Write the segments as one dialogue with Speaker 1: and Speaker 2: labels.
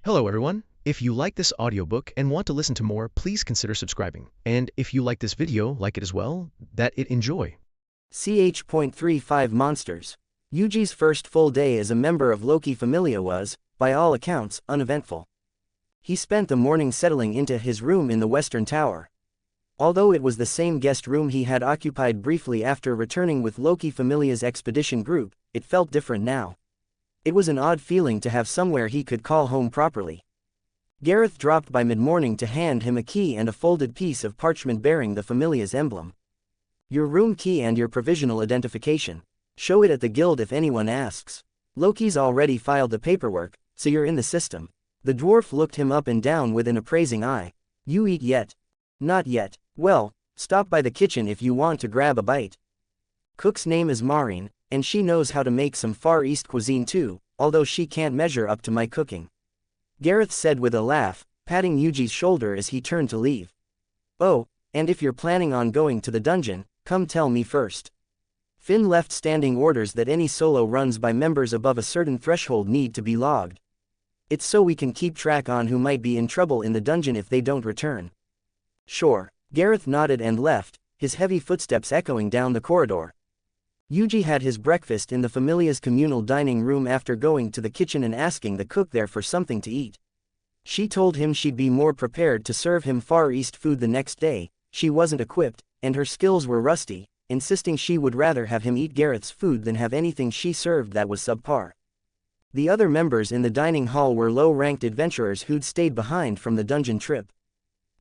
Speaker 1: Hello everyone. If you like this audiobook and want to listen to more, please consider subscribing. And if you like this video, like it as well, that it enjoy.
Speaker 2: Ch.35 Monsters. Yuji's first full day as a member of Loki Familia was, by all accounts, uneventful. He spent the morning settling into his room in the Western Tower. Although it was the same guest room he had occupied briefly after returning with Loki Familia's expedition group, it felt different now. It was an odd feeling to have somewhere he could call home properly. Gareth dropped by mid-morning to hand him a key and a folded piece of parchment bearing the Familia's emblem. Your room key and your provisional identification. Show it at the guild if anyone asks. Loki's already filed the paperwork, so you're in the system. The dwarf looked him up and down with an appraising eye. You eat yet? Not yet. Well, stop by the kitchen if you want to grab a bite. Cook's name is Maureen, and she knows how to make some Far East cuisine too, although she can't measure up to my cooking. Gareth said with a laugh, patting Yuji's shoulder as he turned to leave. Oh, and if you're planning on going to the dungeon, come tell me first. Finn left standing orders that any solo runs by members above a certain threshold need to be logged. It's so we can keep track on who might be in trouble in the dungeon if they don't return. Sure. Gareth nodded and left, his heavy footsteps echoing down the corridor. Yuji had his breakfast in the Familia's communal dining room after going to the kitchen and asking the cook there for something to eat. She told him she'd be more prepared to serve him Far East food the next day. She wasn't equipped, and her skills were rusty, insisting she would rather have him eat Gareth's food than have anything she served that was subpar. The other members in the dining hall were low-ranked adventurers who'd stayed behind from the dungeon trip.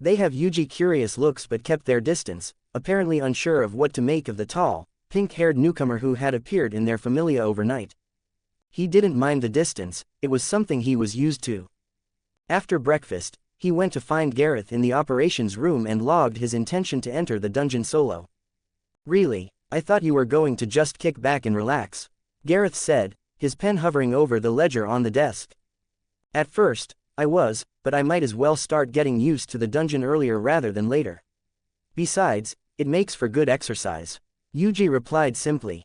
Speaker 2: They have Yuji curious looks but kept their distance, apparently unsure of what to make of the tall, pink-haired newcomer who had appeared in their Familia overnight. He didn't mind the distance, it was something he was used to. After breakfast, he went to find Gareth in the operations room and logged his intention to enter the dungeon solo. Really, I thought you were going to just kick back and relax, Gareth said, his pen hovering over the ledger on the desk. At first, I was, but I might as well start getting used to the dungeon earlier rather than later. Besides, it makes for good exercise. Yuji replied simply.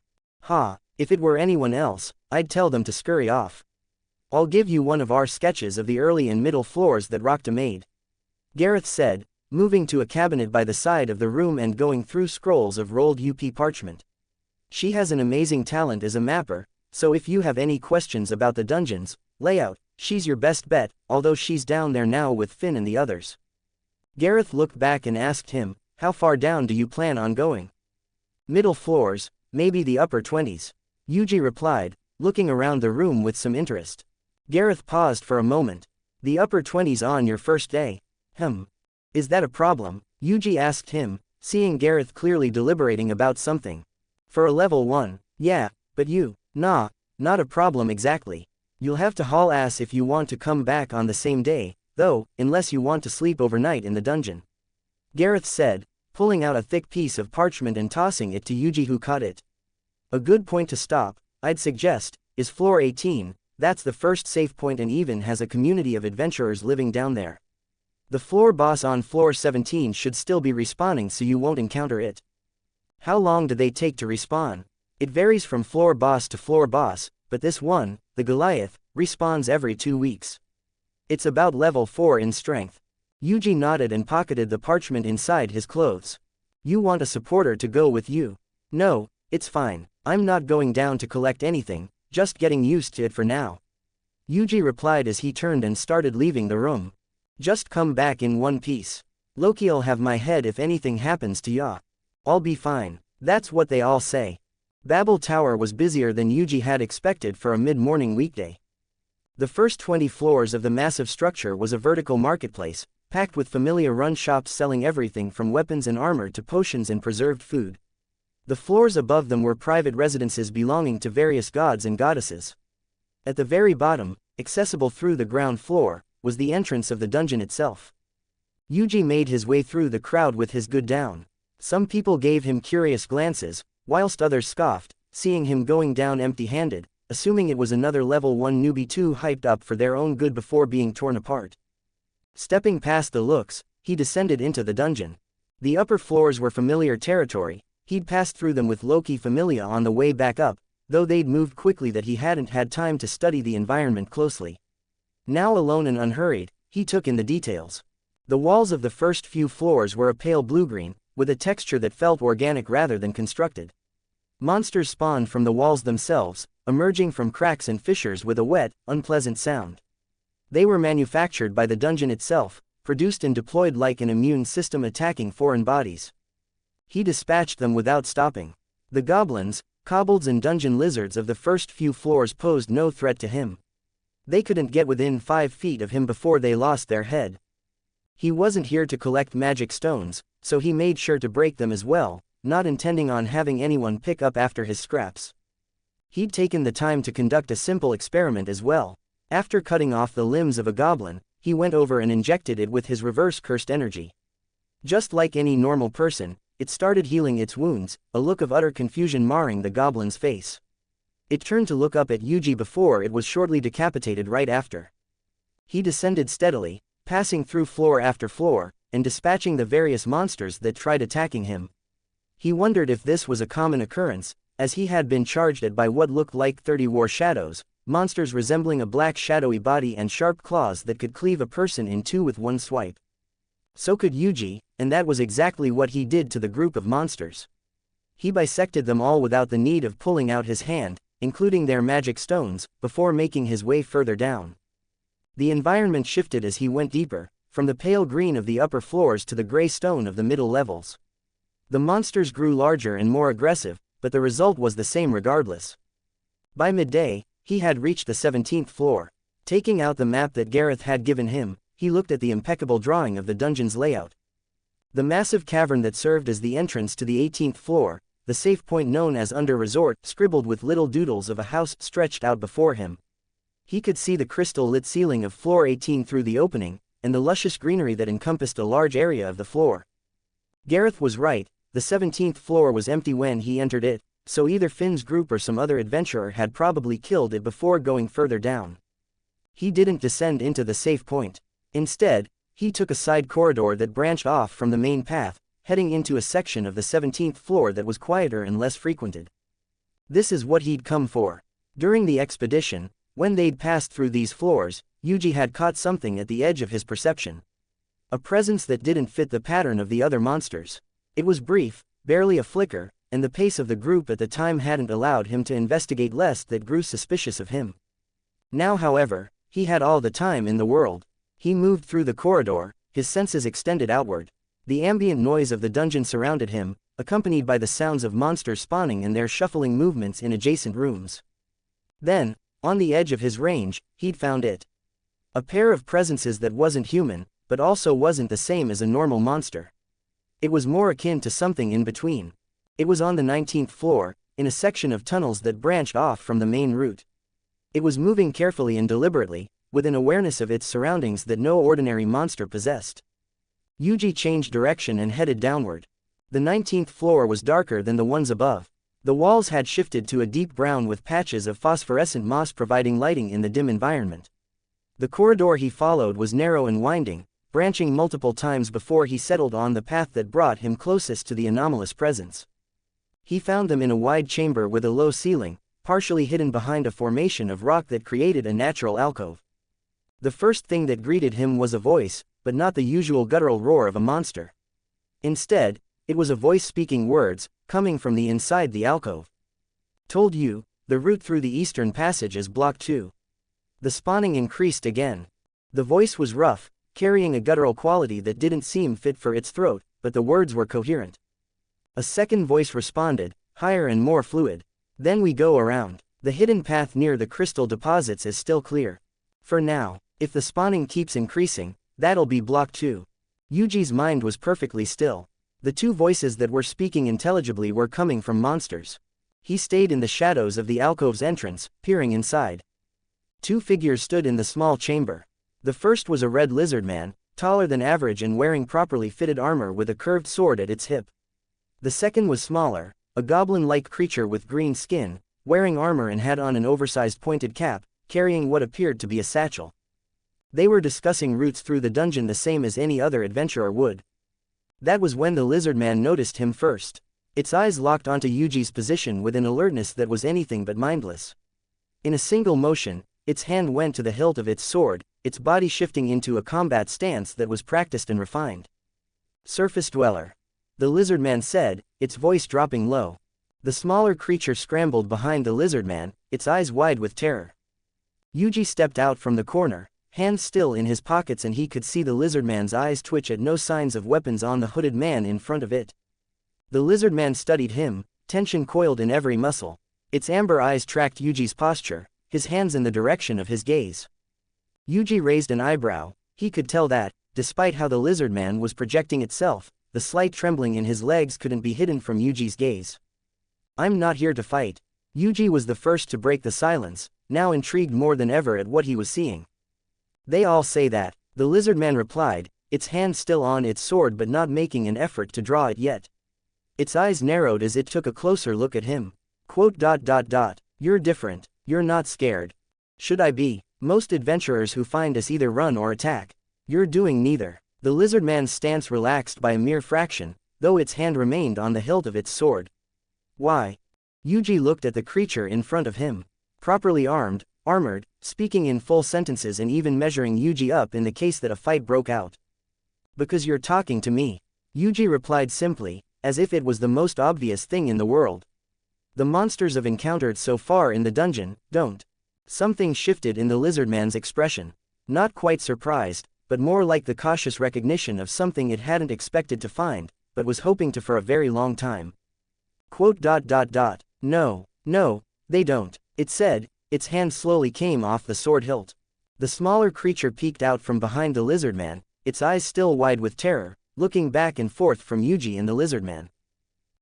Speaker 2: If it were anyone else, I'd tell them to scurry off. I'll give you one of our sketches of the early and middle floors that Rokta made. Gareth said, moving to a cabinet by the side of the room and going through scrolls of rolled UP parchment. She has an amazing talent as a mapper, so if you have any questions about the dungeon's layout, she's your best bet, although she's down there now with Finn and the others. Gareth looked back and asked him, how far down do you plan on going? Middle floors, maybe the upper 20s. Yuji replied, looking around the room with some interest. Gareth paused for a moment. The upper 20s on your first day? Is that a problem? Yuji asked him, seeing Gareth clearly deliberating about something. For a level 1, yeah, but you, not a problem exactly. You'll have to haul ass if you want to come back on the same day, though, unless you want to sleep overnight in the dungeon. Gareth said, pulling out a thick piece of parchment and tossing it to Yuji who caught it. A good point to stop, I'd suggest, is floor 18, that's the first safe point and even has a community of adventurers living down there. The floor boss on floor 17 should still be respawning so you won't encounter it. How long do they take to respawn? It varies from floor boss to floor boss, but this one, the Goliath, respawns every 2 weeks. It's about level 4 in strength. Yuji nodded and pocketed the parchment inside his clothes. You want a supporter to go with you? No, it's fine, I'm not going down to collect anything, just getting used to it for now. Yuji replied as he turned and started leaving the room. Just come back in one piece. Loki'll have my head if anything happens to ya. I'll be fine, that's what they all say. Babel Tower was busier than Yuji had expected for a mid-morning weekday. The first 20 floors of the massive structure was a vertical marketplace, packed with Familia-run shops selling everything from weapons and armor to potions and preserved food. The floors above them were private residences belonging to various gods and goddesses. At the very bottom, accessible through the ground floor, was the entrance of the dungeon itself. Yuji made his way through the crowd with his good down. Some people gave him curious glances, whilst others scoffed, seeing him going down empty-handed, assuming it was another level 1 newbie too hyped up for their own good before being torn apart. Stepping past the looks, he descended into the dungeon. The upper floors were familiar territory, he'd passed through them with Loki Familia on the way back up, though they'd moved quickly that he hadn't had time to study the environment closely. Now alone and unhurried, he took in the details. The walls of the first few floors were a pale blue-green, with a texture that felt organic rather than constructed. Monsters spawned from the walls themselves, emerging from cracks and fissures with a wet, unpleasant sound. They were manufactured by the dungeon itself, produced and deployed like an immune system attacking foreign bodies. He dispatched them without stopping. The goblins, kobolds and dungeon lizards of the first few floors posed no threat to him. They couldn't get within 5 feet of him before they lost their head. He wasn't here to collect magic stones, so he made sure to break them as well, not intending on having anyone pick up after his scraps. He'd taken the time to conduct a simple experiment as well. After cutting off the limbs of a goblin, he went over and injected it with his reverse cursed energy. Just like any normal person, it started healing its wounds, a look of utter confusion marring the goblin's face. It turned to look up at Yuji before it was shortly decapitated right after. He descended steadily, passing through floor after floor, and dispatching the various monsters that tried attacking him. He wondered if this was a common occurrence, as he had been charged at by what looked like 30 war shadows, monsters resembling a black shadowy body and sharp claws that could cleave a person in two with one swipe. So could Yuji, and that was exactly what he did to the group of monsters. He bisected them all without the need of pulling out his hand, including their magic stones, before making his way further down. The environment shifted as he went deeper, from the pale green of the upper floors to the gray stone of the middle levels. The monsters grew larger and more aggressive, but the result was the same regardless. By midday, he had reached the 17th floor. Taking out the map that Gareth had given him, he looked at the impeccable drawing of the dungeon's layout. The massive cavern that served as the entrance to the 18th floor, the safe point known as Under Resort, scribbled with little doodles of a house stretched out before him. He could see the crystal-lit ceiling of floor 18 through the opening, and the luscious greenery that encompassed a large area of the floor. Gareth was right, the 17th floor was empty when he entered it, so either Finn's group or some other adventurer had probably killed it before going further down. He didn't descend into the safe point. Instead, he took a side corridor that branched off from the main path, heading into a section of the 17th floor that was quieter and less frequented. This is what he'd come for. During the expedition, when they'd passed through these floors, Yuji had caught something at the edge of his perception. A presence that didn't fit the pattern of the other monsters. It was brief, barely a flicker, and the pace of the group at the time hadn't allowed him to investigate lest that grew suspicious of him. Now however, he had all the time in the world. He moved through the corridor, his senses extended outward. The ambient noise of the dungeon surrounded him, accompanied by the sounds of monsters spawning and their shuffling movements in adjacent rooms. Then, on the edge of his range, he'd found it. A pair of presences that wasn't human, but also wasn't the same as a normal monster. It was more akin to something in between. It was on the 19th floor, in a section of tunnels that branched off from the main route. It was moving carefully and deliberately, with an awareness of its surroundings that no ordinary monster possessed. Yuji changed direction and headed downward. The 19th floor was darker than the ones above. The walls had shifted to a deep brown with patches of phosphorescent moss providing lighting in the dim environment. The corridor he followed was narrow and winding, branching multiple times before he settled on the path that brought him closest to the anomalous presence. He found them in a wide chamber with a low ceiling, partially hidden behind a formation of rock that created a natural alcove. The first thing that greeted him was a voice, but not the usual guttural roar of a monster. Instead, it was a voice speaking words, coming from the inside the alcove. "Told you, the route through the eastern passage is blocked too." The spawning increased again. The voice was rough, carrying a guttural quality that didn't seem fit for its throat, but the words were coherent. A second voice responded, higher and more fluid. "Then we go around. The hidden path near the crystal deposits is still clear. For now, if the spawning keeps increasing, that'll be blocked too." Yuji's mind was perfectly still. The two voices that were speaking intelligibly were coming from monsters. He stayed in the shadows of the alcove's entrance, peering inside. Two figures stood in the small chamber. The first was a red lizard man, taller than average and wearing properly fitted armor with a curved sword at its hip. The second was smaller, a goblin-like creature with green skin, wearing armor and had on an oversized pointed cap, carrying what appeared to be a satchel. They were discussing routes through the dungeon the same as any other adventurer would. That was when the lizard man noticed him first. Its eyes locked onto Yuji's position with an alertness that was anything but mindless. In a single motion, its hand went to the hilt of its sword, its body shifting into a combat stance that was practiced and refined. Surface Dweller. The lizard man said, its voice dropping low. The smaller creature scrambled behind the lizard man, its eyes wide with terror. Yuji stepped out from the corner, hands still in his pockets, and he could see the lizard man's eyes twitch at no signs of weapons on the hooded man in front of it. The lizard man studied him, tension coiled in every muscle. Its amber eyes tracked Yuji's posture, his hands in the direction of his gaze. Yuji raised an eyebrow. He could tell that, despite how the lizard man was projecting itself, the slight trembling in his legs couldn't be hidden from Yuji's gaze. "I'm not here to fight." Yuji was the first to break the silence, now intrigued more than ever at what he was seeing. "They all say that," the lizard man replied, its hand still on its sword but not making an effort to draw it yet. Its eyes narrowed as it took a closer look at him. "You're different, you're not scared." "Should I be? Most adventurers who find us either run or attack. You're doing neither." The lizard man's stance relaxed by a mere fraction, though its hand remained on the hilt of its sword. "Why?" Yuji looked at the creature in front of him. Properly armed, armored, speaking in full sentences and even measuring Yuji up in the case that a fight broke out. "Because you're talking to me." Yuji replied simply, as if it was the most obvious thing in the world. "The monsters I've encountered so far in the dungeon don't." Something shifted in the lizard man's expression. Not quite surprised, but more like the cautious recognition of something it hadn't expected to find, but was hoping to for a very long time. "No, they don't," it said, its hand slowly came off the sword hilt. The smaller creature peeked out from behind the lizard man, its eyes still wide with terror, looking back and forth from Yuji and the lizard man.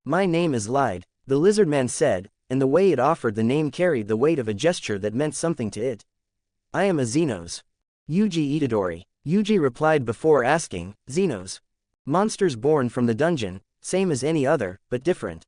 Speaker 2: "My name is Lied," the lizard man said, and the way it offered the name carried the weight of a gesture that meant something to it. "I am a Zenos." "Yuji Itadori," Yuji replied before asking, "Zenos?" "Monsters born from the dungeon, same as any other, but different."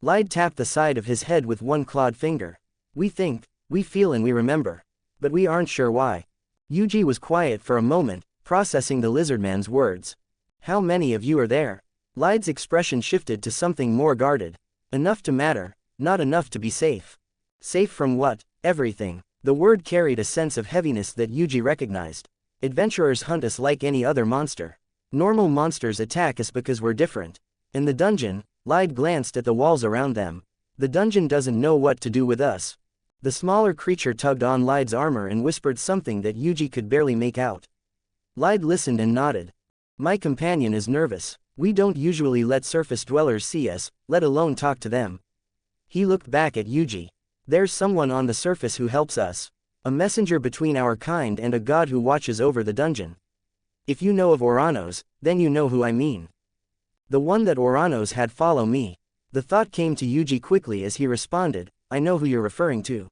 Speaker 2: Lied tapped the side of his head with one clawed finger. "We think, we feel and we remember. But we aren't sure why." Yuji was quiet for a moment, processing the lizard man's words. "How many of you are there?" Lied's expression shifted to something more guarded. "Enough to matter, not enough to be safe." "Safe from what?" "Everything." The word carried a sense of heaviness that Yuji recognized. "Adventurers hunt us like any other monster. Normal monsters attack us because we're different. In the dungeon," Lied glanced at the walls around them. "The dungeon doesn't know what to do with us." The smaller creature tugged on Lied's armor and whispered something that Yuji could barely make out. Lied listened and nodded. "My companion is nervous. We don't usually let surface dwellers see us, let alone talk to them." He looked back at Yuji. "There's someone on the surface who helps us. A messenger between our kind and a god who watches over the dungeon. If you know of Oranos, then you know who I mean. The one that Oranos had follow me." The thought came to Yuji quickly as he responded, "I know who you're referring to."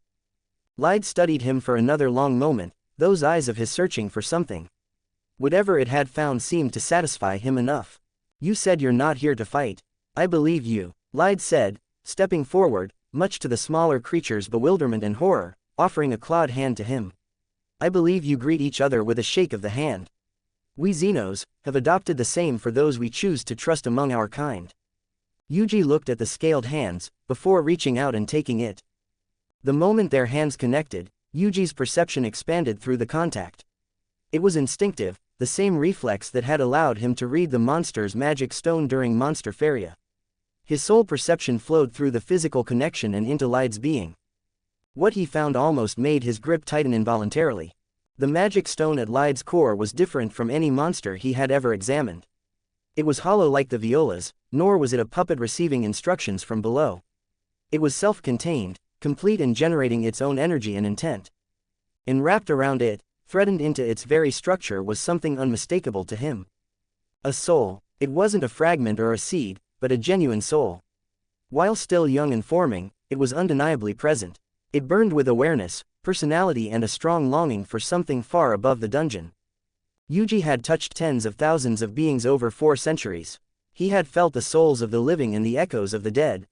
Speaker 2: Lied studied him for another long moment, those eyes of his searching for something. Whatever it had found seemed to satisfy him enough. "You said you're not here to fight." "I believe you," Lied said, stepping forward, much to the smaller creature's bewilderment and horror, offering a clawed hand to him. "I believe you greet each other with a shake of the hand. We Zenos have adopted the same for those we choose to trust among our kind." Yuji looked at the scaled hands, before reaching out and taking it. The moment their hands connected, Yuji's perception expanded through the contact. It was instinctive, the same reflex that had allowed him to read the monster's magic stone during Monster Feria. His soul perception flowed through the physical connection and into Lied's being. What he found almost made his grip tighten involuntarily. The magic stone at Lied's core was different from any monster he had ever examined. It was hollow like the violas, nor was it a puppet receiving instructions from below. It was self-contained, complete and generating its own energy and intent. And wrapped around it, threaded into its very structure, was something unmistakable to him. A soul. It wasn't a fragment or a seed, but a genuine soul. While still young and forming, it was undeniably present. It burned with awareness, personality and a strong longing for something far above the dungeon. Yuji had touched tens of thousands of beings over 4 centuries. He had felt the souls of the living and the echoes of the dead.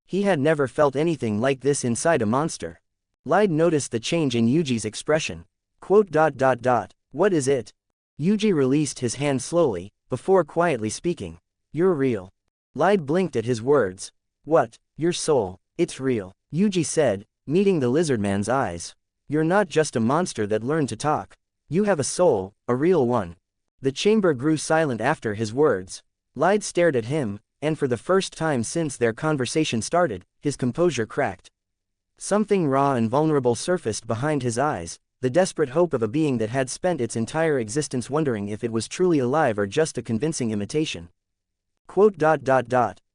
Speaker 2: He had never felt anything like this inside a monster. Lied noticed the change in Yuji's expression. "What is it?" Yuji released his hand slowly, before quietly speaking. "You're real." Lied blinked at his words. "What? Your soul? It's real," Yuji said, meeting the lizard man's eyes. "You're not just a monster that learned to talk. You have a soul, a real one. The chamber grew silent after his words. Lyde stared at him, and for the first time since their conversation started, his composure cracked. Something raw and vulnerable surfaced behind his eyes, the desperate hope of a being that had spent its entire existence wondering if it was truly alive or just a convincing imitation.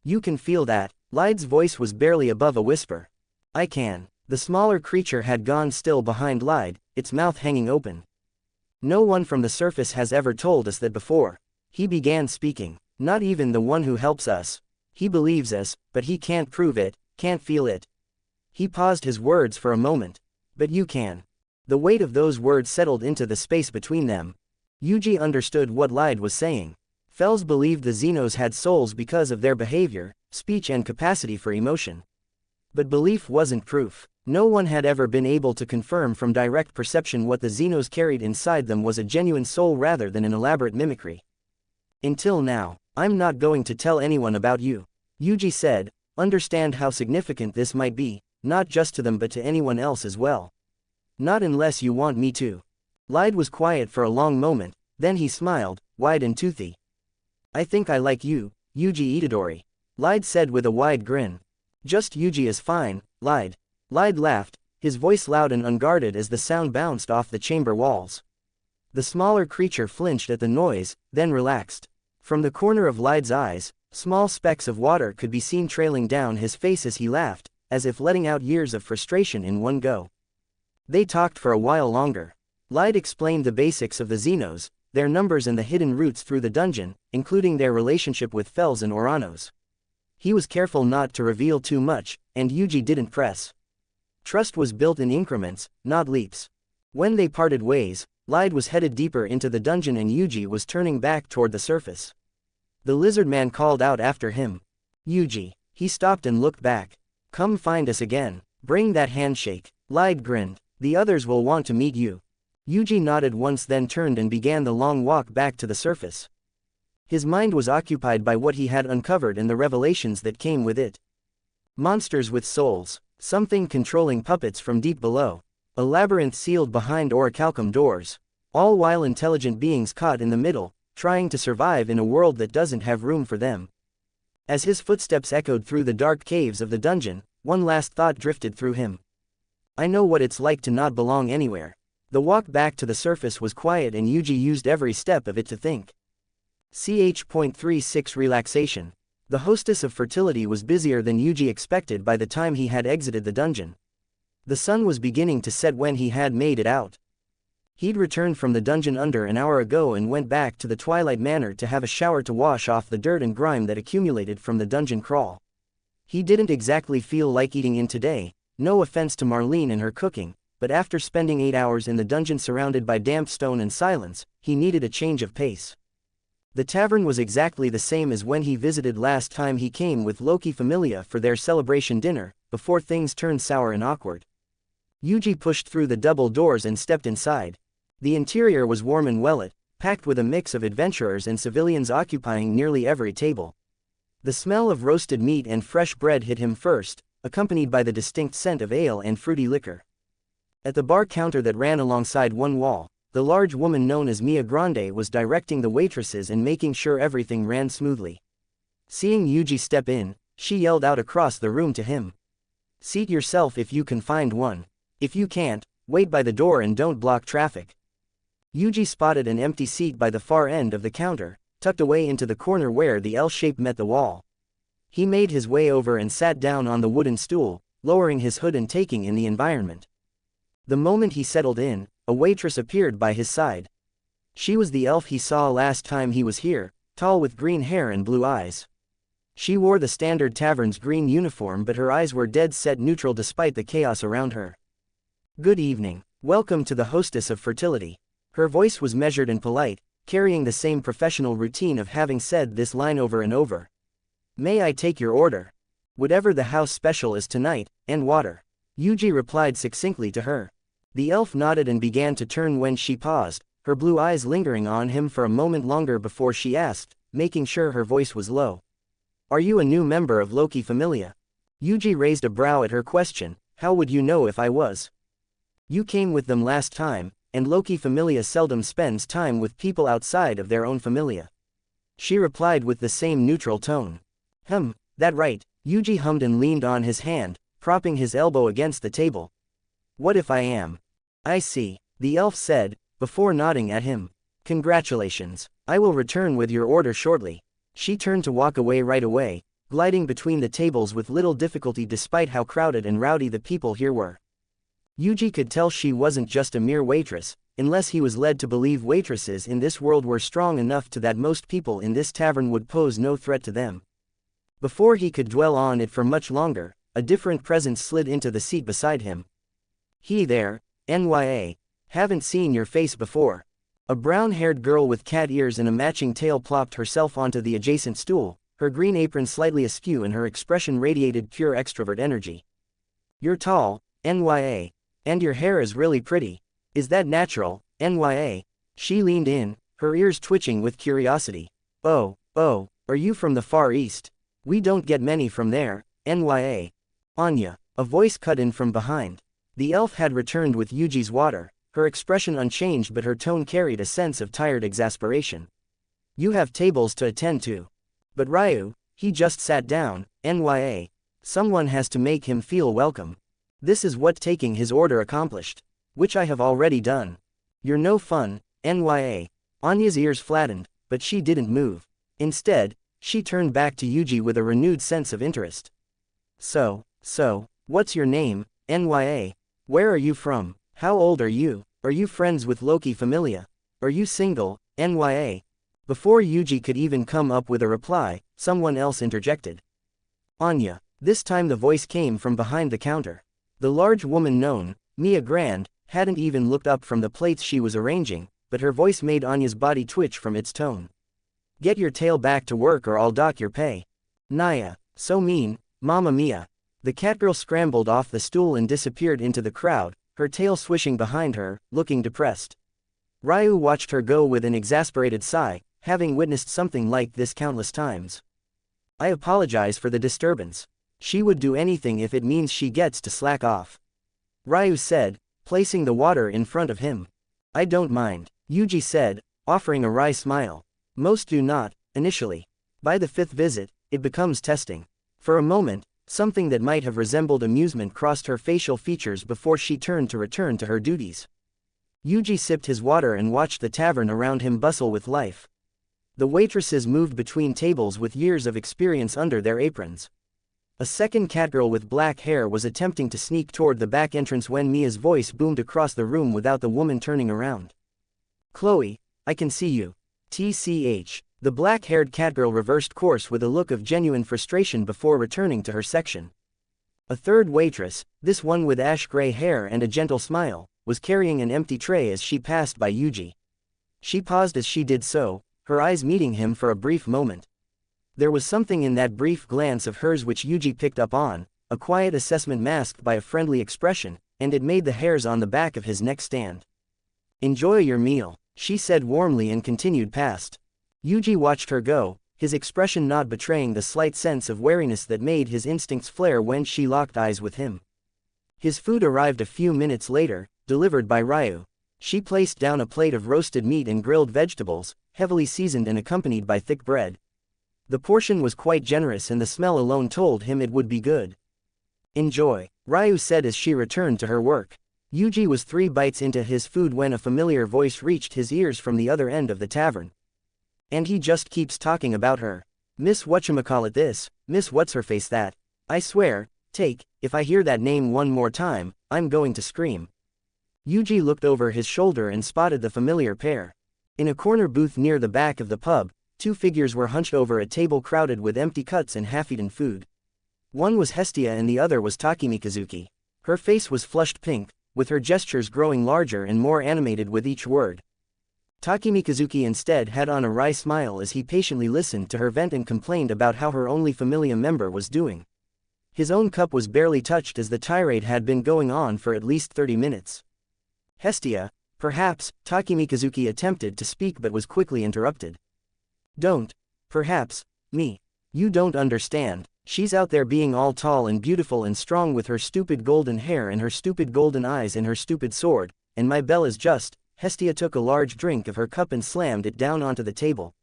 Speaker 2: You can feel that. Lyde's voice was barely above a whisper. I can. The smaller creature had gone still behind Lyde, its mouth hanging open. No one from the surface has ever told us that before. He began speaking. Not even the one who helps us. He believes us, but he can't prove it, can't feel it. He paused his words for a moment. But you can. The weight of those words settled into the space between them. Yuji understood what Lyde was saying. Fels believed the Zenos had souls because of their behavior, speech and capacity for emotion. But belief wasn't proof. No one had ever been able to confirm from direct perception what the Zenos carried inside them was a genuine soul rather than an elaborate mimicry. Until now, I'm not going to tell anyone about you. Yuji said, understand how significant this might be, not just to them but to anyone else as well. Not unless you want me to. Lyde was quiet for a long moment, then he smiled, wide and toothy. I think I like you, Yuji Itadori. Lyde said with a wide grin. Just Yuji is fine, Lyde. Lyde laughed, his voice loud and unguarded as the sound bounced off the chamber walls. The smaller creature flinched at the noise, then relaxed. From the corner of Lyde's eyes, small specks of water could be seen trailing down his face as he laughed, as if letting out years of frustration in one go. They talked for a while longer. Lyde explained the basics of the Zenos, their numbers and the hidden routes through the dungeon, including their relationship with Fels and Oranos. He was careful not to reveal too much, and Yuji didn't press. Trust was built in increments, not leaps. When they parted ways, Lyde was headed deeper into the dungeon and Yuji was turning back toward the surface. The lizard man called out after him. Yuji. He stopped and looked back. Come find us again. Bring that handshake. Lyde grinned. The others will want to meet you. Yuji nodded once then turned and began the long walk back to the surface. His mind was occupied by what he had uncovered and the revelations that came with it. Monsters with souls. Something controlling puppets from deep below. A labyrinth sealed behind orichalcum doors. All while intelligent beings caught in the middle, trying to survive in a world that doesn't have room for them. As his footsteps echoed through the dark caves of the dungeon, one last thought drifted through him. I know what it's like to not belong anywhere. The walk back to the surface was quiet and Yuji used every step of it to think. Ch.36 Relaxation. The Hostess of Fertility was busier than Yuji expected by the time he had exited the dungeon. The sun was beginning to set when he had made it out. He'd returned from the dungeon under an hour ago and went back to the Twilight Manor to have a shower to wash off the dirt and grime that accumulated from the dungeon crawl. He didn't exactly feel like eating in today, no offense to Marlene and her cooking, but after spending 8 hours in the dungeon surrounded by damp stone and silence, he needed a change of pace. The tavern was exactly the same as when he visited last time he came with Loki Familia for their celebration dinner, before things turned sour and awkward. Yuji pushed through the double doors and stepped inside. The interior was warm and well-lit, packed with a mix of adventurers and civilians occupying nearly every table. The smell of roasted meat and fresh bread hit him first, accompanied by the distinct scent of ale and fruity liquor. At the bar counter that ran alongside one wall, the large woman known as Mia Grande was directing the waitresses and making sure everything ran smoothly. Seeing Yuji step in, she yelled out across the room to him. Seat yourself if you can find one. If you can't, wait by the door and don't block traffic. Yuji spotted an empty seat by the far end of the counter, tucked away into the corner where the L shape met the wall. He made his way over and sat down on the wooden stool, lowering his hood and taking in the environment. The moment he settled in, a waitress appeared by his side. She was the elf he saw last time he was here, tall with green hair and blue eyes. She wore the standard tavern's green uniform but her eyes were dead-set neutral despite the chaos around her. Good evening. Welcome to the Hostess of Fertility. Her voice was measured and polite, carrying the same professional routine of having said this line over and over. May I take your order? Whatever the house special is tonight, and water. Yuji replied succinctly to her. The elf nodded and began to turn when she paused, her blue eyes lingering on him for a moment longer before she asked, making sure her voice was low. Are you a new member of Loki Familia? Yuji raised a brow at her question. How would you know if I was? You came with them last time, and Loki familia seldom spends time with people outside of their own familia. She replied with the same neutral tone. That right, Yuji hummed and leaned on his hand, propping his elbow against the table. What if I am? I see, the elf said, before nodding at him. Congratulations, I will return with your order shortly. She turned to walk away right away, gliding between the tables with little difficulty despite how crowded and rowdy the people here were. Yuji could tell she wasn't just a mere waitress, unless he was led to believe waitresses in this world were strong enough to that most people in this tavern would pose no threat to them. Before he could dwell on it for much longer, a different presence slid into the seat beside him. He there, NYA. Haven't seen your face before. A brown-haired girl with cat ears and a matching tail plopped herself onto the adjacent stool, her green apron slightly askew and her expression radiated pure extrovert energy. You're tall, NYA. And your hair is really pretty. Is that natural, NYA? She leaned in, her ears twitching with curiosity. Oh, are you from the Far East? We don't get many from there, NYA. Anya, a voice cut in from behind. The elf had returned with Yuji's water, her expression unchanged but her tone carried a sense of tired exasperation. You have tables to attend to. But Ryu, he just sat down, NYA. Someone has to make him feel welcome. This is what taking his order accomplished. Which I have already done. You're no fun, NYA. Anya's ears flattened, but she didn't move. Instead, she turned back to Yuji with a renewed sense of interest. So, what's your name, NYA? Where are you from? How old are you? Are you friends with Loki familia? Are you single, NYA? Before Yuji could even come up with a reply, someone else interjected. Anya. This time the voice came from behind the counter. The large woman known, Mia Grand, hadn't even looked up from the plates she was arranging, but her voice made Anya's body twitch from its tone. Get your tail back to work or I'll dock your pay. Naya, so mean, Mamma Mia. The catgirl scrambled off the stool and disappeared into the crowd, her tail swishing behind her, looking depressed. Ryu watched her go with an exasperated sigh, having witnessed something like this countless times. I apologize for the disturbance. She would do anything if it means she gets to slack off. Ryu said, placing the water in front of him. I don't mind, Yuji said, offering a wry smile. Most do not, initially. By the fifth visit, it becomes testing. For a moment, something that might have resembled amusement crossed her facial features before she turned to return to her duties. Yuji sipped his water and watched the tavern around him bustle with life. The waitresses moved between tables with years of experience under their aprons. A second catgirl with black hair was attempting to sneak toward the back entrance when Mia's voice boomed across the room without the woman turning around. Chloe, I can see you. TCH. The black-haired catgirl reversed course with a look of genuine frustration before returning to her section. A third waitress, this one with ash-gray hair and a gentle smile, was carrying an empty tray as she passed by Yuji. She paused as she did so, her eyes meeting him for a brief moment. There was something in that brief glance of hers which Yuji picked up on, a quiet assessment masked by a friendly expression, and it made the hairs on the back of his neck stand. Enjoy your meal, she said warmly and continued past. Yuji watched her go, his expression not betraying the slight sense of wariness that made his instincts flare when she locked eyes with him. His food arrived a few minutes later, delivered by Ryu. She placed down a plate of roasted meat and grilled vegetables, heavily seasoned and accompanied by thick bread. The portion was quite generous and the smell alone told him it would be good. Enjoy, Ryu said as she returned to her work. Yuji was 3 bites into his food when a familiar voice reached his ears from the other end of the tavern. And he just keeps talking about her. Miss whatchamacallit this, Miss what's-her-face that. I swear, if I hear that name one more time, I'm going to scream. Yuji looked over his shoulder and spotted the familiar pair. In a corner booth near the back of the pub, 2 figures were hunched over a table crowded with empty cuts and half-eaten food. One was Hestia and the other was Takemikazuki. Her face was flushed pink, with her gestures growing larger and more animated with each word. Takemikazuki instead had on a wry smile as he patiently listened to her vent and complained about how her only familia member was doing. His own cup was barely touched as the tirade had been going on for at least 30 minutes. Hestia, perhaps, Takemikazuki attempted to speak but was quickly interrupted. Perhaps, me. You don't understand, she's out there being all tall and beautiful and strong with her stupid golden hair and her stupid golden eyes and her stupid sword, and my belle is just, Hestia took a large drink of her cup and slammed it down onto the table.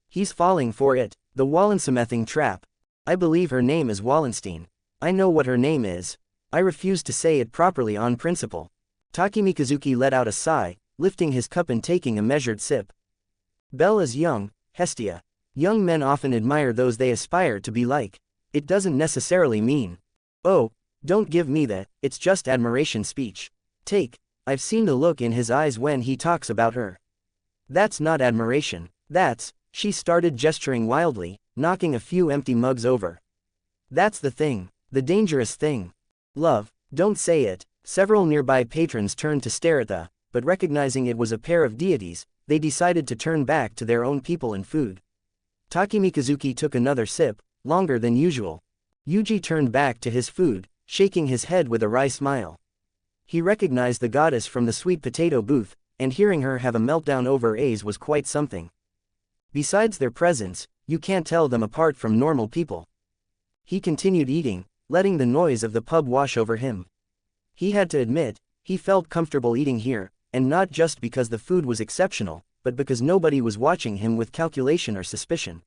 Speaker 2: He's falling for it. The Wallensamething trap. I believe her name is Wallenstein. I know what her name is. I refuse to say it properly on principle. Takemikazuki let out a sigh, lifting his cup and taking a measured sip. Belle is young, Hestia. Young men often admire those they aspire to be like. It doesn't necessarily mean. Oh, don't give me that, it's just admiration speech. I've seen the look in his eyes when he talks about her. That's not admiration, she started gesturing wildly, knocking a few empty mugs over. That's the thing, the dangerous thing. Love, don't say it. Several nearby patrons turned to stare at but recognizing it was a pair of deities, they decided to turn back to their own people and food. Takemikazuki took another sip, longer than usual. Yuji turned back to his food, shaking his head with a wry smile. He recognized the goddess from the sweet potato booth, and hearing her have a meltdown over A's was quite something. Besides their presence, you can't tell them apart from normal people. He continued eating, letting the noise of the pub wash over him. He had to admit, he felt comfortable eating here, and not just because the food was exceptional, but because nobody was watching him with calculation or suspicion.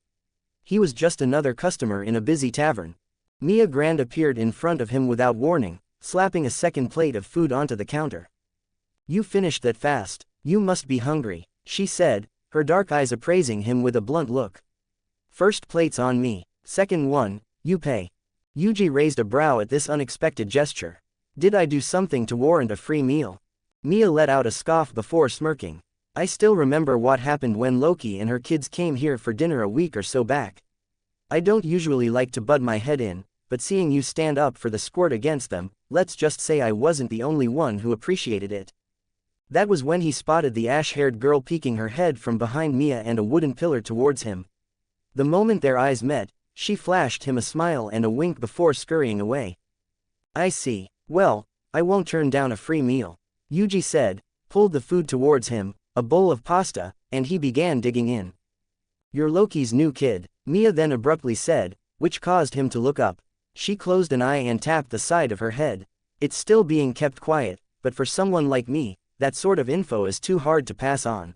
Speaker 2: He was just another customer in a busy tavern. Mia Grand appeared in front of him without warning, slapping a second plate of food onto the counter. You finished that fast, you must be hungry, she said, her dark eyes appraising him with a blunt look. First plate's on me, second one, you pay. Yuji raised a brow at this unexpected gesture. Did I do something to warrant a free meal? Mia let out a scoff before smirking. I still remember what happened when Loki and her kids came here for dinner a week or so back. I don't usually like to butt my head in, but seeing you stand up for the squirt against them, let's just say I wasn't the only one who appreciated it. That was when he spotted the ash-haired girl peeking her head from behind Mia and a wooden pillar towards him. The moment their eyes met, she flashed him a smile and a wink before scurrying away. I see. Well, I won't turn down a free meal, Yuji said, pulled the food towards him, a bowl of pasta, and he began digging in. You're Loki's new kid, Mia then abruptly said, which caused him to look up. She closed an eye and tapped the side of her head. It's still being kept quiet, but for someone like me, that sort of info is too hard to pass on.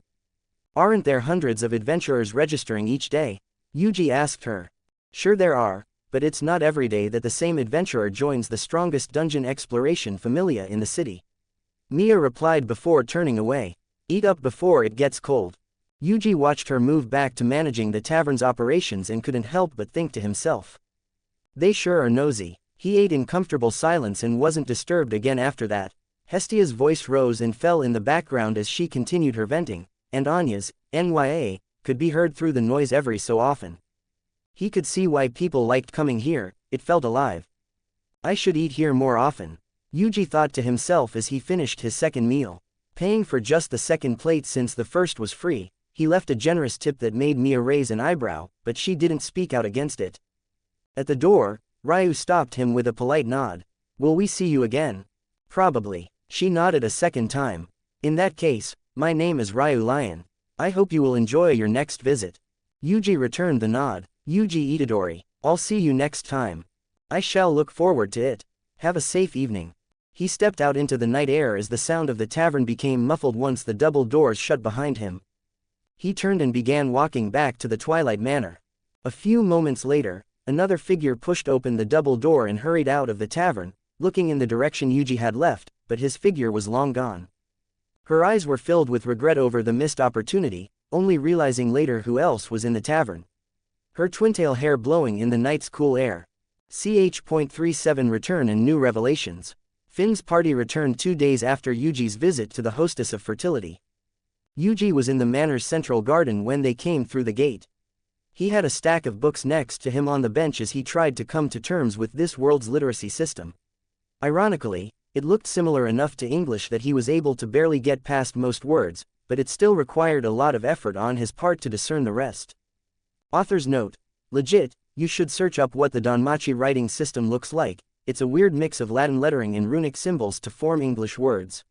Speaker 2: Aren't there hundreds of adventurers registering each day? Yuji asked her. Sure there are, but it's not every day that the same adventurer joins the strongest dungeon exploration familia in the city. Mia replied before turning away. Eat up before it gets cold. Yuji watched her move back to managing the tavern's operations and couldn't help but think to himself. They sure are nosy. He ate in comfortable silence and wasn't disturbed again after that. Hestia's voice rose and fell in the background as she continued her venting, and Anya's, NYA, could be heard through the noise every so often. He could see why people liked coming here, it felt alive. I should eat here more often, Yuji thought to himself as he finished his second meal. Paying for just the second plate since the first was free, he left a generous tip that made Mia raise an eyebrow, but she didn't speak out against it. At the door, Ryu stopped him with a polite nod. Will we see you again? Probably. She nodded a second time. In that case, my name is Ryu Lion. I hope you will enjoy your next visit. Yuji returned the nod. Yuji Itadori. I'll see you next time. I shall look forward to it. Have a safe evening. He stepped out into the night air as the sound of the tavern became muffled once the double doors shut behind him. He turned and began walking back to the Twilight Manor. A few moments later, another figure pushed open the double door and hurried out of the tavern, looking in the direction Yuji had left, but his figure was long gone. Her eyes were filled with regret over the missed opportunity, only realizing later who else was in the tavern. Her twintail hair blowing in the night's cool air. Ch.37 Return and New Revelations. Finn's party returned 2 days after Yuji's visit to the Hostess of Fertility. Yuji was in the manor's central garden when they came through the gate. He had a stack of books next to him on the bench as he tried to come to terms with this world's literacy system. Ironically, it looked similar enough to English that he was able to barely get past most words, but it still required a lot of effort on his part to discern the rest. Author's note. Legit, you should search up what the Danamchi writing system looks like. It's a weird mix of Latin lettering and runic symbols to form English words.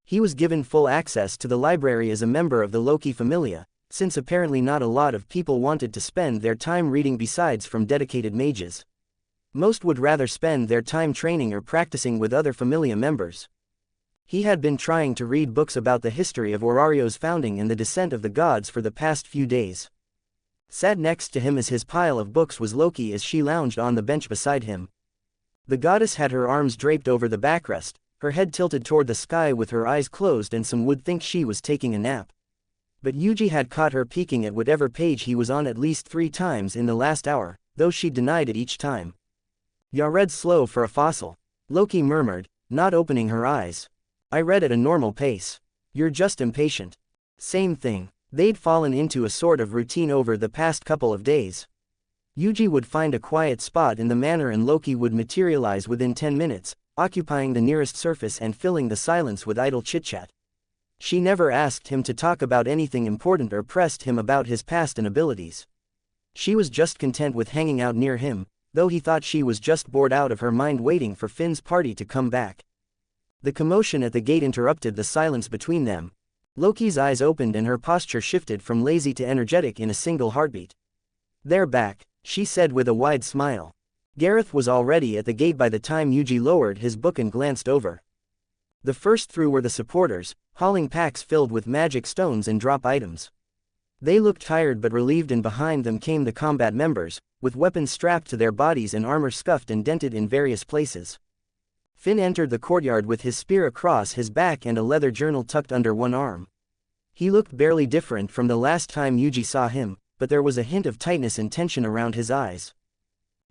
Speaker 2: He was given full access to the library as a member of the Loki Familia, since apparently not a lot of people wanted to spend their time reading besides from dedicated mages. Most would rather spend their time training or practicing with other Familia members. He had been trying to read books about the history of Orario's founding and the descent of the gods for the past few days. Sat next to him as his pile of books was Loki as she lounged on the bench beside him. The goddess had her arms draped over the backrest, her head tilted toward the sky with her eyes closed, and some would think she was taking a nap. But Yuji had caught her peeking at whatever page he was on at least 3 times in the last hour, though she denied it each time. "Ya read slow for a fossil," Loki murmured, not opening her eyes. "I read at a normal pace. You're just impatient." Same thing. They'd fallen into a sort of routine over the past couple of days. Yuji would find a quiet spot in the manor and Loki would materialize within 10 minutes, occupying the nearest surface and filling the silence with idle chit-chat. She never asked him to talk about anything important or pressed him about his past and abilities. She was just content with hanging out near him, though he thought she was just bored out of her mind waiting for Finn's party to come back. The commotion at the gate interrupted the silence between them. Loki's eyes opened and her posture shifted from lazy to energetic in a single heartbeat. "They're back," she said with a wide smile. Gareth was already at the gate by the time Yuji lowered his book and glanced over. The first through were the supporters, hauling packs filled with magic stones and drop items. They looked tired but relieved, and behind them came the combat members, with weapons strapped to their bodies and armor scuffed and dented in various places. Finn entered the courtyard with his spear across his back and a leather journal tucked under one arm. He looked barely different from the last time Yuji saw him, but there was a hint of tightness and tension around his eyes.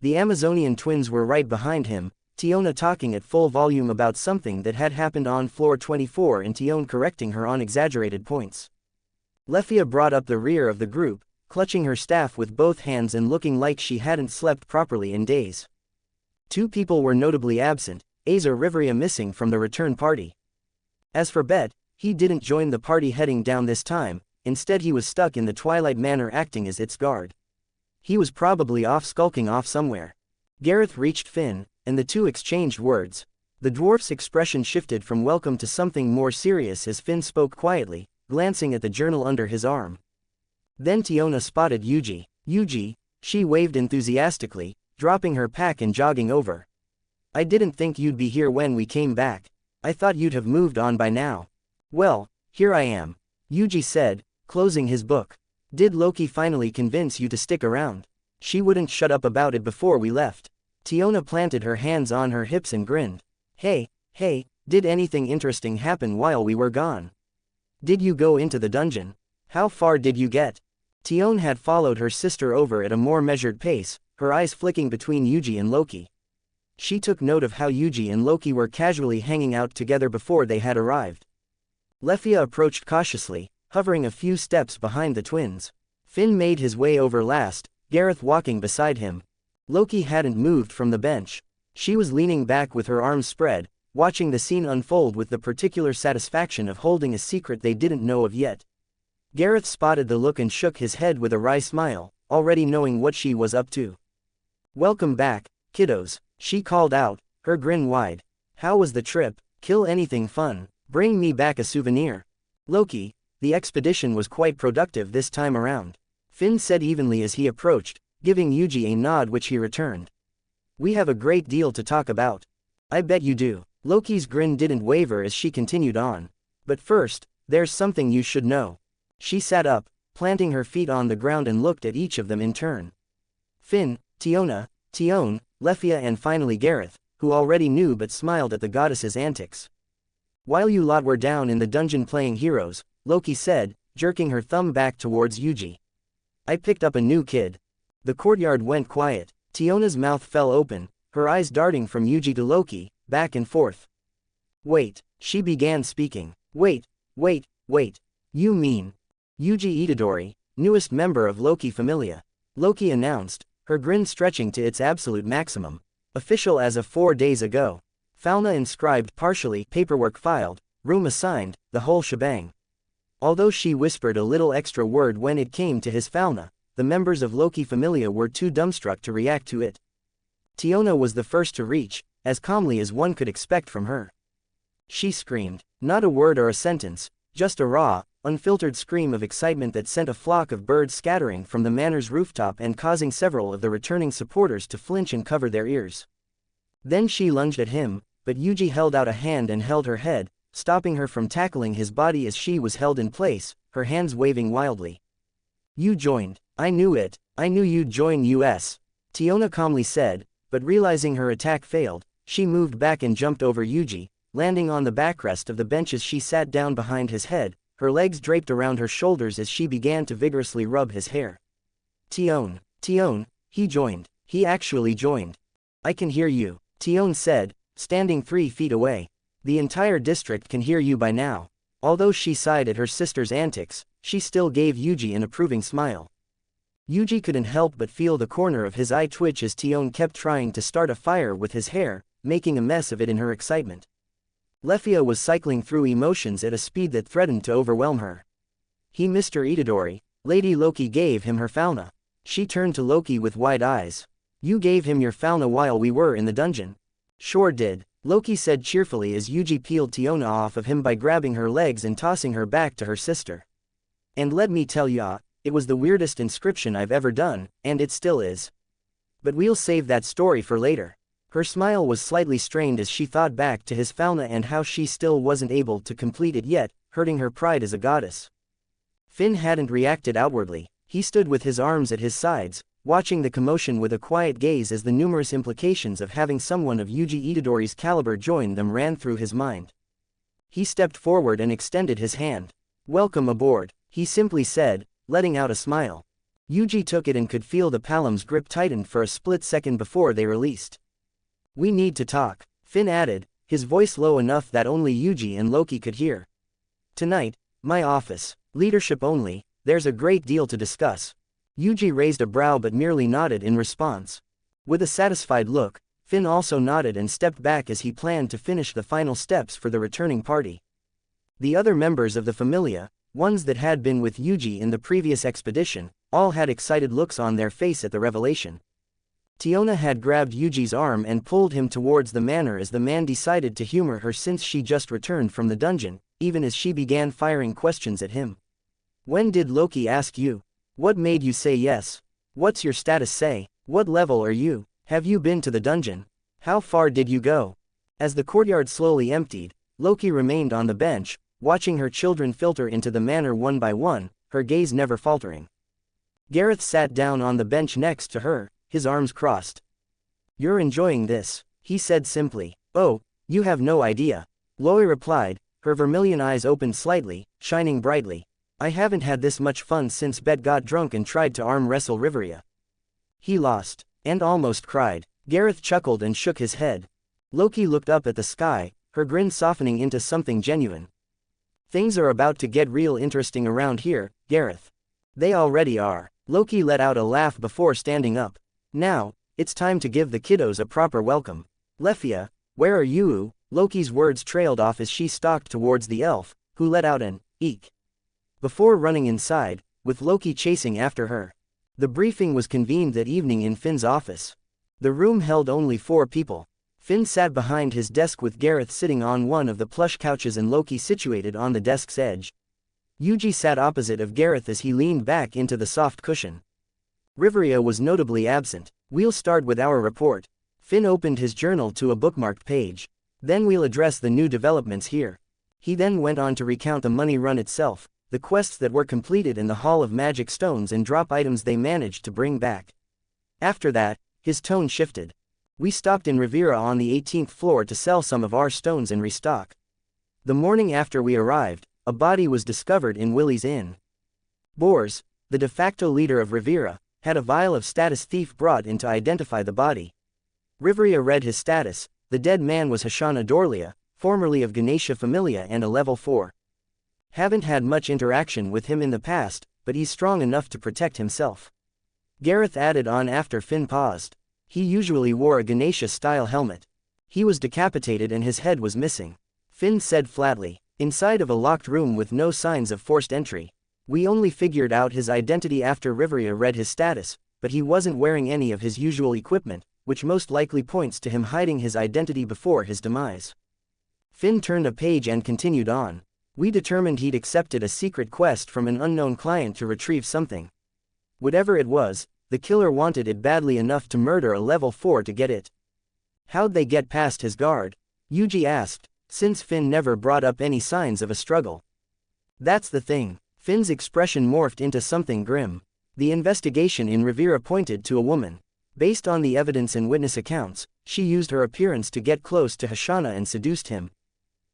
Speaker 2: The Amazonian twins were right behind him, Tiona talking at full volume about something that had happened on floor 24 and Tione correcting her on exaggerated points. Lefia brought up the rear of the group, clutching her staff with both hands and looking like she hadn't slept properly in days. 2 people were notably absent, Azer Rivria missing from the return party. As for Bet, he didn't join the party heading down this time, instead he was stuck in the Twilight Manor acting as its guard. He was probably off skulking off somewhere. Gareth reached Finn, and the two exchanged words. The dwarf's expression shifted from welcome to something more serious as Finn spoke quietly, glancing at the journal under his arm. Then Tiona spotted Yuji. "Yuji," she waved enthusiastically, dropping her pack and jogging over. "I didn't think you'd be here when we came back. I thought you'd have moved on by now." "Well, here I am," Yuji said, closing his book. "Did Loki finally convince you to stick around?" She wouldn't shut up about it before we left. Tiona planted her hands on her hips and grinned. Hey, did anything interesting happen while we were gone? Did you go into the dungeon? How far did you get?" Tione had followed her sister over at a more measured pace, her eyes flicking between Yuji and Loki. She took note of how Yuji and Loki were casually hanging out together before they had arrived. Lefia approached cautiously, hovering a few steps behind the twins. Finn made his way over last, Gareth walking beside him. Loki hadn't moved from the bench. She was leaning back with her arms spread, watching the scene unfold with the particular satisfaction of holding a secret they didn't know of yet. Gareth spotted the look and shook his head with a wry smile, already knowing what she was up to. "Welcome back, kiddos," she called out, her grin wide. "How was the trip? Kill anything fun? Bring me back a souvenir." "Loki, the expedition was quite productive this time around," Finn said evenly as he approached, giving Yuji a nod which he returned. "We have a great deal to talk about." "I bet you do." Loki's grin didn't waver as she continued on. "But first, there's something you should know." She sat up, planting her feet on the ground and looked at each of them in turn. Finn, Tiona, Tione, Lefia and finally Gareth, who already knew but smiled at the goddess's antics. "While you lot were down in the dungeon playing heroes," Loki said, jerking her thumb back towards Yuji, "I picked up a new kid." The courtyard went quiet. Tiona's mouth fell open, her eyes darting from Yuji to Loki, back and forth. "Wait," she began speaking. Wait. You mean Yuji Itadori, newest member of Loki Familia," Loki announced, her grin stretching to its absolute maximum. "Official as of 4 days ago. Fauna inscribed partially, paperwork filed, room assigned, the whole shebang." Although she whispered a little extra word when it came to his fauna, the members of Loki Familia were too dumbstruck to react to it. Tiona was the first to reach, as calmly as one could expect from her. She screamed, not a word or a sentence, just a raw, unfiltered scream of excitement that sent a flock of birds scattering from the manor's rooftop and causing several of the returning supporters to flinch and cover their ears. Then she lunged at him, but Yuji held out a hand and held her head, stopping her from tackling his body as she was held in place, her hands waving wildly. You joined. I knew it. I knew you'd join us. Tiona calmly said, but realizing her attack failed, she moved back and jumped over Yuji, landing on the backrest of the bench as she sat down behind his head, her legs draped around her shoulders as she began to vigorously rub his hair. Tion, he joined. He actually joined. I can hear you, Tion said, standing 3 feet away. The entire district can hear you by now. Although she sighed at her sister's antics, she still gave Yuji an approving smile. Yuji couldn't help but feel the corner of his eye twitch as Tion kept trying to start a fire with his hair, making a mess of it in her excitement. Lefia was cycling through emotions at a speed that threatened to overwhelm her. He Mr. Itadori, Lady Loki gave him her fauna. She turned to Loki with wide eyes. You gave him your fauna while we were in the dungeon. Sure did, Loki said cheerfully as Yuji peeled Tiona off of him by grabbing her legs and tossing her back to her sister. And let me tell ya, it was the weirdest inscription I've ever done, and it still is. But we'll save that story for later. Her smile was slightly strained as she thought back to his fauna and how she still wasn't able to complete it yet, hurting her pride as a goddess. Finn hadn't reacted outwardly. He stood with his arms at his sides, watching the commotion with a quiet gaze as the numerous implications of having someone of Yuji Itadori's caliber join them ran through his mind. He stepped forward and extended his hand. Welcome aboard, he simply said, letting out a smile. Yuji took it and could feel the palm's grip tighten for a split second before they released. We need to talk, Finn added, his voice low enough that only Yuji and Loki could hear. Tonight, my office, leadership only, there's a great deal to discuss. Yuji raised a brow but merely nodded in response. With a satisfied look, Finn also nodded and stepped back as he planned to finish the final steps for the returning party. The other members of the Familia, ones that had been with Yuji in the previous expedition, all had excited looks on their face at the revelation. Tiona had grabbed Yuji's arm and pulled him towards the manor as the man decided to humor her since she just returned from the dungeon, even as she began firing questions at him. When did Loki ask you? What made you say yes? What's your status say? What level are you? Have you been to the dungeon? How far did you go? As the courtyard slowly emptied, Loki remained on the bench, watching her children filter into the manor one by one, her gaze never faltering. Gareth sat down on the bench next to her, his arms crossed. You're enjoying this, he said simply. Oh, you have no idea. Loie replied, her vermilion eyes opened slightly, shining brightly. I haven't had this much fun since Bet got drunk and tried to arm wrestle Riveria. He lost, and almost cried. Gareth chuckled and shook his head. Loki looked up at the sky, her grin softening into something genuine. Things are about to get real interesting around here, Gareth. They already are. Loki let out a laugh before standing up. Now, it's time to give the kiddos a proper welcome. Lefia, where are you? Loki's words trailed off as she stalked towards the elf, who let out an eek before running inside, with Loki chasing after her. The briefing was convened that evening in Finn's office. The room held only 4 people. Finn sat behind his desk with Gareth sitting on one of the plush couches and Loki situated on the desk's edge. Yuji sat opposite of Gareth as he leaned back into the soft cushion. Riveria was notably absent. We'll start with our report. Finn opened his journal to a bookmarked page. Then we'll address the new developments here. He then went on to recount the money run itself, the quests that were completed in the Hall of Magic Stones and drop items they managed to bring back. After that, his tone shifted. We stopped in Riviera on the 18th floor to sell some of our stones and restock. The morning after we arrived, a body was discovered in Willie's Inn. Bors, the de facto leader of Riviera, had a vial of status thief brought in to identify the body. Riveria read his status. The dead man was Hashana Dorlia, formerly of Ganesha Familia and a level 4. Haven't had much interaction with him in the past, but he's strong enough to protect himself. Gareth added on after Finn paused. He usually wore a Ganesha-style helmet. He was decapitated and his head was missing. Finn said flatly, inside of a locked room with no signs of forced entry. We only figured out his identity after Riveria read his status, but he wasn't wearing any of his usual equipment, which most likely points to him hiding his identity before his demise. Finn turned a page and continued on. We determined he'd accepted a secret quest from an unknown client to retrieve something. Whatever it was, the killer wanted it badly enough to murder a level 4 to get it. How'd they get past his guard? Yuji asked, since Finn never brought up any signs of a struggle. That's the thing. Finn's expression morphed into something grim. The investigation in Rivera pointed to a woman. Based on the evidence and witness accounts, she used her appearance to get close to Hashana and seduced him.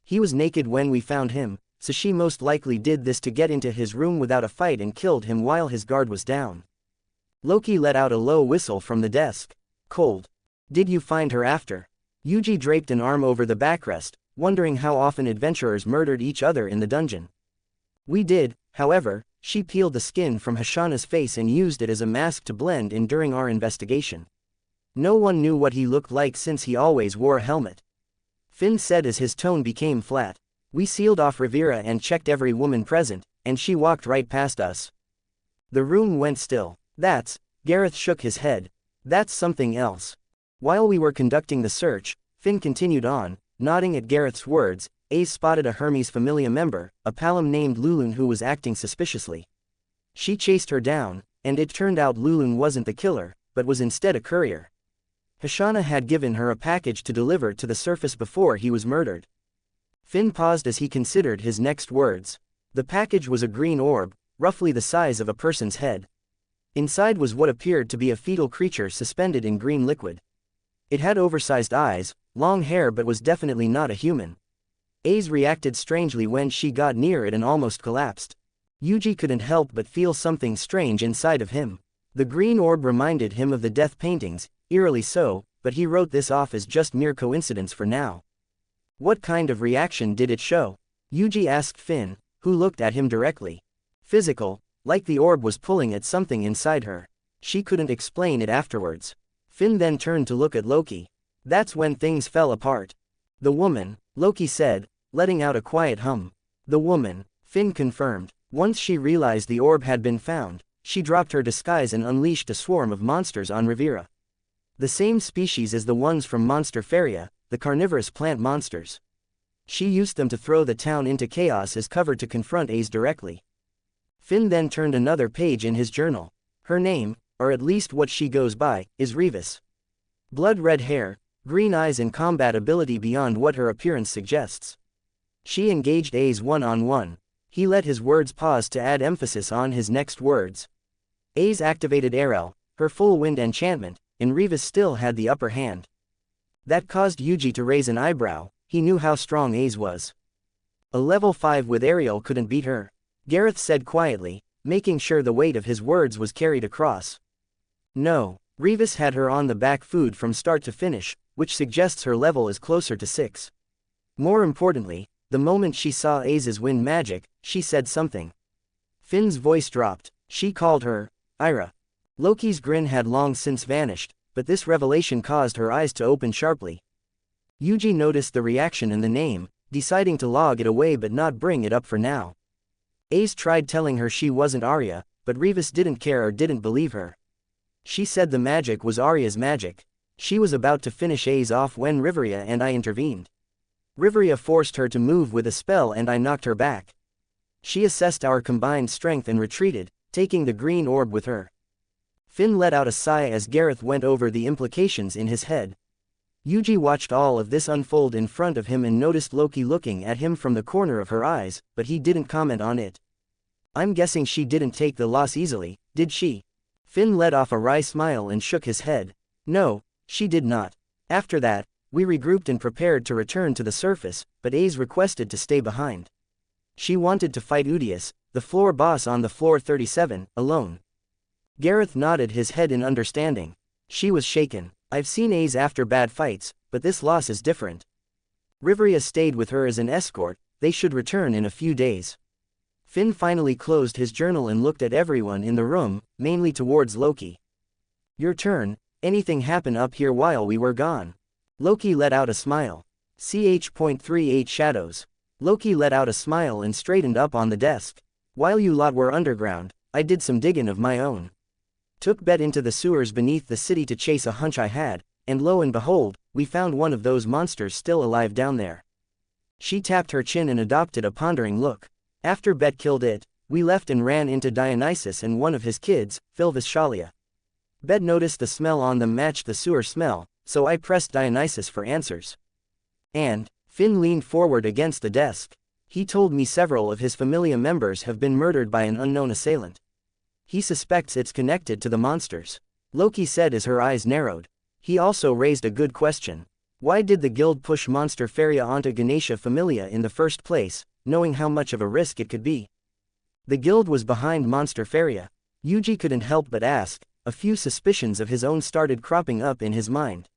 Speaker 2: He was naked when we found him, so she most likely did this to get into his room without a fight and killed him while his guard was down. Loki let out a low whistle from the desk. Cold. Did you find her after? Yuji draped an arm over the backrest, wondering how often adventurers murdered each other in the dungeon. We did, however. She peeled the skin from Hashana's face and used it as a mask to blend in during our investigation. No one knew what he looked like since he always wore a helmet. Finn said as his tone became flat. We sealed off Rivera and checked every woman present, and she walked right past us. The room went still. Gareth shook his head. That's something else. While we were conducting the search, Finn continued on, nodding at Gareth's words. Ace spotted a Hermes Familia member, a Palom named Lulun, who was acting suspiciously. She chased her down, and it turned out Lulun wasn't the killer, but was instead a courier. Hashana had given her a package to deliver to the surface before he was murdered. Finn paused as he considered his next words. The package was a green orb, roughly the size of a person's head. Inside was what appeared to be a fetal creature suspended in green liquid. It had oversized eyes, long hair, but was definitely not a human. Ace reacted strangely when she got near it and almost collapsed. Yuji couldn't help but feel something strange inside of him. The green orb reminded him of the death paintings, eerily so, but he wrote this off as just mere coincidence for now. What kind of reaction did it show? Yuji asked Finn, who looked at him directly. Physical, like the orb was pulling at something inside her. She couldn't explain it afterwards. Finn then turned to look at Loki. That's when things fell apart. The woman, Loki said, letting out a quiet hum. The woman, Finn confirmed. Once she realized the orb had been found, she dropped her disguise and unleashed a swarm of monsters on Rivera. The same species as the ones from Monster Feria, the carnivorous plant monsters. She used them to throw the town into chaos as cover to confront Ace directly. Finn then turned another page in his journal. Her name, or at least what she goes by, is Revis. Blood-red hair, green eyes and combat ability beyond what her appearance suggests. She engaged Ace one-on-one. He let his words pause to add emphasis on his next words. Ace activated Arel, her full wind enchantment, and Revis still had the upper hand. That caused Yuji to raise an eyebrow. He knew how strong Ace was. A level 5 with Ariel couldn't beat her. Gareth said quietly, making sure the weight of his words was carried across. No, Revis had her on the back foot from start to finish, which suggests her level is closer to 6. More importantly, the moment she saw Ace's wind magic, she said something. Finn's voice dropped. She called her Ira. Loki's grin had long since vanished, but this revelation caused her eyes to open sharply. Yuji noticed the reaction and the name, deciding to log it away but not bring it up for now. Ace tried telling her she wasn't Arya, but Revis didn't care or didn't believe her. She said the magic was Arya's magic. She was about to finish Ace off when Rivera and I intervened. Rivera forced her to move with a spell and I knocked her back. She assessed our combined strength and retreated, taking the green orb with her. Finn let out a sigh as Gareth went over the implications in his head. Yuji watched all of this unfold in front of him and noticed Loki looking at him from the corner of her eyes, but he didn't comment on it. I'm guessing she didn't take the loss easily, did she? Finn let off a wry smile and shook his head. No, she did not. After that, we regrouped and prepared to return to the surface, but Ace requested to stay behind. She wanted to fight Udius, the floor boss on the floor 37, alone. Gareth nodded his head in understanding. She was shaken. I've seen Ace after bad fights, but this loss is different. Rivera stayed with her as an escort. They should return in a few days. Finn finally closed his journal and looked at everyone in the room, mainly towards Loki. Your turn. Anything happen up here while we were gone? Loki let out a smile. Ch.38 Shadows. Loki let out a smile and straightened up on the desk. While you lot were underground, I did some digging of my own. Took Bet into the sewers beneath the city to chase a hunch I had, and lo and behold, we found one of those monsters still alive down there. She tapped her chin and adopted a pondering look. After Bet killed it, we left and ran into Dionysus and one of his kids, Philvis Shalia. Bet noticed the smell on them matched the sewer smell, so I pressed Dionysus for answers. And, Finn leaned forward against the desk. He told me several of his familia members have been murdered by an unknown assailant. He suspects it's connected to the monsters. Loki said as her eyes narrowed. He also raised a good question. Why did the guild push monster Freya onto Ganesha Familia in the first place, knowing how much of a risk it could be? The guild was behind monster Freya. Yuji couldn't help but ask. A few suspicions of his own started cropping up in his mind.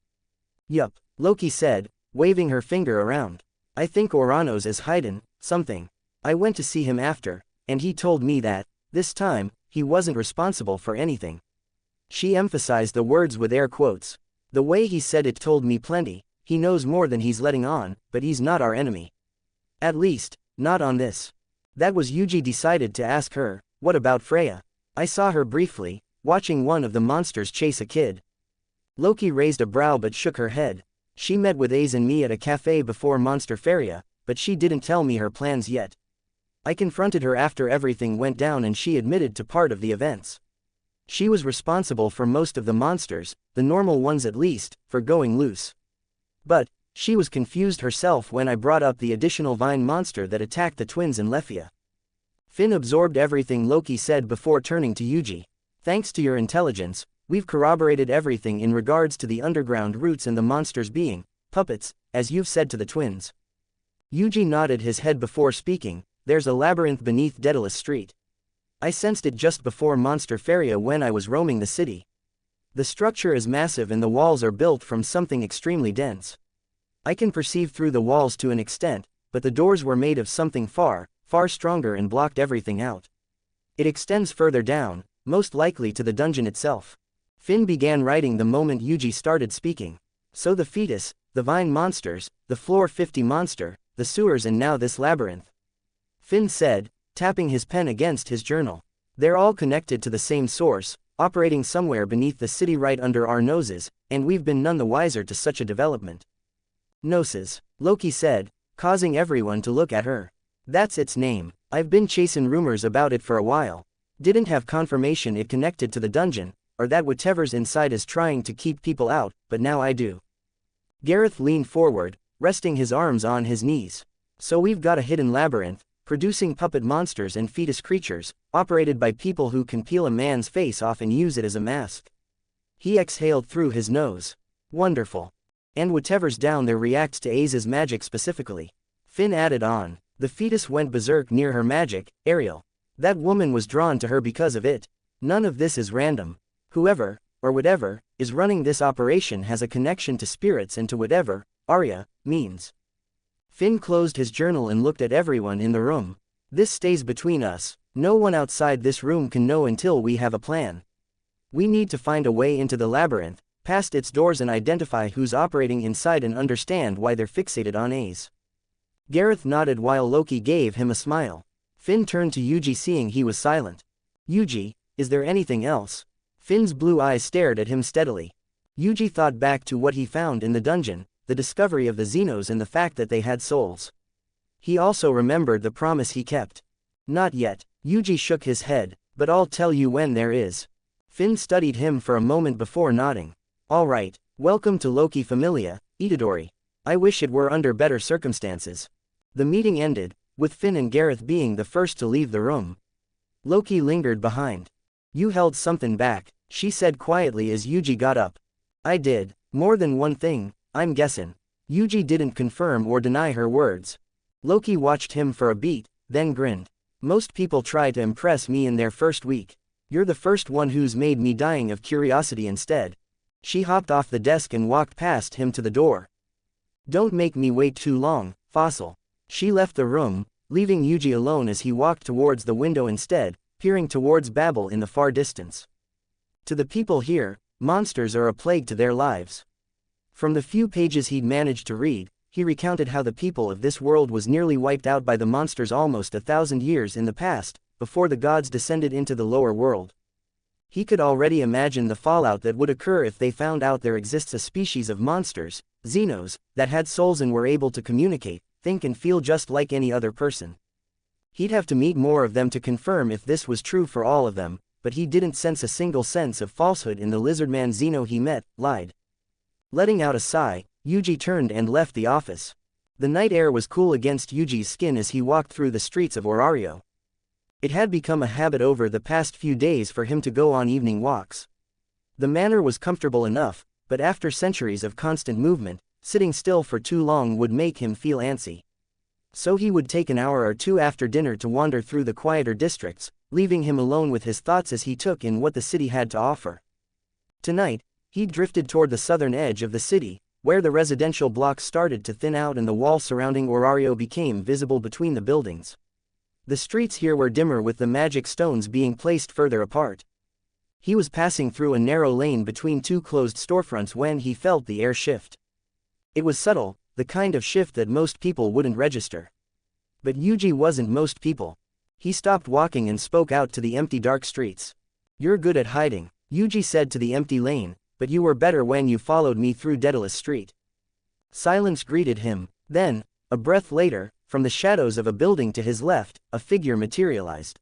Speaker 2: Yup, Loki said, waving her finger around. I think Oranos is hiding something. I went to see him after, and he told me that, this time, he wasn't responsible for anything. She emphasized the words with air quotes. The way he said it told me plenty. He knows more than he's letting on, but he's not our enemy. At least, not on this. That was Yuji decided to ask her, what about Freya? I saw her briefly, watching one of the monsters chase a kid. Loki raised a brow but shook her head. She met with Ace and me at a cafe before monster Freya, but she didn't tell me her plans yet. I confronted her after everything went down and she admitted to part of the events. She was responsible for most of the monsters, the normal ones at least, for going loose. But, she was confused herself when I brought up the additional vine monster that attacked the twins in Lefia. Finn absorbed everything Loki said before turning to Yuji. Thanks to your intelligence, we've corroborated everything in regards to the underground roots and the monsters being puppets, as you've said to the twins. Yuji nodded his head before speaking. There's a labyrinth beneath Denatus Street. I sensed it just before monster Freya when I was roaming the city. The structure is massive and the walls are built from something extremely dense. I can perceive through the walls to an extent, but the doors were made of something far, far stronger and blocked everything out. It extends further down, most likely to the dungeon itself. Finn began writing the moment Yuji started speaking. So the fetus, the vine monsters, the floor 50 monster, the sewers and now this labyrinth. Finn said, tapping his pen against his journal. They're all connected to the same source, operating somewhere beneath the city right under our noses, and we've been none the wiser to such a development. Gnosis, Loki said, causing everyone to look at her. That's its name. I've been chasing rumors about it for a while. Didn't have confirmation it connected to the dungeon, or that whatever's inside is trying to keep people out, but now I do. Gareth leaned forward, resting his arms on his knees. So we've got a hidden labyrinth, producing puppet monsters and fetus creatures, operated by people who can peel a man's face off and use it as a mask. He exhaled through his nose. Wonderful. And whatever's down there reacts to Aza's magic specifically. Finn added on. The fetus went berserk near her magic, Ariel. That woman was drawn to her because of it. None of this is random. Whoever, or whatever, is running this operation has a connection to spirits and to whatever, Arya, means. Finn closed his journal and looked at everyone in the room. This stays between us. No one outside this room can know until we have a plan. We need to find a way into the labyrinth, past its doors and identify who's operating inside and understand why they're fixated on Ace. Gareth nodded while Loki gave him a smile. Finn turned to Yuji seeing he was silent. Yuji, is there anything else? Finn's blue eyes stared at him steadily. Yuji thought back to what he found in the dungeon, the discovery of the Zenos and the fact that they had souls. He also remembered the promise he kept. Not yet, Yuji shook his head, but I'll tell you when there is. Finn studied him for a moment before nodding. All right, welcome to Loki Familia, Itadori. I wish it were under better circumstances. The meeting ended, with Finn and Gareth being the first to leave the room. Loki lingered behind. You held something back, she said quietly as Yuji got up. I did, more than one thing, I'm guessing. Yuji didn't confirm or deny her words. Loki watched him for a beat, then grinned. Most people try to impress me in their first week. You're the first one who's made me dying of curiosity instead. She hopped off the desk and walked past him to the door. Don't make me wait too long, Fossil. She left the room, leaving Yuji alone as he walked towards the window instead, peering towards Babel in the far distance. To the people here, monsters are a plague to their lives. From the few pages he'd managed to read, he recounted how the people of this world was nearly wiped out by the monsters almost 1,000 years in the past, before the gods descended into the lower world. He could already imagine the fallout that would occur if they found out there exists a species of monsters, Zenos, that had souls and were able to communicate, think and feel just like any other person. He'd have to meet more of them to confirm if this was true for all of them, but he didn't sense a single sense of falsehood in the lizardman Zeno he met, lied. Letting out a sigh, Yuji turned and left the office. The night air was cool against Yuji's skin as he walked through the streets of Orario. It had become a habit over the past few days for him to go on evening walks. The manor was comfortable enough, but after centuries of constant movement, sitting still for too long would make him feel antsy. So he would take an hour or two after dinner to wander through the quieter districts, leaving him alone with his thoughts as he took in what the city had to offer. Tonight, he drifted toward the southern edge of the city, where the residential blocks started to thin out and the wall surrounding Orario became visible between the buildings. The streets here were dimmer with the magic stones being placed further apart. He was passing through a narrow lane between two closed storefronts when he felt the air shift. It was subtle, the kind of shift that most people wouldn't register. But Yuji wasn't most people. He stopped walking and spoke out to the empty dark streets. "You're good at hiding," Yuji said to the empty lane, "but you were better when you followed me through Denatus Street." Silence greeted him. Then, a breath later, from the shadows of a building to his left, a figure materialized.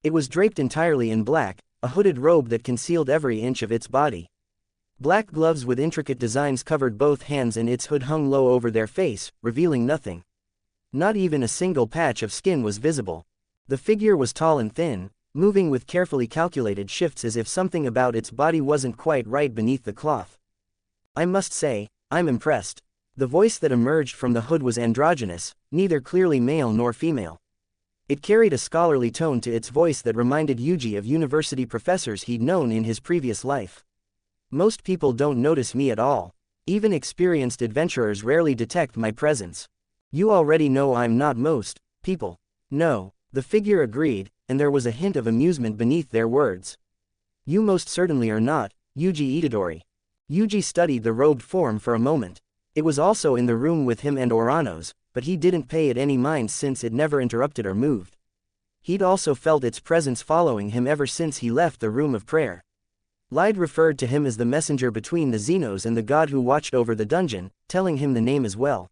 Speaker 2: It was draped entirely in black, a hooded robe that concealed every inch of its body. Black gloves with intricate designs covered both hands and its hood hung low over their face, revealing nothing. Not even a single patch of skin was visible. The figure was tall and thin, moving with carefully calculated shifts as if something about its body wasn't quite right beneath the cloth. "I must say, I'm impressed." The voice that emerged from the hood was androgynous, neither clearly male nor female. It carried a scholarly tone to its voice that reminded Yuji of university professors he'd known in his previous life. "Most people don't notice me at all. Even experienced adventurers rarely detect my presence. You already know I'm not most people." "No," the figure agreed, and there was a hint of amusement beneath their words. "You most certainly are not, Yuji Itadori." Yuji studied the robed form for a moment. It was also in the room with him and Oranos, but he didn't pay it any mind since it never interrupted or moved. He'd also felt its presence following him ever since he left the room of prayer. Lyde referred to him as the messenger between the Zenos and the god who watched over the dungeon, telling him the name as well.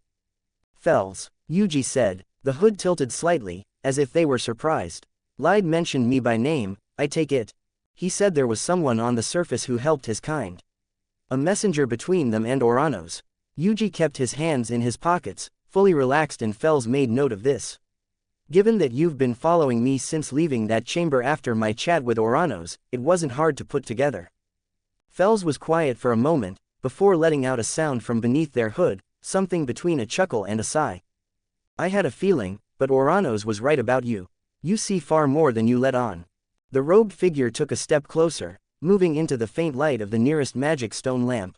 Speaker 2: "Fels," Yuji said. The hood tilted slightly, as if they were surprised. "Lyde mentioned me by name, I take it." He said there was someone on the surface who helped his kind. A messenger between them and Oranos. Yuji kept his hands in his pockets, fully relaxed, and Fels made note of this. "Given that you've been following me since leaving that chamber after my chat with Oranos, it wasn't hard to put together." Fels was quiet for a moment, before letting out a sound from beneath their hood, something between a chuckle and a sigh. "I had a feeling, but Oranos was right about you. You see far more than you let on." The robed figure took a step closer, moving into the faint light of the nearest magic stone lamp.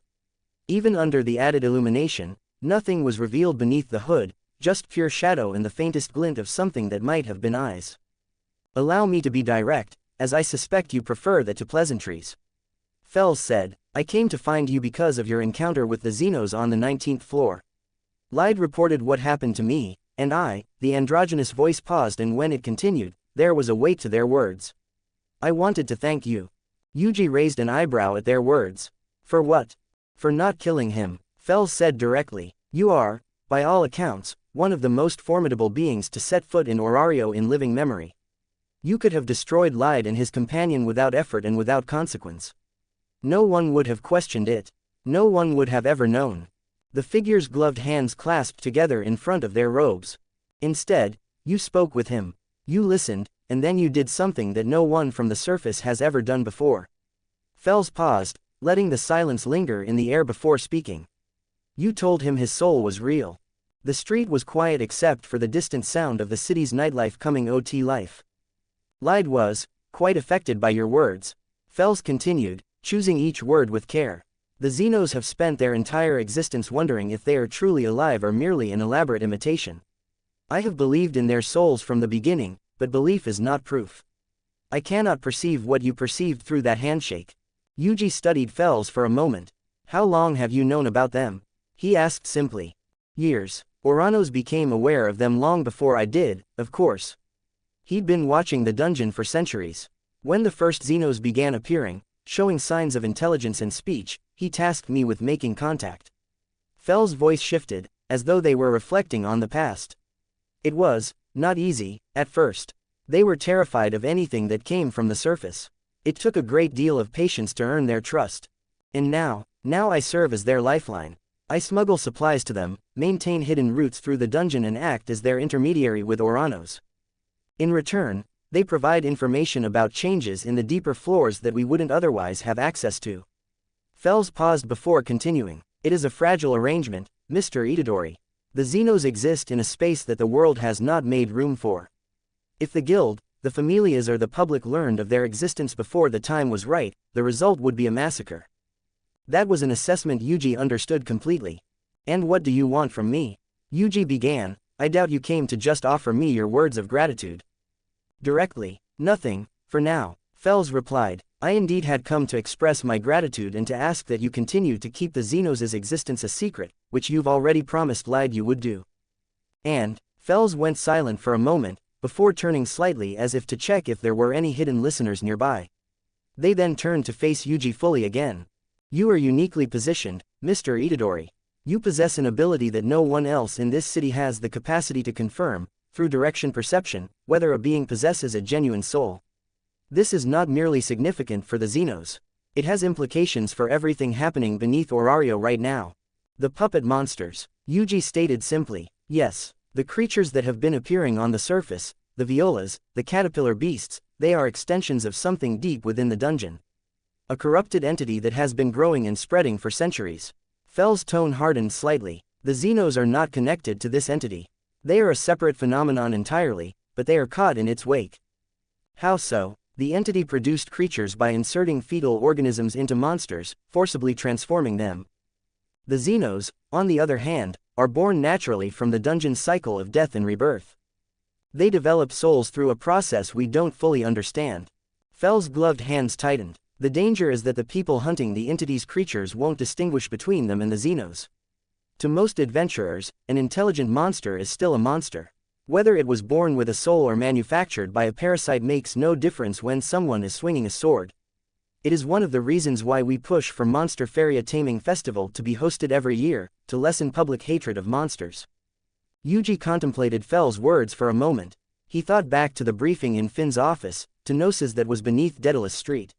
Speaker 2: Even under the added illumination, nothing was revealed beneath the hood, just pure shadow and the faintest glint of something that might have been eyes. "Allow me to be direct, as I suspect you prefer that to pleasantries." Fels said, "I came to find you because of your encounter with the Zenos on the 19th floor. Lyde reported what happened to me, and the androgynous voice paused, and when it continued, there was a weight to their words. "I wanted to thank you." Yuji raised an eyebrow at their words. "For what?" "For not killing him," Fels said directly. "You are, by all accounts, one of the most formidable beings to set foot in Orario in living memory. You could have destroyed Lyde and his companion without effort and without consequence. No one would have questioned it. No one would have ever known." The figure's gloved hands clasped together in front of their robes. "Instead, you spoke with him. You listened, and then you did something that no one from the surface has ever done before." Fels paused, letting the silence linger in the air before speaking. "You told him his soul was real." The street was quiet except for the distant sound of the city's nightlife coming OT life. "Lyde was quite affected by your words," Fels continued, choosing each word with care. "The Zenos have spent their entire existence wondering if they are truly alive or merely an elaborate imitation. I have believed in their souls from the beginning, but belief is not proof. I cannot perceive what you perceived through that handshake." Yuji studied Fels for a moment. "How long have you known about them?" he asked simply. "Years. Oranos became aware of them long before I did, of course. He'd been watching the dungeon for centuries. When the first Zenos began appearing, showing signs of intelligence and speech, he tasked me with making contact." Fels' voice shifted, as though they were reflecting on the past. "It was not easy at first. They were terrified of anything that came from the surface. It took a great deal of patience to earn their trust. And now I serve as their lifeline. I smuggle supplies to them, maintain hidden routes through the dungeon and act as their intermediary with Oranos. In return, they provide information about changes in the deeper floors that we wouldn't otherwise have access to. Fels paused before continuing. It is a fragile arrangement, Mr. Itadori. The Zenos exist in a space that the world has not made room for. If the guild, the familias or the public learned of their existence before the time was right, the result would be a massacre. That was an assessment Yuji understood completely. And what do you want from me? Yuji began. I doubt you came to just offer me your words of gratitude. Directly. Nothing, for now, Fels replied. I indeed had come to express my gratitude and to ask that you continue to keep the Zenos' existence a secret, which you've already promised lied you would do. And, Fels went silent for a moment, before turning slightly as if to check if there were any hidden listeners nearby. They then turned to face Yuji fully again. You are uniquely positioned, Mr. Itadori. You possess an ability that no one else in this city has the capacity to confirm, through direction perception, whether a being possesses a genuine soul. This is not merely significant for the Zenos. It has implications for everything happening beneath Orario right now. The puppet monsters, Yuji stated simply. Yes, the creatures that have been appearing on the surface, the violas, the caterpillar beasts, they are extensions of something deep within the dungeon. A corrupted entity that has been growing and spreading for centuries. Fels' tone hardened slightly. The Zenos are not connected to this entity. They are a separate phenomenon entirely, but they are caught in its wake. How so? The entity produced creatures by inserting fetal organisms into monsters, forcibly transforming them. The Zenos, on the other hand, are born naturally from the dungeon's cycle of death and rebirth. They develop souls through a process we don't fully understand. Fels' gloved hands tightened. The danger is that the people hunting the entity's creatures won't distinguish between them and the Zenos. To most adventurers, an intelligent monster is still a monster. Whether it was born with a soul or manufactured by a parasite makes no difference when someone is swinging a sword. It is one of the reasons why we push for Monster Feria Taming Festival to be hosted every year, to lessen public hatred of monsters. Yuji contemplated Fels' words for a moment. He thought back to the briefing in Finn's office, to Gnosis that was beneath Daedalus Street.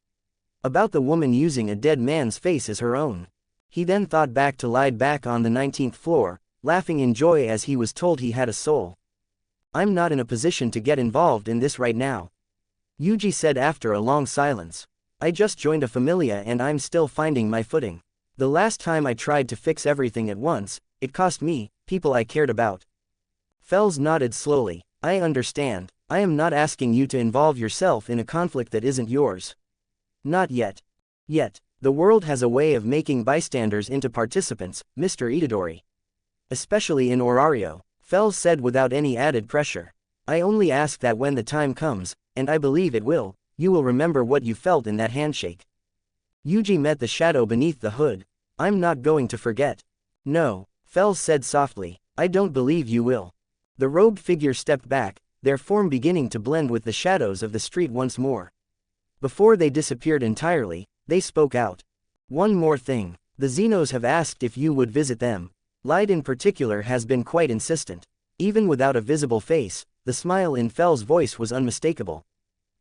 Speaker 2: About the woman using a dead man's face as her own. He then thought back to lied back on the 19th floor, laughing in joy as he was told he had a soul. I'm not in a position to get involved in this right now. Yuji said after a long silence. I just joined a familia and I'm still finding my footing. The last time I tried to fix everything at once, it cost me, people I cared about. Fels nodded slowly. I understand. I am not asking you to involve yourself in a conflict that isn't yours. Not yet. Yet, the world has a way of making bystanders into participants, Mr. Itadori. Especially in Orario. Fels said without any added pressure. I only ask that when the time comes, and I believe it will, you will remember what you felt in that handshake. Yuji met the shadow beneath the hood. I'm not going to forget. No, Fels said softly. I don't believe you will. The robed figure stepped back, their form beginning to blend with the shadows of the street once more. Before they disappeared entirely, they spoke out. One more thing. The Zenos have asked if you would visit them. Light in particular has been quite insistent. Even without a visible face, the smile in Fels' voice was unmistakable.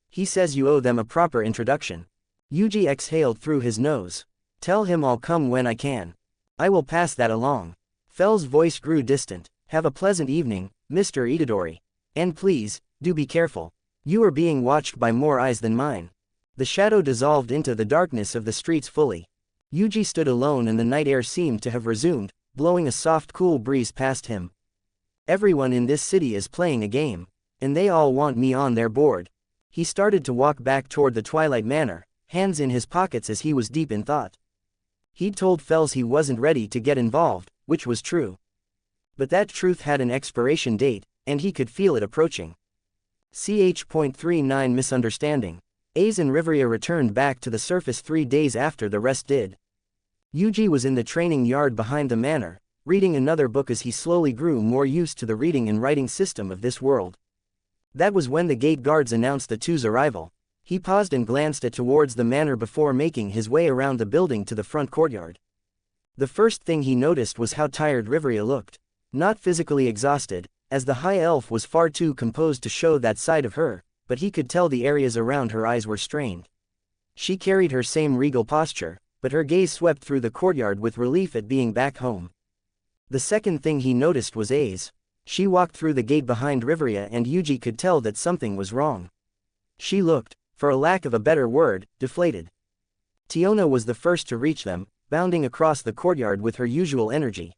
Speaker 2: He says you owe them a proper introduction. Yuji exhaled through his nose. Tell him I'll come when I can. I will pass that along. Fels' voice grew distant. Have a pleasant evening, Mr. Itadori. And please, do be careful. You are being watched by more eyes than mine. The shadow dissolved into the darkness of the streets fully. Yuji stood alone and the night air seemed to have resumed, blowing a soft cool breeze past him. Everyone in this city is playing a game. And they all want me on their board. He started to walk back toward the Twilight Manor, hands in his pockets as he was deep in thought. He'd told Fels he wasn't ready to get involved, which was true. But that truth had an expiration date, and he could feel it approaching. Ch.39 Misunderstanding. Ace and Riveria returned back to the surface 3 days after the rest did. Yuji was in the training yard behind the manor, reading another book as he slowly grew more used to the reading and writing system of this world. That was when the gate guards announced the two's arrival. He paused and glanced towards the manor before making his way around the building to the front courtyard. The first thing he noticed was how tired Riveria looked. Not physically exhausted, as the high elf was far too composed to show that side of her, but he could tell the areas around her eyes were strained. She carried her same regal posture, but her gaze swept through the courtyard with relief at being back home. The second thing he noticed was A's. She walked through the gate behind Riveria and Yuji could tell that something was wrong. She looked, for a lack of a better word, deflated. Tiona was the first to reach them, bounding across the courtyard with her usual energy.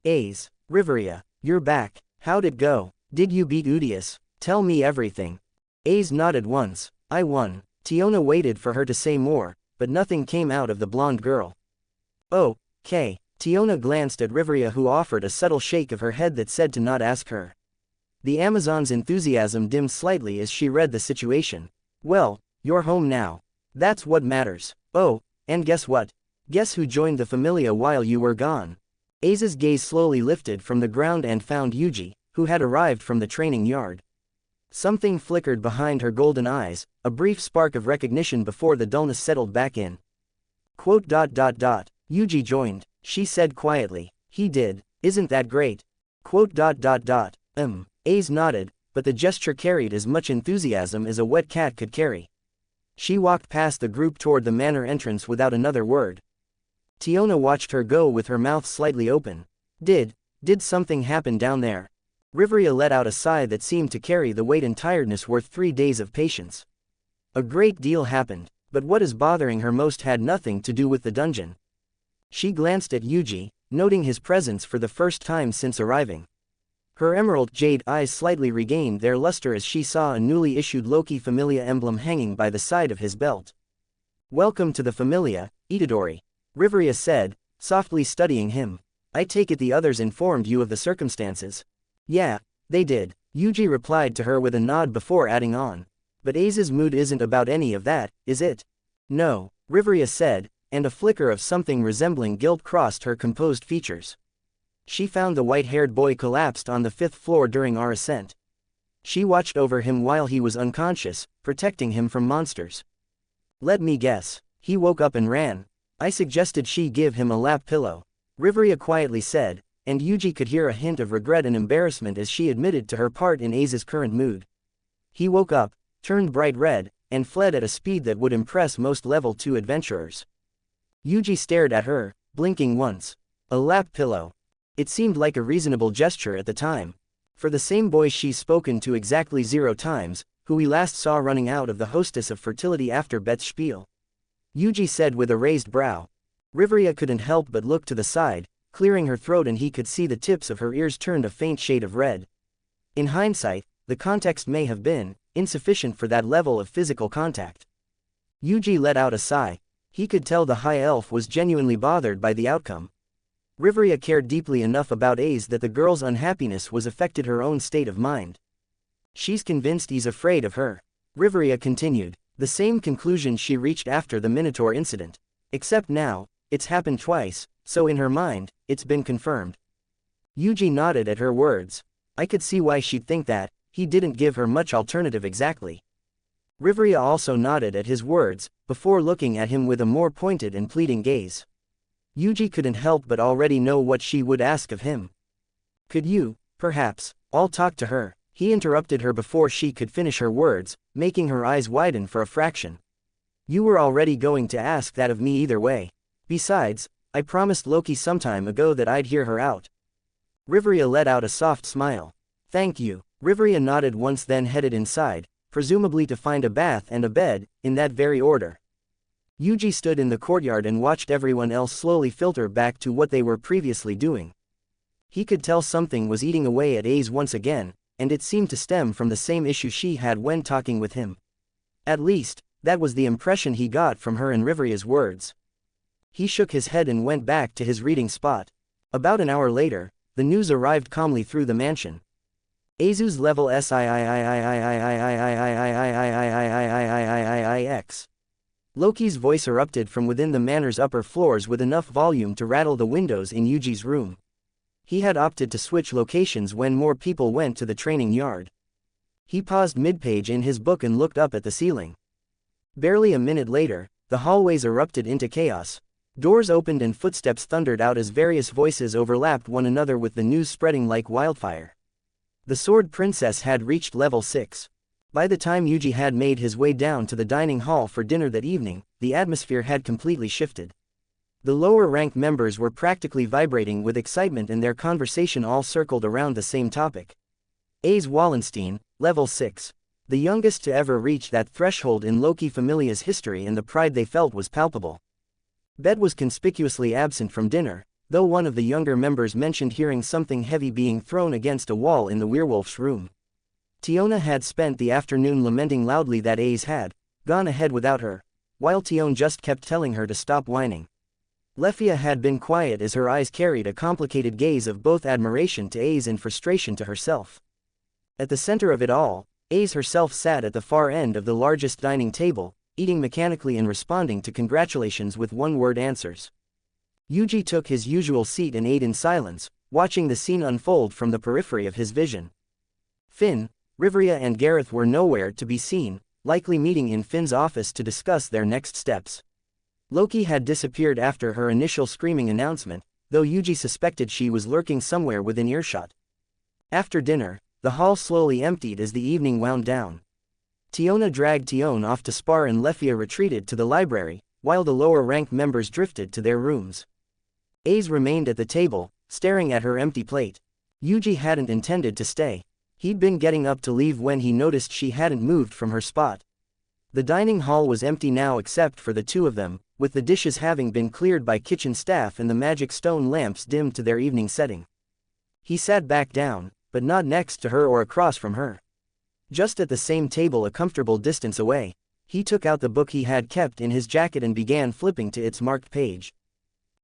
Speaker 2: A's, Riveria, you're back, how'd it go? Did you beat Udius? Tell me everything. A's nodded once. I won. Tiona waited for her to say more, but nothing came out of the blonde girl. Oh, Kay. Tiona glanced at Riveria who offered a subtle shake of her head that said to not ask her. The Amazon's enthusiasm dimmed slightly as she read the situation. Well, you're home now. That's what matters. Oh, and guess what? Guess who joined the Familia while you were gone? A's gaze slowly lifted from the ground and found Yuji, who had arrived from the training yard. Something flickered behind her golden eyes, a brief spark of recognition before the dullness settled back in. Yuji joined, she said quietly. He did, isn't that great? A's nodded, but the gesture carried as much enthusiasm as a wet cat could carry. She walked past the group toward the manor entrance without another word. Tiona watched her go with her mouth slightly open. Did something happen down there? Riveria let out a sigh that seemed to carry the weight and tiredness worth 3 days of patience. A great deal happened, but what is bothering her most had nothing to do with the dungeon. She glanced at Yuji, noting his presence for the first time since arriving. Her emerald jade eyes slightly regained their luster as she saw a newly issued Loki Familia emblem hanging by the side of his belt. Welcome to the Familia, Itadori, Riveria said, softly studying him. I take it the others informed you of the circumstances. Yeah, they did, Yuji replied to her with a nod before adding on. But A's mood isn't about any of that, is it? No, Riveria said, and a flicker of something resembling guilt crossed her composed features. She found the white-haired boy collapsed on the 5th floor during our ascent. She watched over him while he was unconscious, protecting him from monsters. Let me guess, he woke up and ran. I suggested she give him a lap pillow, Riveria quietly said, and Yuji could hear a hint of regret and embarrassment as she admitted to her part in A's current mood. He woke up, turned bright red, and fled at a speed that would impress most level 2 adventurers. Yuji stared at her, blinking once. A lap pillow. It seemed like a reasonable gesture at the time. For the same boy she's spoken to exactly 0 times, who we last saw running out of the Hostess of Fertility after Beth's spiel. Yuji said with a raised brow. Riveria couldn't help but look to the side, clearing her throat, and he could see the tips of her ears turned a faint shade of red. In hindsight, the context may have been insufficient for that level of physical contact. Yuji let out a sigh. He could tell the high elf was genuinely bothered by the outcome. Riveria cared deeply enough about A's that the girl's unhappiness was affected her own state of mind. She's convinced he's afraid of her. Riveria continued, the same conclusion she reached after the Minotaur incident. Except now, it's happened twice, so in her mind, it's been confirmed. Yuji nodded at her words. I could see why she'd think that. He didn't give her much alternative exactly. Riveria also nodded at his words, before looking at him with a more pointed and pleading gaze. Yuji couldn't help but already know what she would ask of him. Could you, perhaps, all talk to her? He interrupted her before she could finish her words, making her eyes widen for a fraction. You were already going to ask that of me either way. Besides, I promised Loki some time ago that I'd hear her out. Riveria let out a soft smile. Thank you. Riveria nodded once, then headed inside, presumably to find a bath and a bed, in that very order. Yuji stood in the courtyard and watched everyone else slowly filter back to what they were previously doing. He could tell something was eating away at A's once again, and it seemed to stem from the same issue she had when talking with him. At least, that was the impression he got from her and Riveria's words. He shook his head and went back to his reading spot. About an hour later, the news arrived calmly through the mansion. Azu's level SIIX. Loki's voice erupted from within the manor's upper floors with enough volume to rattle the windows in Yuji's room. He had opted to switch locations when more people went to the training yard. He paused mid-page in his book and looked up at the ceiling. Barely a minute later, the hallways erupted into chaos. Doors opened and footsteps thundered out as various voices overlapped one another, with the news spreading like wildfire. The Sword Princess had reached level 6. By the time Yuji had made his way down to the dining hall for dinner that evening, the atmosphere had completely shifted. The lower rank members were practically vibrating with excitement and their conversation all circled around the same topic. Ace Wallenstein, level 6. The youngest to ever reach that threshold in Loki Familia's history, and the pride they felt was palpable. Bed was conspicuously absent from dinner, though one of the younger members mentioned hearing something heavy being thrown against a wall in the werewolf's room. Tiona had spent the afternoon lamenting loudly that Ace had gone ahead without her, while Tion just kept telling her to stop whining. Lefia had been quiet as her eyes carried a complicated gaze of both admiration to Ace and frustration to herself. At the center of it all, Ace herself sat at the far end of the largest dining table, eating mechanically and responding to congratulations with one-word answers. Yuji took his usual seat and ate in silence, watching the scene unfold from the periphery of his vision. Finn, Rivria and Gareth were nowhere to be seen, likely meeting in Finn's office to discuss their next steps. Loki had disappeared after her initial screaming announcement, though Yuji suspected she was lurking somewhere within earshot. After dinner, the hall slowly emptied as the evening wound down. Tiona dragged Tion off to spar and Lefia retreated to the library, while the lower-ranked members drifted to their rooms. Ace remained at the table, staring at her empty plate. Yuji hadn't intended to stay. He'd been getting up to leave when he noticed she hadn't moved from her spot. The dining hall was empty now except for the two of them, with the dishes having been cleared by kitchen staff and the magic stone lamps dimmed to their evening setting. He sat back down, but not next to her or across from her. Just at the same table a comfortable distance away, he took out the book he had kept in his jacket and began flipping to its marked page.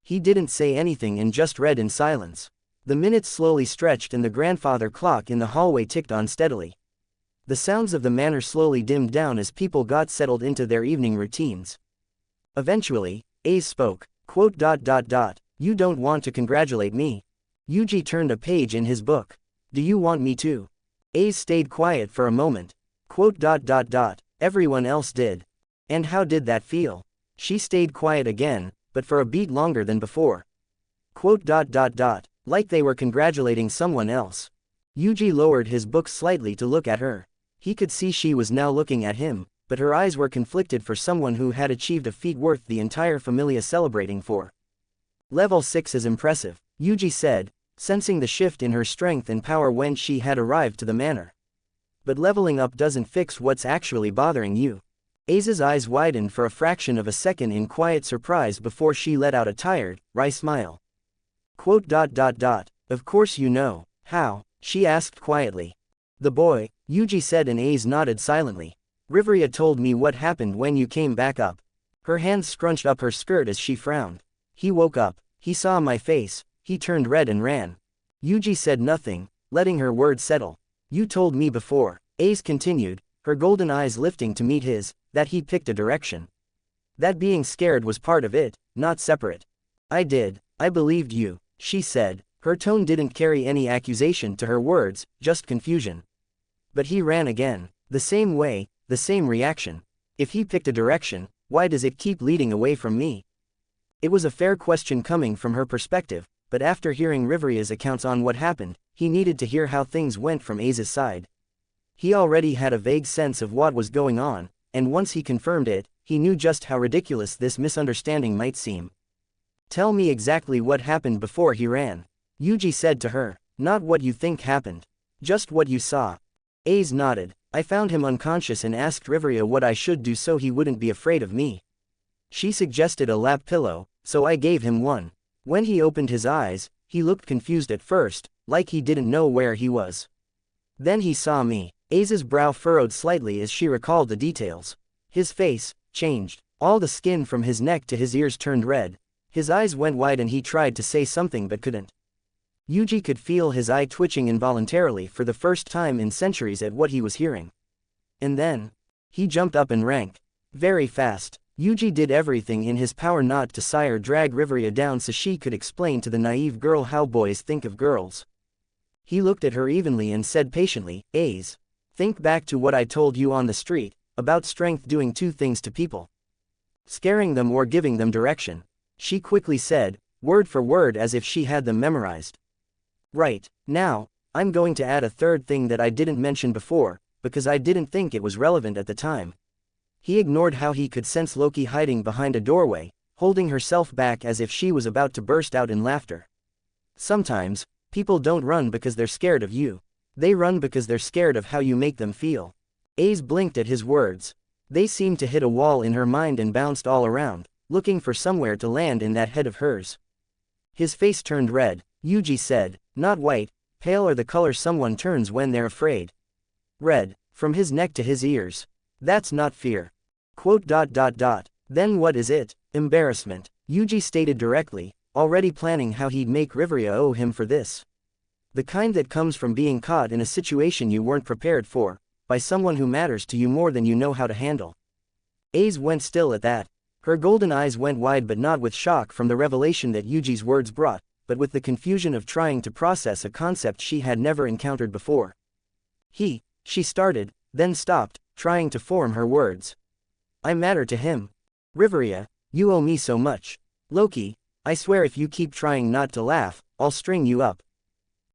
Speaker 2: He didn't say anything and just read in silence. The minutes slowly stretched and the grandfather clock in the hallway ticked on steadily. The sounds of the manor slowly dimmed down as people got settled into their evening routines. Eventually, Ace spoke, "You don't want to congratulate me?" Yuji turned a page in his book. "Do you want me to?" Ace stayed quiet for a moment. Everyone else did. And how did that feel? She stayed quiet again, but for a beat longer than before. Like they were congratulating someone else. Yuji lowered his book slightly to look at her. He could see she was now looking at him, but her eyes were conflicted for someone who had achieved a feat worth the entire Familia celebrating for. Level 6 is impressive, Yuji said, sensing the shift in her strength and power when she had arrived to the manor. But leveling up doesn't fix what's actually bothering you. Ace's eyes widened for a fraction of a second in quiet surprise before she let out a tired, wry smile. Of course you know. How? She asked quietly. The boy, Yuji said, and Ace nodded silently. Rivria told me what happened when you came back up. Her hands scrunched up her skirt as she frowned. He woke up. He saw my face. He turned red and ran. Yuji said nothing, letting her words settle. You told me before, Ace continued, her golden eyes lifting to meet his, that he picked a direction. That being scared was part of it, not separate. I did, I believed you, she said. Her tone didn't carry any accusation to her words, just confusion. But he ran again, the same way, the same reaction. If he picked a direction, why does it keep leading away from me? It was a fair question coming from her perspective, but after hearing Riveria's accounts on what happened, he needed to hear how things went from Ace's side. He already had a vague sense of what was going on, and once he confirmed it, he knew just how ridiculous this misunderstanding might seem. Tell me exactly what happened before he ran, Yuji said to her. Not what you think happened. Just what you saw. Ace nodded. I found him unconscious and asked Riveria what I should do so he wouldn't be afraid of me. She suggested a lap pillow, so I gave him one. When he opened his eyes, he looked confused at first, like he didn't know where he was. Then he saw me. Ace's brow furrowed slightly as she recalled the details. His face changed. All the skin from his neck to his ears turned red. His eyes went wide and he tried to say something but couldn't. Yuji could feel his eye twitching involuntarily for the first time in centuries at what he was hearing. And then, he jumped up and ran. Very fast. Yuji did everything in his power not to drag Riveria down so she could explain to the naive girl how boys think of girls. He looked at her evenly and said patiently, Ace, think back to what I told you on the street, about strength doing two things to people. Scaring them or giving them direction. She quickly said, word for word as if she had them memorized. Right, now, I'm going to add a third thing that I didn't mention before, because I didn't think it was relevant at the time. He ignored how he could sense Loki hiding behind a doorway, holding herself back as if she was about to burst out in laughter. Sometimes, people don't run because they're scared of you. They run because they're scared of how you make them feel. Ace blinked at his words. They seemed to hit a wall in her mind and bounced all around, looking for somewhere to land in that head of hers. His face turned red. Yuji said, "Not white, pale or the color someone turns when they're afraid. Red, from his neck to his ears. That's not fear. Then what is it? Embarrassment," Yuji stated directly, already planning how he'd make Riveria owe him for this. The kind that comes from being caught in a situation you weren't prepared for, by someone who matters to you more than you know how to handle. Ace went still at that. Her golden eyes went wide, but not with shock from the revelation that Yuji's words brought, but with the confusion of trying to process a concept she had never encountered before. She started, then stopped, trying to form her words. "I matter to him. Riveria, you owe me so much. Loki, I swear if you keep trying not to laugh, I'll string you up."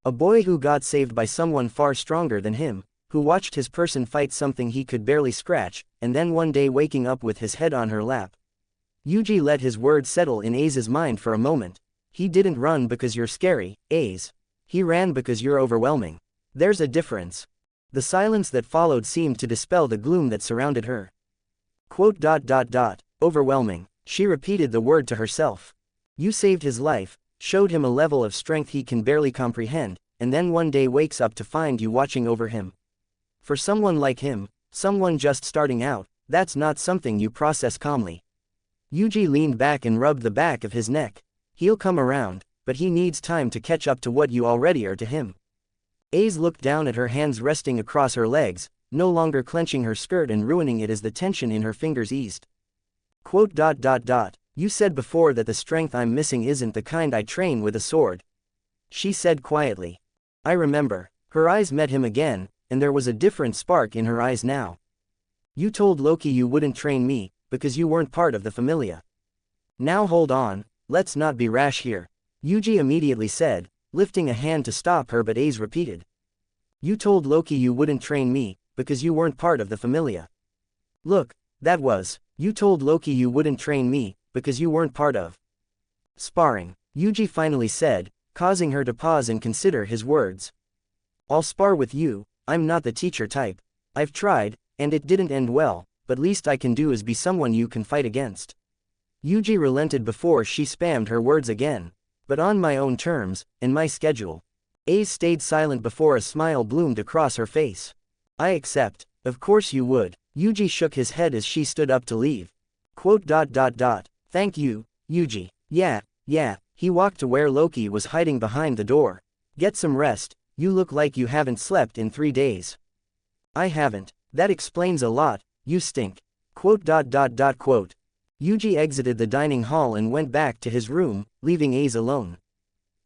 Speaker 2: A boy who got saved by someone far stronger than him, who watched his person fight something he could barely scratch, and then one day waking up with his head on her lap. Yuji let his words settle in A's mind for a moment. He didn't run because you're scary, A's. He ran because you're overwhelming. There's a difference. The silence that followed seemed to dispel the gloom that surrounded her. Overwhelming. She repeated the word to herself. You saved his life, showed him a level of strength he can barely comprehend, and then one day wakes up to find you watching over him. For someone like him, someone just starting out, that's not something you process calmly. Yuji leaned back and rubbed the back of his neck. He'll come around, but he needs time to catch up to what you already are to him. Ace looked down at her hands resting across her legs, no longer clenching her skirt and ruining it as the tension in her fingers eased. You said before that the strength I'm missing isn't the kind I train with a sword. She said quietly. I remember. Her eyes met him again, and there was a different spark in her eyes now. You told Loki you wouldn't train me, because you weren't part of the Familia. Now hold on, let's not be rash here, Yuji immediately said, lifting a hand to stop her, but Ace repeated. You told Loki you wouldn't train me, because you weren't part of the Familia. Look, that was, you told Loki you wouldn't train me, because you weren't part of Sparring, Yuji finally said, causing her to pause and consider his words. I'll spar with you, I'm not the teacher type. I've tried, and it didn't end well, but least I can do is be someone you can fight against. Yuji relented before she spammed her words again. But on my own terms, and my schedule. Ace stayed silent before a smile bloomed across her face. I accept, of course you would. Yuji shook his head as she stood up to leave. Thank you, Yuji. Yeah, he walked to where Loki was hiding behind the door. Get some rest, you look like you haven't slept in 3 days. I haven't, that explains a lot, you stink. Yuji exited the dining hall and went back to his room, leaving Ace alone.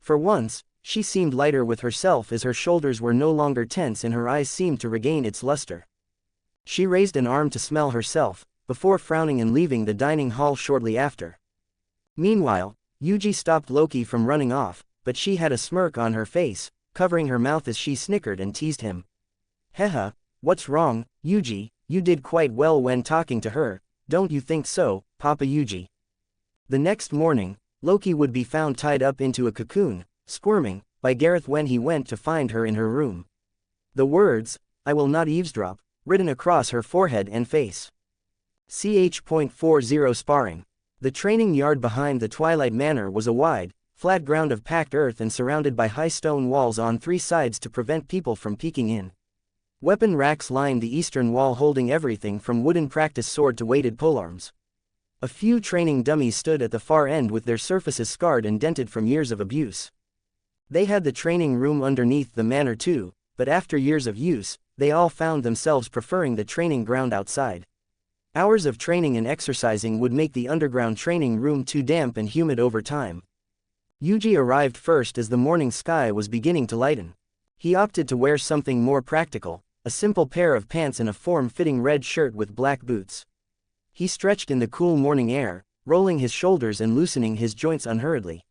Speaker 2: For once, she seemed lighter with herself as her shoulders were no longer tense and her eyes seemed to regain its luster. She raised an arm to smell herself, before frowning and leaving the dining hall shortly after. Meanwhile, Yuji stopped Loki from running off, but she had a smirk on her face, covering her mouth as she snickered and teased him. Hehe, what's wrong, Yuji, you did quite well when talking to her, don't you think so, Papa Yuji? The next morning, Loki would be found tied up into a cocoon, squirming, by Gareth when he went to find her in her room. The words, I will not eavesdrop, written across her forehead and face. Ch.40 Sparring. The training yard behind the Twilight Manor was a wide, flat ground of packed earth and surrounded by high stone walls on 3 sides to prevent people from peeking in. Weapon racks lined the eastern wall holding everything from wooden practice sword to weighted polearms. A few training dummies stood at the far end with their surfaces scarred and dented from years of abuse. They had the training room underneath the manor too, but after years of use, they all found themselves preferring the training ground outside. Hours of training and exercising would make the underground training room too damp and humid over time. Yuji arrived first as the morning sky was beginning to lighten. He opted to wear something more practical, a simple pair of pants and a form-fitting red shirt with black boots. He stretched in the cool morning air, rolling his shoulders and loosening his joints unhurriedly.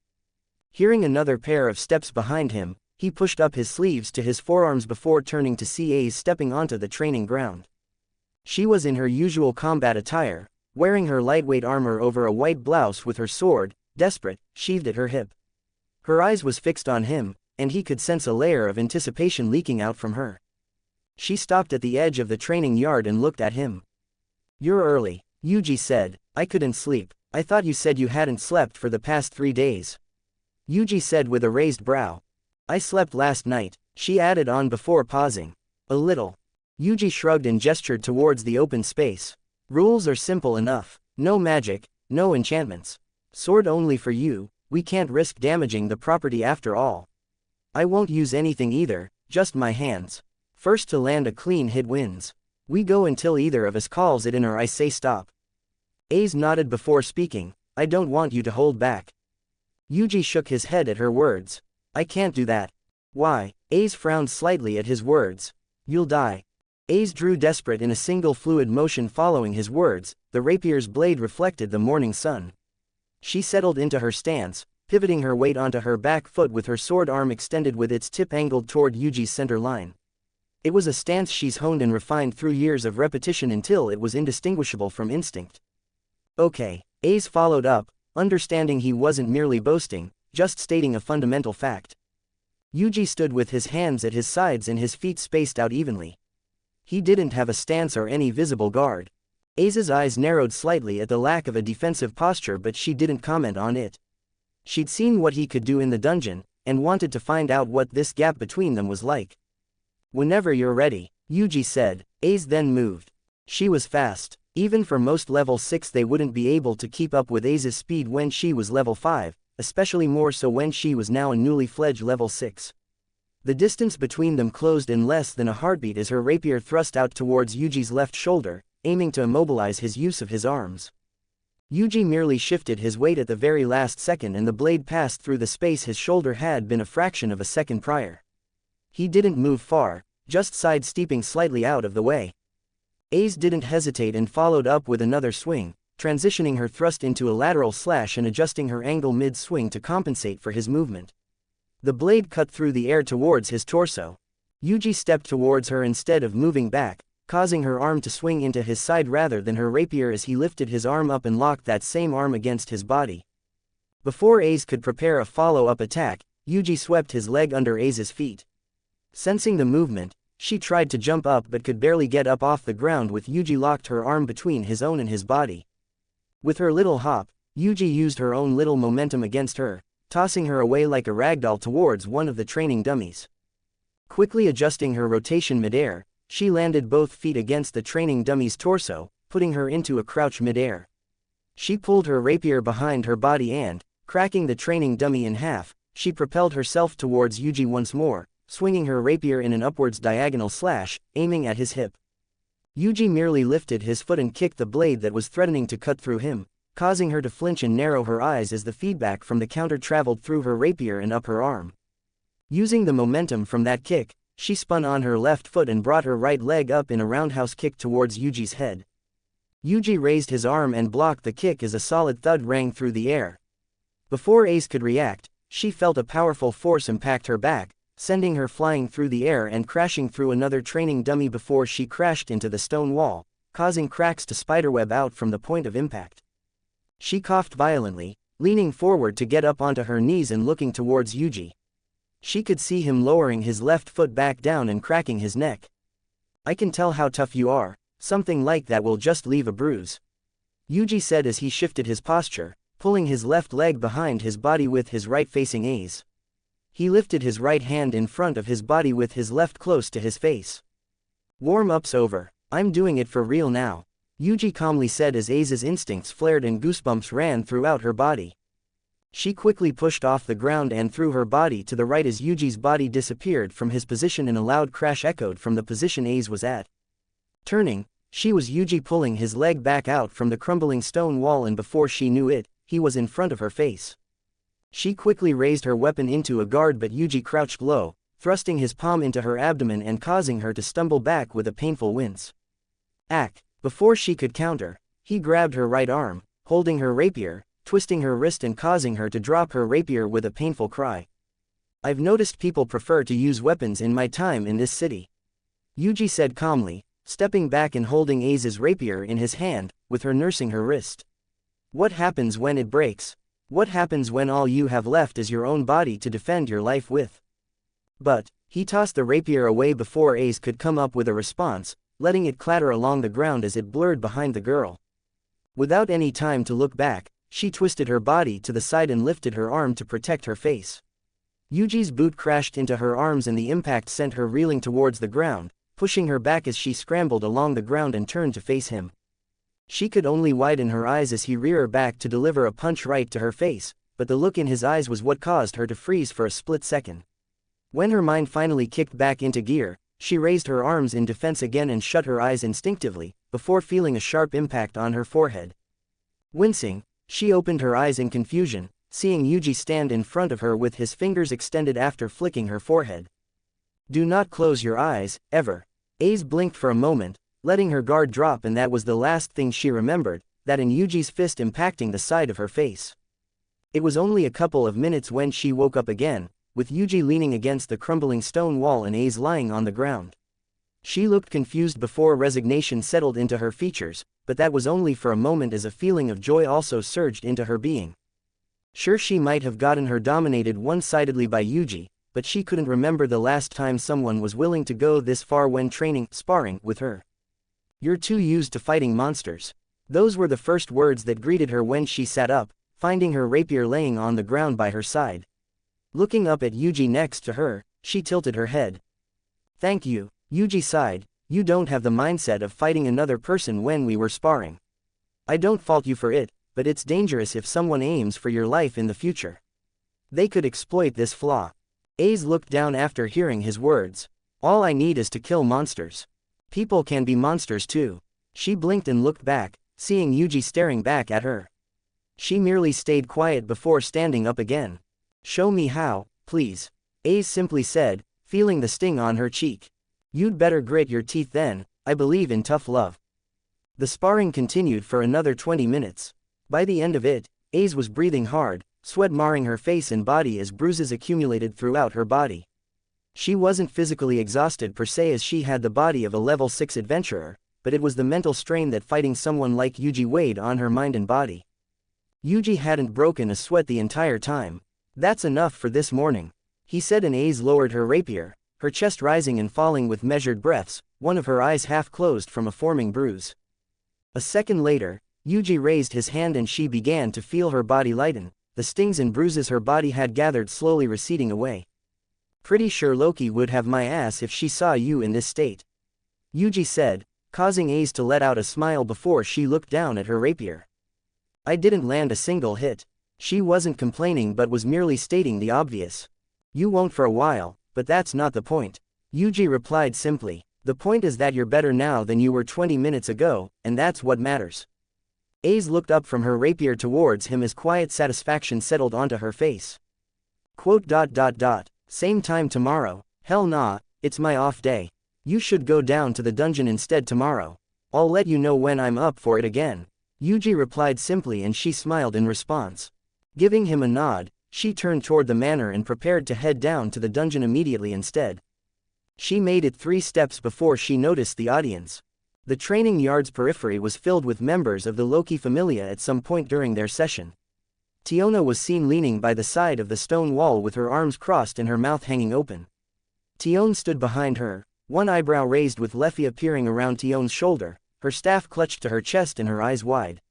Speaker 2: Hearing another pair of steps behind him, he pushed up his sleeves to his forearms before turning to see Ace stepping onto the training ground. She was in her usual combat attire, wearing her lightweight armor over a white blouse with her sword, desperate, sheathed at her hip. Her eyes was fixed on him, and he could sense a layer of anticipation leaking out from her. She stopped at the edge of the training yard and looked at him. "You're early," Yuji said. "I couldn't sleep. I thought you said you hadn't slept for the past 3 days." Yuji said with a raised brow. "I slept last night," she added on before pausing. "A little." Yuji shrugged and gestured towards the open space. "Rules are simple enough. No magic, no enchantments. Sword only for you, we can't risk damaging the property after all. I won't use anything either, just my hands. First to land a clean hit wins. We go until either of us calls it in or I say stop." Ace nodded before speaking. "I don't want you to hold back." Yuji shook his head at her words. "I can't do that." "Why?" Ace frowned slightly at his words. "You'll die." Ace drew desperate in a single fluid motion following his words. The rapier's blade reflected the morning sun. She settled into her stance, pivoting her weight onto her back foot with her sword arm extended with its tip angled toward Yuji's center line. It was a stance she's honed and refined through years of repetition until it was indistinguishable from instinct. "Okay," Ace followed up, understanding he wasn't merely boasting, just stating a fundamental fact. Yuji stood with his hands at his sides and his feet spaced out evenly. He didn't have a stance or any visible guard. Ace's eyes narrowed slightly at the lack of a defensive posture, but she didn't comment on it. She'd seen what he could do in the dungeon, and wanted to find out what this gap between them was like. "Whenever you're ready," Yuji said. Ace then moved. She was fast. Even for most level 6 they wouldn't be able to keep up with Ace's speed when she was level 5, especially more so when she was now a newly fledged level 6. The distance between them closed in less than a heartbeat as her rapier thrust out towards Yuji's left shoulder, aiming to immobilize his use of his arms. Yuji merely shifted his weight at the very last second and the blade passed through the space his shoulder had been a fraction of a second prior. He didn't move far, just sidestepping slightly out of the way. Ace didn't hesitate and followed up with another swing, transitioning her thrust into a lateral slash and adjusting her angle mid-swing to compensate for his movement. The blade cut through the air towards his torso. Yuji stepped towards her instead of moving back, causing her arm to swing into his side rather than her rapier as he lifted his arm up and locked that same arm against his body. Before Ace could prepare a follow-up attack, Yuji swept his leg under Ace's feet. Sensing the movement, she tried to jump up but could barely get up off the ground with Yuji locked her arm between his own and his body. With her little hop, Yuji used her own little momentum against her, tossing her away like a ragdoll towards one of the training dummies. Quickly adjusting her rotation midair, she landed both feet against the training dummy's torso, putting her into a crouch midair. She pulled her rapier behind her body and, cracking the training dummy in half, she propelled herself towards Yuji once more, swinging her rapier in an upwards diagonal slash, aiming at his hip. Yuji merely lifted his foot and kicked the blade that was threatening to cut through him, causing her to flinch and narrow her eyes as the feedback from the counter traveled through her rapier and up her arm. Using the momentum from that kick, she spun on her left foot and brought her right leg up in a roundhouse kick towards Yuji's head. Yuji raised his arm and blocked the kick as a solid thud rang through the air. Before Ace could react, she felt a powerful force impact her back, sending her flying through the air and crashing through another training dummy before she crashed into the stone wall, causing cracks to spiderweb out from the point of impact. She coughed violently, leaning forward to get up onto her knees and looking towards Yuji. She could see him lowering his left foot back down and cracking his neck. "I can tell how tough you are, something like that will just leave a bruise," Yuji said as he shifted his posture, pulling his left leg behind his body with his right facing Ace. He lifted his right hand in front of his body with his left close to his face. "Warm-up's over, I'm doing it for real now," Yuji calmly said as Ace's instincts flared and goosebumps ran throughout her body. She quickly pushed off the ground and threw her body to the right as Yuji's body disappeared from his position and a loud crash echoed from the position Ace was at. Turning, she was Yuji pulling his leg back out from the crumbling stone wall and before she knew it, he was in front of her face. She quickly raised her weapon into a guard but Yuji crouched low, thrusting his palm into her abdomen and causing her to stumble back with a painful wince. Before she could counter, he grabbed her right arm, holding her rapier, twisting her wrist and causing her to drop her rapier with a painful cry. "I've noticed people prefer to use weapons in my time in this city," Yuji said calmly, stepping back and holding A's rapier in his hand, with her nursing her wrist. What happens when it breaks? What happens when all you have left is your own body to defend your life with? But, he tossed the rapier away before A's could come up with a response, letting it clatter along the ground as it blurred behind the girl. Without any time to look back, she twisted her body to the side and lifted her arm to protect her face. Yuji's boot crashed into her arms and the impact sent her reeling towards the ground, pushing her back as she scrambled along the ground and turned to face him. She could only widen her eyes as he reared her back to deliver a punch right to her face, but the look in his eyes was what caused her to freeze for a split second. When her mind finally kicked back into gear, she raised her arms in defense again and shut her eyes instinctively, before feeling a sharp impact on her forehead. Wincing, she opened her eyes in confusion, seeing Yuji stand in front of her with his fingers extended after flicking her forehead. Do not close your eyes, ever. A's blinked for a moment, letting her guard drop, and that was the last thing she remembered, that in Yuji's fist impacting the side of her face. It was only a couple of minutes when she woke up again, with Yuji leaning against the crumbling stone wall and A's lying on the ground. She looked confused before resignation settled into her features, but that was only for a moment as a feeling of joy also surged into her being. Sure, she might have gotten her dominated one-sidedly by Yuji, but she couldn't remember the last time someone was willing to go this far when training, sparring, with her. You're too used to fighting monsters. Those were the first words that greeted her when she sat up, finding her rapier laying on the ground by her side. Looking up at Yuji next to her, she tilted her head. Thank you, Yuji sighed. You don't have the mindset of fighting another person when we were sparring. I don't fault you for it, but it's dangerous if someone aims for your life in the future. They could exploit this flaw. A's looked down after hearing his words. All I need is to kill monsters. People can be monsters too. She blinked and looked back, seeing Yuji staring back at her. She merely stayed quiet before standing up again. Show me how, please. A simply said, feeling the sting on her cheek. You'd better grit your teeth then, I believe in tough love. The sparring continued for another 20 minutes. By the end of it, A's was breathing hard, sweat marring her face and body as bruises accumulated throughout her body. She wasn't physically exhausted per se as she had the body of a level 6 adventurer, but it was the mental strain that fighting someone like Yuji weighed on her mind and body. Yuji hadn't broken a sweat the entire time. That's enough for this morning, he said, and A's lowered her rapier, her chest rising and falling with measured breaths, one of her eyes half closed from a forming bruise. A second later, Yuji raised his hand and she began to feel her body lighten, the stings and bruises her body had gathered slowly receding away. Pretty sure Loki would have my ass if she saw you in this state, Yuji said, causing A's to let out a smile before she looked down at her rapier. I didn't land a single hit. She wasn't complaining but was merely stating the obvious. You won't for a while, but that's not the point, Yuji replied simply. The point is that you're better now than you were 20 minutes ago, and that's what matters. A's looked up from her rapier towards him as quiet satisfaction settled onto her face. Same time tomorrow. Hell nah, it's my off day. You should go down to the dungeon instead tomorrow. I'll let you know when I'm up for it again, Yuji replied simply, and she smiled in response. Giving him a nod, she turned toward the manor and prepared to head down to the dungeon immediately instead. She made it 3 steps before she noticed the audience. The training yard's periphery was filled with members of the Loki Familia at some point during their session. Tiona was seen leaning by the side of the stone wall with her arms crossed and her mouth hanging open. Tion stood behind her, one eyebrow raised with Leffia peering around Tion's shoulder, her staff clutched to her chest and her eyes wide.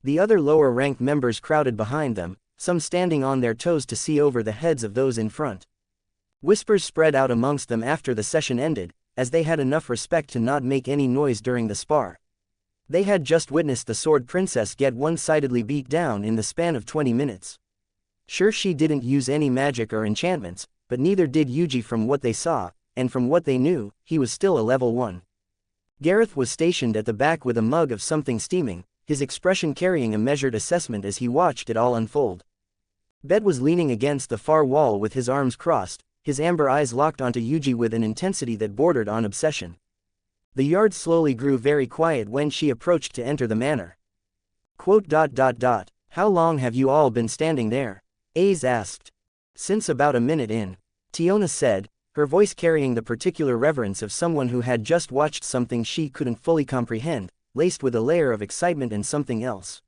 Speaker 2: The other lower-ranked members crowded behind them, some standing on their toes to see over the heads of those in front. Whispers spread out amongst them after the session ended, as they had enough respect to not make any noise during the spar. They had just witnessed the Sword Princess get one-sidedly beat down in the span of 20 minutes. Sure, she didn't use any magic or enchantments, but neither did Yuji. From what they saw, and from what they knew, he was still a level 1. Gareth was stationed at the back with a mug of something steaming, his expression carrying a measured assessment as he watched it all unfold. Bed was leaning against the far wall with his arms crossed, his amber eyes locked onto Yuji with an intensity that bordered on obsession. The yard slowly grew very quiet when she approached to enter the manor. How long have you all been standing there? A's asked. Since about a minute in, Tiona said, her voice carrying the particular reverence of someone who had just watched something she couldn't fully comprehend, laced with a layer of excitement and something else.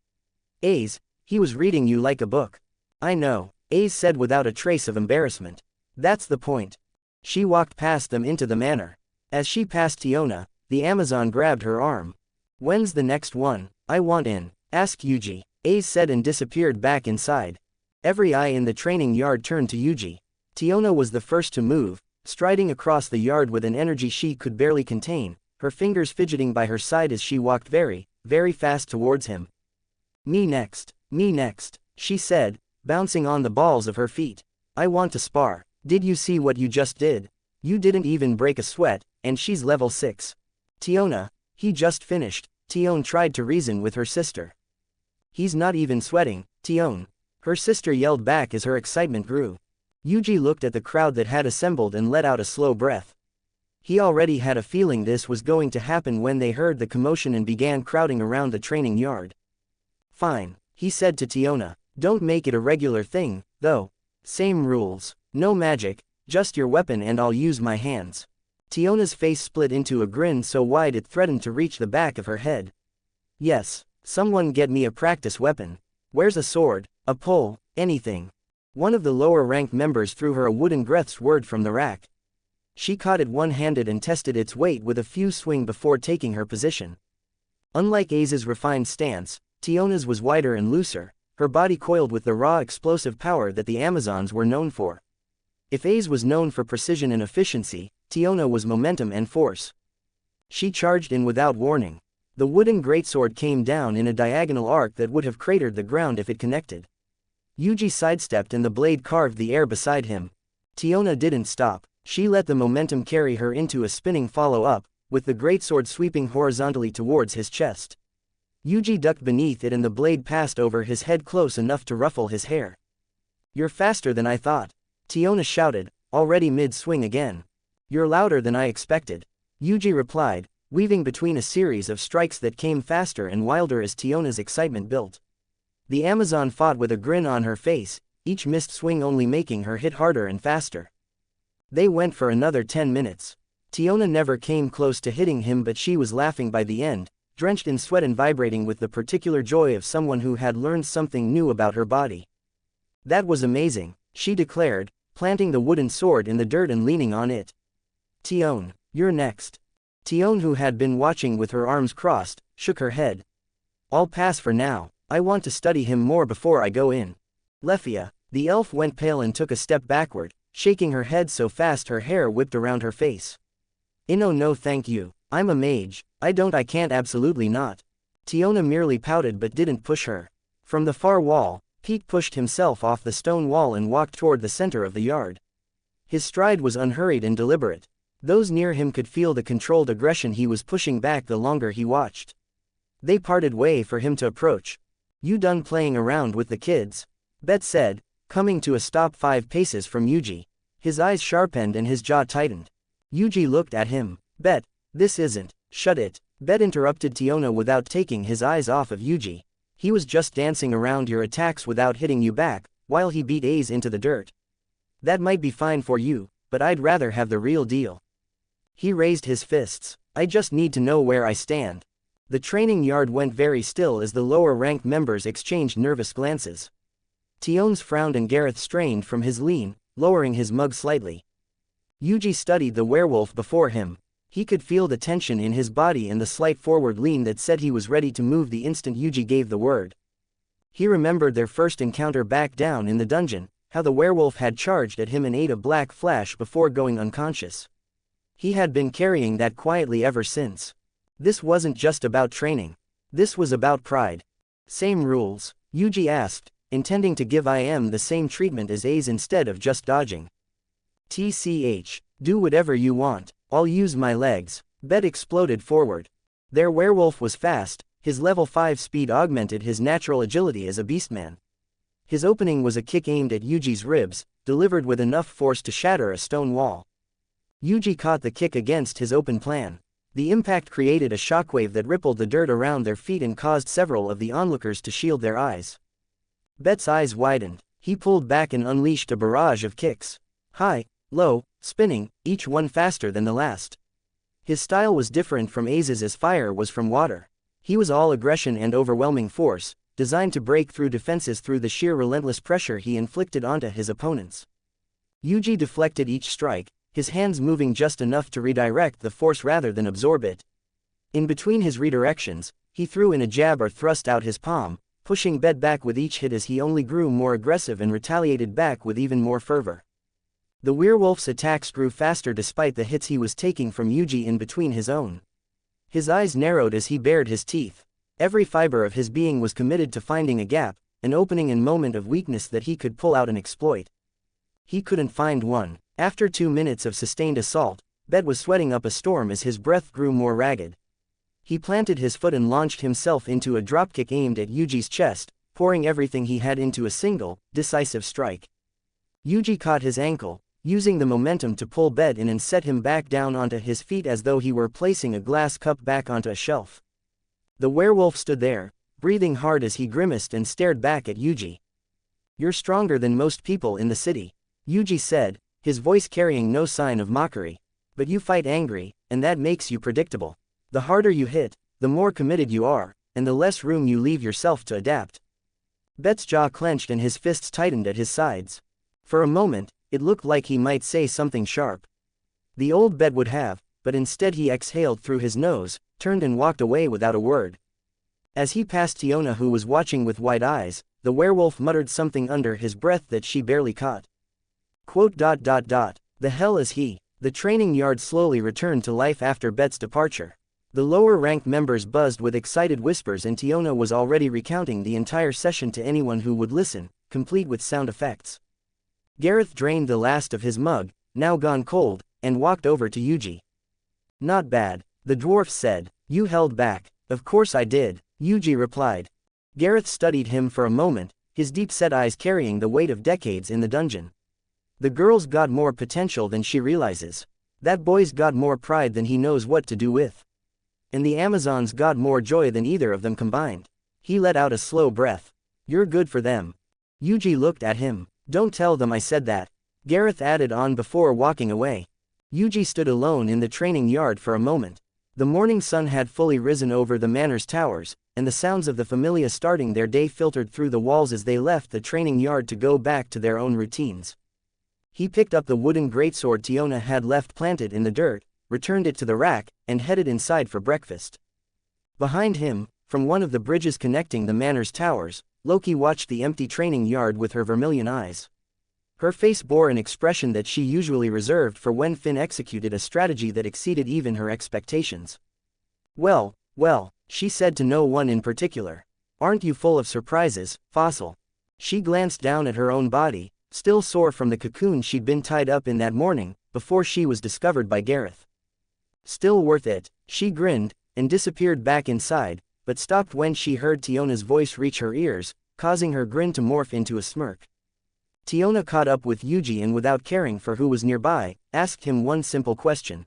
Speaker 2: Ace, he was reading you like a book. I know, Ace said without a trace of embarrassment. That's the point. She walked past them into the manor. As she passed Tiona, the Amazon grabbed her arm. When's the next one? I want in, asked Yuji. Ace said and disappeared back inside. Every eye in the training yard turned to Yuji. Tiona was the first to move, striding across the yard with an energy she could barely contain, her fingers fidgeting by her side as she walked very, very fast towards him. Me next, she said, bouncing on the balls of her feet. I want to spar. Did you see what you just did? You didn't even break a sweat, and she's level 6. Tiona, he just finished, Tion tried to reason with her sister. He's not even sweating, Tion. Her sister yelled back as her excitement grew. Yuji looked at the crowd that had assembled and let out a slow breath. He already had a feeling this was going to happen when they heard the commotion and began crowding around the training yard. Fine, he said to Tiona, don't make it a regular thing, though. Same rules, no magic, just your weapon and I'll use my hands. Tiona's face split into a grin so wide it threatened to reach the back of her head. Yes, someone get me a practice weapon. Where's a sword, a pole, anything? One of the lower-ranked members threw her a wooden Greth's word from the rack. She caught it one-handed and tested its weight with a few swings before taking her position. Unlike Ace's refined stance, Tiona's was wider and looser, her body coiled with the raw explosive power that the Amazons were known for. If Ace was known for precision and efficiency, Tiona was momentum and force. She charged in without warning. The wooden greatsword came down in a diagonal arc that would have cratered the ground if it connected. Yuji sidestepped and the blade carved the air beside him. Tiona didn't stop, she let the momentum carry her into a spinning follow-up, with the greatsword sweeping horizontally towards his chest. Yuji ducked beneath it and the blade passed over his head close enough to ruffle his hair. You're faster than I thought. Tiona shouted, already mid-swing again. You're louder than I expected. Yuji replied, weaving between a series of strikes that came faster and wilder as Tiona's excitement built. The Amazon fought with a grin on her face, each missed swing only making her hit harder and faster. They went for another 10 minutes. Tiona never came close to hitting him but she was laughing by the end, drenched in sweat and vibrating with the particular joy of someone who had learned something new about her body. That was amazing, she declared, planting the wooden sword in the dirt and leaning on it. Tion, you're next. Tion, who had been watching with her arms crossed, shook her head. I'll pass for now, I want to study him more before I go in. Lefia, the elf went pale and took a step backward, shaking her head so fast her hair whipped around her face. No thank you, I'm a mage, I can't absolutely not. Tiona merely pouted but didn't push her. From the far wall, Pete pushed himself off the stone wall and walked toward the center of the yard. His stride was unhurried and deliberate. Those near him could feel the controlled aggression he was pushing back the longer he watched. They parted way for him to approach. You done playing around with the kids? Bet said, coming to a stop 5 paces from Yuji. His eyes sharpened and his jaw tightened. Yuji looked at him. Bet, this isn't. Shut it. Bet interrupted Tiona without taking his eyes off of Yuji. He was just dancing around your attacks without hitting you back, while he beat Ace into the dirt. That might be fine for you, but I'd rather have the real deal. He raised his fists. I just need to know where I stand. The training yard went very still as the lower-ranked members exchanged nervous glances. Tion's frowned and Gareth strained from his lean, lowering his mug slightly. Yuji studied the werewolf before him. He could feel the tension in his body and the slight forward lean that said he was ready to move the instant Yuji gave the word. He remembered their first encounter back down in the dungeon, how the werewolf had charged at him and ate a black flash before going unconscious. He had been carrying that quietly ever since. This wasn't just about training. This was about pride. Same rules? Yuji asked, intending to give IM the same treatment as Ace instead of just dodging. TCH, do whatever you want, I'll use my legs. Bet exploded forward. Their werewolf was fast, his level 5 speed augmented his natural agility as a beastman. His opening was a kick aimed at Yuji's ribs, delivered with enough force to shatter a stone wall. Yuji caught the kick against his open plan. The impact created a shockwave that rippled the dirt around their feet and caused several of the onlookers to shield their eyes. Bet's eyes widened. He pulled back and unleashed a barrage of kicks. Hi, low, spinning, each one faster than the last. His style was different from Ace's as fire was from water. He was all aggression and overwhelming force, designed to break through defenses through the sheer relentless pressure he inflicted onto his opponents. Yuji deflected each strike, his hands moving just enough to redirect the force rather than absorb it. In between his redirections, he threw in a jab or thrust out his palm, pushing Bed back with each hit as he only grew more aggressive and retaliated back with even more fervor. The werewolf's attacks grew faster despite the hits he was taking from Yuji in between his own. His eyes narrowed as he bared his teeth. Every fiber of his being was committed to finding a gap, an opening and moment of weakness that he could pull out and exploit. He couldn't find one. After 2 minutes of sustained assault, Bed was sweating up a storm as his breath grew more ragged. He planted his foot and launched himself into a dropkick aimed at Yuji's chest, pouring everything he had into a single, decisive strike. Yuji caught his ankle, using the momentum to pull Bed in and set him back down onto his feet as though he were placing a glass cup back onto a shelf. The werewolf stood there, breathing hard as he grimaced and stared back at Yuji. "You're stronger than most people in the city," Yuji said, his voice carrying no sign of mockery. "But you fight angry, and that makes you predictable. The harder you hit, the more committed you are, and the less room you leave yourself to adapt." Bed's jaw clenched and his fists tightened at his sides. For a moment, it looked like he might say something sharp. The old Bed would have, but instead he exhaled through his nose, turned and walked away without a word. As he passed Tiona, who was watching with wide eyes, the werewolf muttered something under his breath that she barely caught. "The hell is he?" The training yard slowly returned to life after Bed's departure. The lower-ranked members buzzed with excited whispers and Tiona was already recounting the entire session to anyone who would listen, complete with sound effects. Gareth drained the last of his mug, now gone cold, and walked over to Yuji. "Not bad," the dwarf said. "You held back." "Of course I did," Yuji replied. Gareth studied him for a moment, his deep-set eyes carrying the weight of decades in the dungeon. "The girl's got more potential than she realizes. That boy's got more pride than he knows what to do with. And the Amazon's got more joy than either of them combined." He let out a slow breath. "You're good for them." Yuji looked at him. "Don't tell them I said that," Gareth added on before walking away. Yuji stood alone in the training yard for a moment. The morning sun had fully risen over the manor's towers, and the sounds of the familia starting their day filtered through the walls as they left the training yard to go back to their own routines. He picked up the wooden greatsword Tiona had left planted in the dirt, returned it to the rack, and headed inside for breakfast. Behind him, from one of the bridges connecting the manor's towers, Loki watched the empty training yard with her vermilion eyes. Her face bore an expression that she usually reserved for when Finn executed a strategy that exceeded even her expectations. Well, she said to no one in particular. "Aren't you full of surprises, Fossil?" She glanced down at her own body, still sore from the cocoon she'd been tied up in that morning, before she was discovered by Gareth. "Still worth it," she grinned, and disappeared back inside, but stopped when she heard Tiona's voice reach her ears, causing her grin to morph into a smirk. Tiona caught up with Yuji and without caring for who was nearby, asked him one simple question.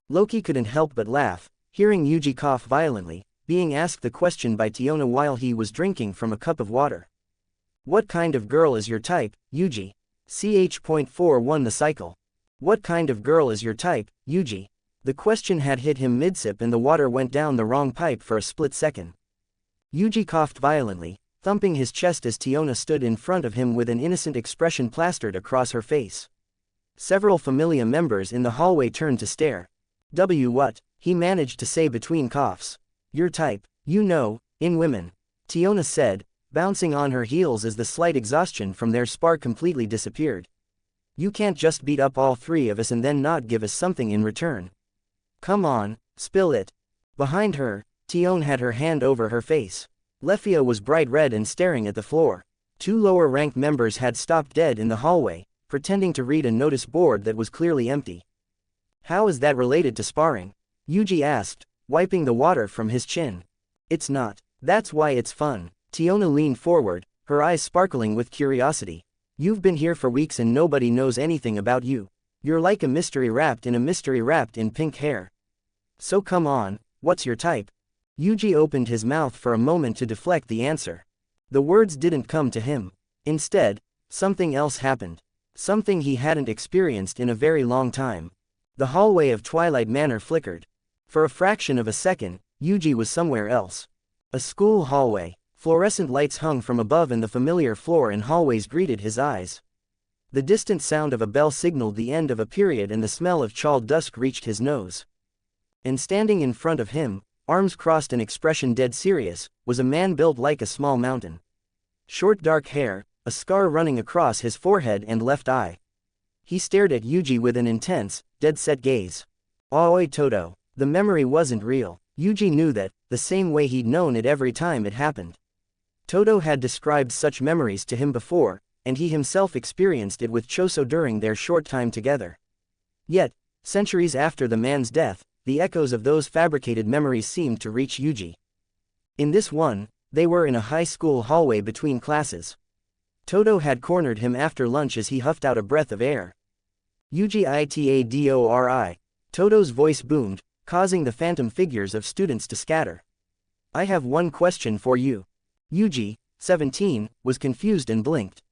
Speaker 2: Loki couldn't help but laugh, hearing Yuji cough violently, being asked the question by Tiona while he was drinking from a cup of water. "What kind of girl is your type, Yuji?" Ch.41 The cycle. "What kind of girl is your type, Yuji?" The question had hit him mid-sip and the water went down the wrong pipe for a split second. Yuji coughed violently, thumping his chest as Tiona stood in front of him with an innocent expression plastered across her face. Several familia members in the hallway turned to stare. What?" he managed to say between coughs. "Your type, you know, in women," Tiona said, bouncing on her heels as the slight exhaustion from their spar completely disappeared. "You can't just beat up all three of us and then not give us something in return. Come on, spill it." Behind her, Tiona had her hand over her face. Lefia was bright red and staring at the floor. Two lower-ranked members had stopped dead in the hallway, pretending to read a notice board that was clearly empty. "How is that related to sparring?" Yuji asked, wiping the water from his chin. "It's not. That's why it's fun." Tiona leaned forward, her eyes sparkling with curiosity. "You've been here for weeks and nobody knows anything about you. You're like a mystery wrapped in pink hair. So come on, what's your type?" Yuji opened his mouth for a moment to deflect the answer. The words didn't come to him. Instead, something else happened. something he hadn't experienced in a very long time. The hallway of Twilight Manor flickered. For a fraction of a second, Yuji was somewhere else. A school hallway. Fluorescent lights hung from above and the familiar floor and hallways greeted his eyes. The distant sound of a bell signaled the end of a period and the smell of chilled dusk reached his nose. And standing in front of him, arms crossed and expression dead serious, was a man built like a small mountain. Short dark hair, a scar running across his forehead and left eye. He stared at Yuji with an intense, dead-set gaze. Aoi Todo. The memory wasn't real. Yuji knew that, the same way he'd known it every time it happened. Todo had described such memories to him before, and he himself experienced it with Choso during their short time together. Yet, centuries after the man's death, the echoes of those fabricated memories seemed to reach Yuji. In this one, they were in a high school hallway between classes. Todo had cornered him after lunch as he huffed out a breath of air. Yuji Itadori. Todo's voice boomed, causing the phantom figures of students to scatter. I have one question for you. Yuji, 17, was confused and blinked.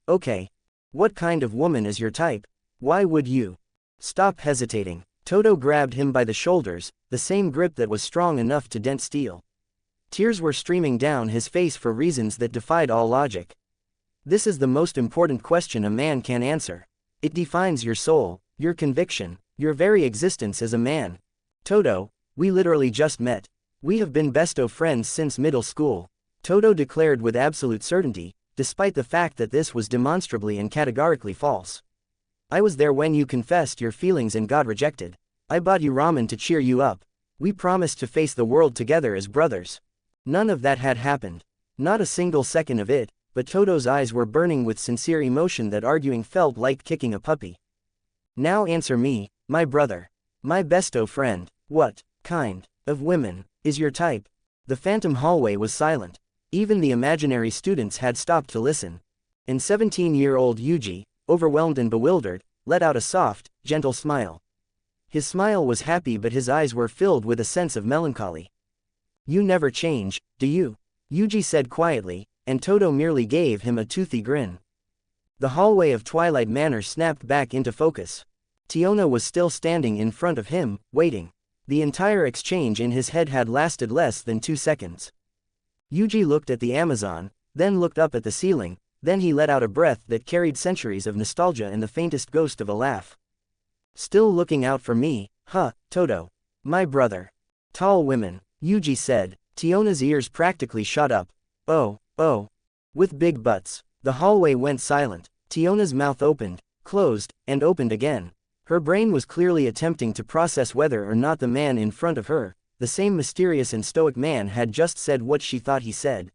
Speaker 2: Okay. What kind of woman is your type? Why would you? Stop hesitating. Todo grabbed him by the shoulders, the same grip that was strong enough to dent steel. Tears were streaming down his face for reasons that defied all logic. This is the most important question a man can answer. It defines your soul, your conviction, your very existence as a man. Todo, we literally just met. We have been besto friends since middle school. Todo declared with absolute certainty, despite the fact that this was demonstrably and categorically false. I was there when you confessed your feelings and got rejected. I bought you ramen to cheer you up. We promised to face the world together as brothers. None of that had happened. Not a single second of it, but Todo's eyes were burning with sincere emotion that arguing felt like kicking a puppy. Now answer me, my brother. My besto friend. What kind of women is your type? The phantom hallway was silent. Even the imaginary students had stopped to listen. And 17-year-old Yuji, overwhelmed and bewildered, let out a soft, gentle smile. His smile was happy but his eyes were filled with a sense of melancholy. You never change, do you? Yuji said quietly, and Todo merely gave him a toothy grin. The hallway of Twilight Manor snapped back into focus. Tiona was still standing in front of him, waiting. The entire exchange in his head had lasted less than 2 seconds. Yuji looked at the Amazon, then looked up at the ceiling, then he let out a breath that carried centuries of nostalgia and the faintest ghost of a laugh. Still looking out for me, huh, Todo? My brother. Tall women, Yuji said. Tiona's ears practically shot up. Oh. With big butts. The hallway went silent. Tiona's mouth opened, closed, and opened again. Her brain was clearly attempting to process whether or not the man in front of her, the same mysterious and stoic man, had just said what she thought he said.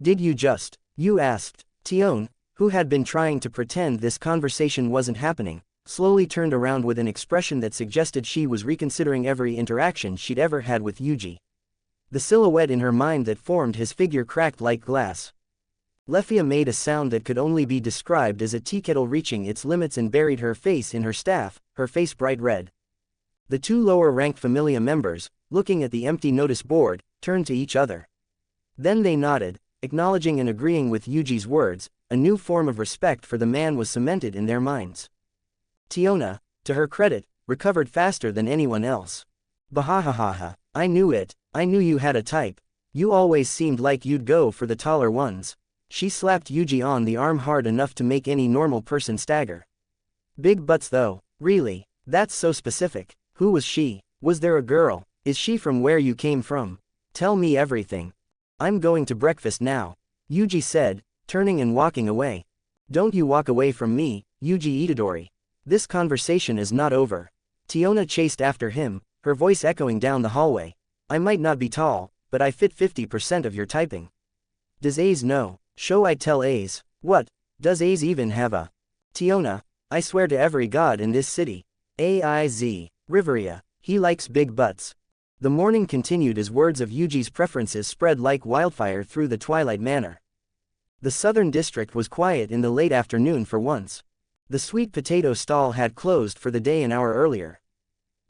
Speaker 2: Did you just? You asked. Tion, who had been trying to pretend this conversation wasn't happening, slowly turned around with an expression that suggested she was reconsidering every interaction she'd ever had with Yuji. The silhouette in her mind that formed his figure cracked like glass. Lefia made a sound that could only be described as a tea kettle reaching its limits and buried her face in her staff, her face bright red. The two lower-ranked Familia members, looking at the empty notice board, turned to each other. Then they nodded, acknowledging and agreeing with Yuji's words. A new form of respect for the man was cemented in their minds. Tiona, to her credit, recovered faster than anyone else. Bahahaha, I knew it. I knew you had a type. You always seemed like you'd go for the taller ones. She slapped Yuji on the arm hard enough to make any normal person stagger. Big butts though, really? That's so specific. Who was she? Was there a girl? Is she from where you came from? Tell me everything. I'm going to breakfast now, Yuji said, turning and walking away. Don't you walk away from me, Yuji Itadori. This conversation is not over. Tiona chased after him, her voice echoing down the hallway. I might not be tall, but I fit 50% of your typing. Does A's know? Show I tell A's. What? Does A's even have a? Tiona, I swear to every god in this city. AIZ. Riveria. He likes big butts. The morning continued as words of Yuji's preferences spread like wildfire through the Twilight Manor. The southern district was quiet in the late afternoon for once. The sweet potato stall had closed for the day an hour earlier.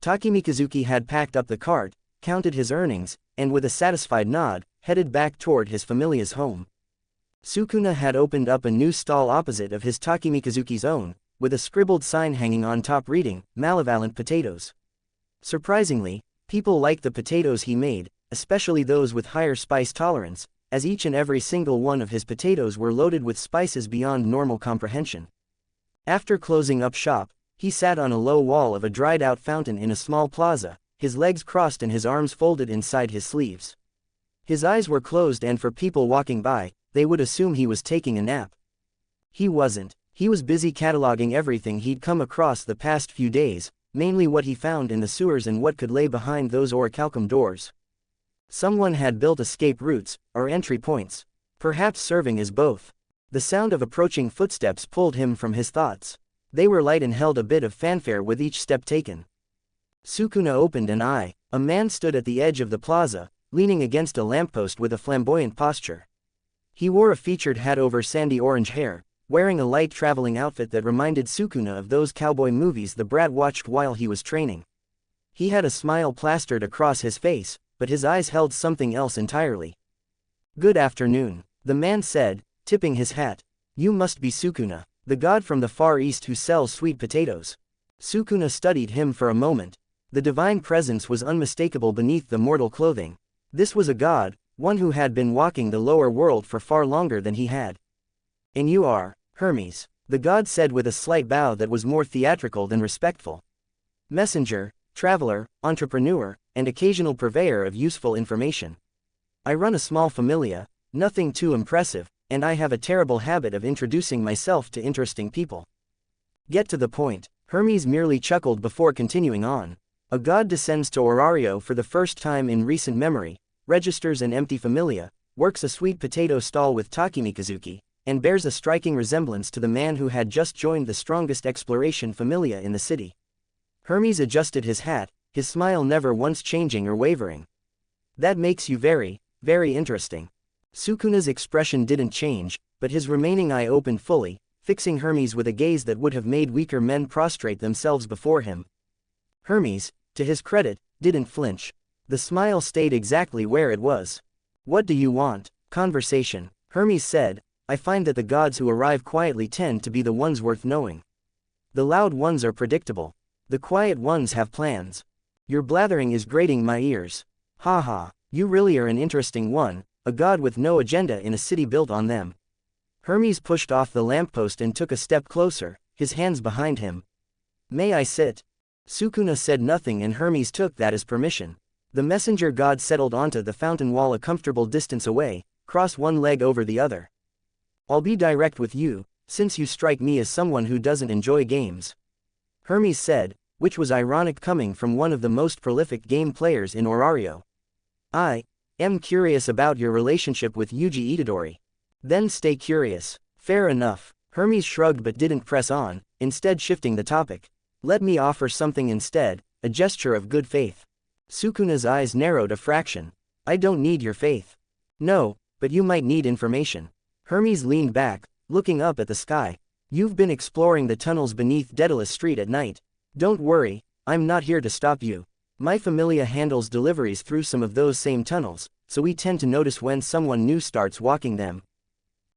Speaker 2: Takemikazuki had packed up the cart, counted his earnings, and with a satisfied nod, headed back toward his familia's home. Sukuna had opened up a new stall opposite of his Takemikazuki's own, with a scribbled sign hanging on top reading, "Malevolent potatoes." Surprisingly, people liked the potatoes he made, especially those with higher spice tolerance, as each and every single one of his potatoes were loaded with spices beyond normal comprehension. After closing up shop, he sat on a low wall of a dried-out fountain in a small plaza, his legs crossed and his arms folded inside his sleeves. His eyes were closed, and for people walking by, they would assume he was taking a nap. He wasn't. He was busy cataloging everything he'd come across the past few days, mainly what he found in the sewers and what could lay behind those orichalcum doors. Someone had built escape routes, or entry points, perhaps serving as both. The sound of approaching footsteps pulled him from his thoughts. They were light and held a bit of fanfare with each step taken. Sukuna opened an eye. A man stood at the edge of the plaza, leaning against a lamppost with a flamboyant posture. He wore a featured hat over sandy orange hair, wearing a light traveling outfit that reminded Sukuna of those cowboy movies the brat watched while he was training. He had a smile plastered across his face, but his eyes held something else entirely. "Good afternoon," the man said, tipping his hat. "You must be Sukuna, the god from the Far East who sells sweet potatoes." Sukuna studied him for a moment. The divine presence was unmistakable beneath the mortal clothing. This was a god, one who had been walking the lower world for far longer than he had. "And you are Hermes," the god said with a slight bow that was more theatrical than respectful. "Messenger, traveler, entrepreneur, and occasional purveyor of useful information. I run a small familia, nothing too impressive, and I have a terrible habit of introducing myself to interesting people. Get to the point." Hermes merely chuckled before continuing on. "A god descends to Orario for the first time in recent memory, registers an empty familia, works a sweet potato stall with Takemikazuki, and bears a striking resemblance to the man who had just joined the strongest exploration familia in the city." Hermes adjusted his hat, his smile never once changing or wavering. "That makes you very, very interesting." Sukuna's expression didn't change, but his remaining eye opened fully, fixing Hermes with a gaze that would have made weaker men prostrate themselves before him. Hermes, to his credit, didn't flinch. The smile stayed exactly where it was. "What do you want?" "Conversation," Hermes said. "I find that the gods who arrive quietly tend to be the ones worth knowing. The loud ones are predictable. The quiet ones have plans. Your blathering is grating my ears. Ha ha, you really are an interesting one, a god with no agenda in a city built on them." Hermes pushed off the lamppost and took a step closer, his hands behind him. "May I sit?" Sukuna said nothing, and Hermes took that as permission. The messenger god settled onto the fountain wall a comfortable distance away, crossed one leg over the other. "I'll be direct with you, since you strike me as someone who doesn't enjoy games," Hermes said, which was ironic coming from one of the most prolific game players in Orario. "I am curious about your relationship with Yuji Itadori." "Then stay curious." "Fair enough." Hermes shrugged but didn't press on, instead shifting the topic. "Let me offer something instead, a gesture of good faith." Sukuna's eyes narrowed a fraction. "I don't need your faith." "No, but you might need information." Hermes leaned back, looking up at the sky. "You've been exploring the tunnels beneath Denatus Street at night. Don't worry, I'm not here to stop you. My familia handles deliveries through some of those same tunnels, so we tend to notice when someone new starts walking them."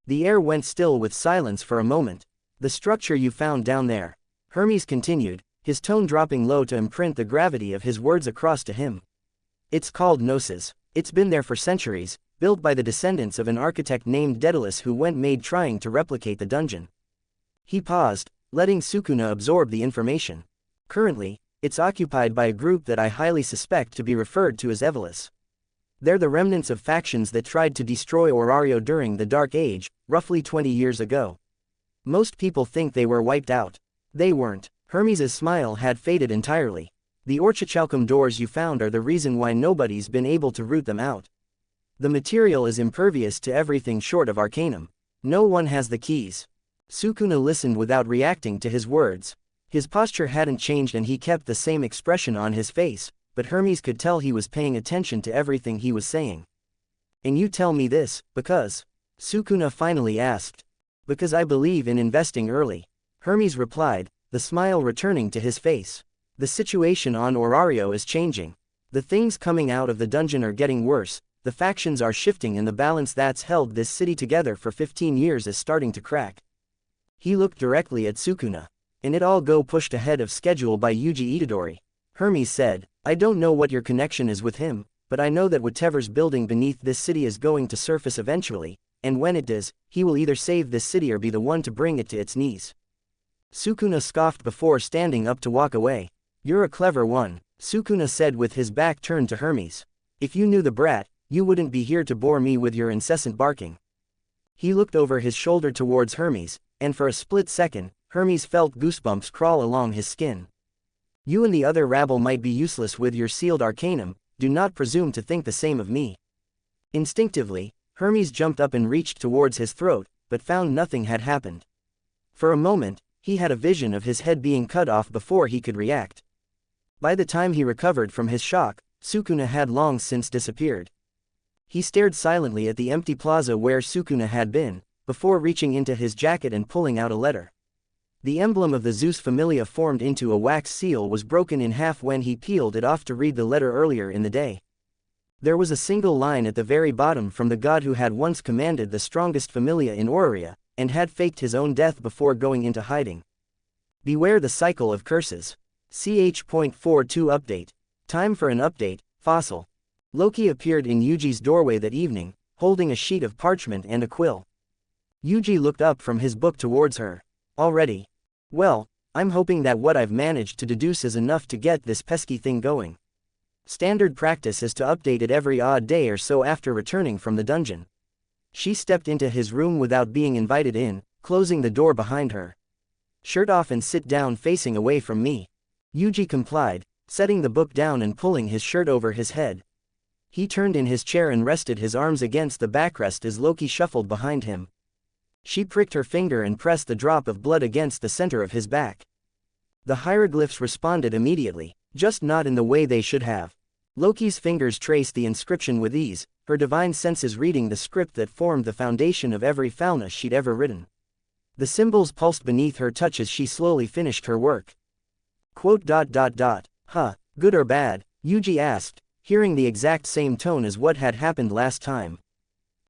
Speaker 2: The air went still with silence for a moment. "The structure you found down there," Hermes continued, his tone dropping low to imprint the gravity of his words across to him. "It's called Gnosis. It's been there for centuries, built by the descendants of an architect named Denatus who went mad trying to replicate the dungeon." He paused, letting Sukuna absorb the information. "Currently, it's occupied by a group that I highly suspect to be referred to as Evolus. They're the remnants of factions that tried to destroy Orario during the Dark Age, roughly 20 years ago. Most people think they were wiped out. They weren't." Hermes' smile had faded entirely. "The orichalcum doors you found are the reason why nobody's been able to root them out. The material is impervious to everything short of arcanum. No one has the keys." Sukuna listened without reacting to his words. His posture hadn't changed and he kept the same expression on his face, but Hermes could tell he was paying attention to everything he was saying. "And you tell me this, because?" Sukuna finally asked. "Because I believe in investing early," Hermes replied, the smile returning to his face. "The situation on Orario is changing. The things coming out of the dungeon are getting worse, the factions are shifting and the balance that's held this city together for 15 years is starting to crack. He looked directly at Sukuna. And it all go pushed ahead of schedule by Yuji Itadori. Hermes said, I don't know what your connection is with him, but I know that whatever's building beneath this city is going to surface eventually, and when it does, he will either save this city or be the one to bring it to its knees. Sukuna scoffed before standing up to walk away. You're a clever one, Sukuna said with his back turned to Hermes. If you knew the brat, you wouldn't be here to bore me with your incessant barking. He looked over his shoulder towards Hermes, and for a split second, Hermes felt goosebumps crawl along his skin. You and the other rabble might be useless with your sealed arcanum, do not presume to think the same of me. Instinctively, Hermes jumped up and reached towards his throat, but found nothing had happened. For a moment, he had a vision of his head being cut off before he could react. By the time he recovered from his shock, Sukuna had long since disappeared. He stared silently at the empty plaza where Sukuna had been, before reaching into his jacket and pulling out a letter. The emblem of the Zeus Familia formed into a wax seal was broken in half when he peeled it off to read the letter earlier in the day. There was a single line at the very bottom from the god who had once commanded the strongest Familia in Orario, and had faked his own death before going into hiding. Beware the cycle of curses. Ch.42 Update. Time for an update, Fossil. Loki appeared in Yuji's doorway that evening, holding a sheet of parchment and a quill. Yuji looked up from his book towards her. Already? Well, I'm hoping that what I've managed to deduce is enough to get this pesky thing going. Standard practice is to update it every odd day or so after returning from the dungeon. She stepped into his room without being invited in, closing the door behind her. Shirt off and sit down facing away from me. Yuji complied, setting the book down and pulling his shirt over his head. He turned in his chair and rested his arms against the backrest as Loki shuffled behind him. She pricked her finger and pressed the drop of blood against the center of his back. The hieroglyphs responded immediately, just not in the way they should have. Loki's fingers traced the inscription with ease, her divine senses reading the script that formed the foundation of every fauna she'd ever written. The symbols pulsed beneath her touch as she slowly finished her work. Quote. Huh, good or bad? Yuji asked, hearing the exact same tone as what had happened last time.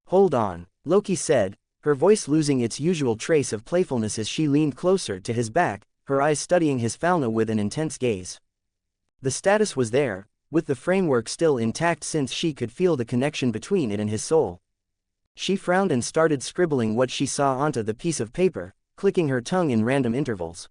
Speaker 2: Hold on, Loki said, her voice losing its usual trace of playfulness as she leaned closer to his back, her eyes studying his fauna with an intense gaze. The status was there, with the framework still intact since she could feel the connection between it and his soul. She frowned and started scribbling what she saw onto the piece of paper, clicking her tongue in random intervals.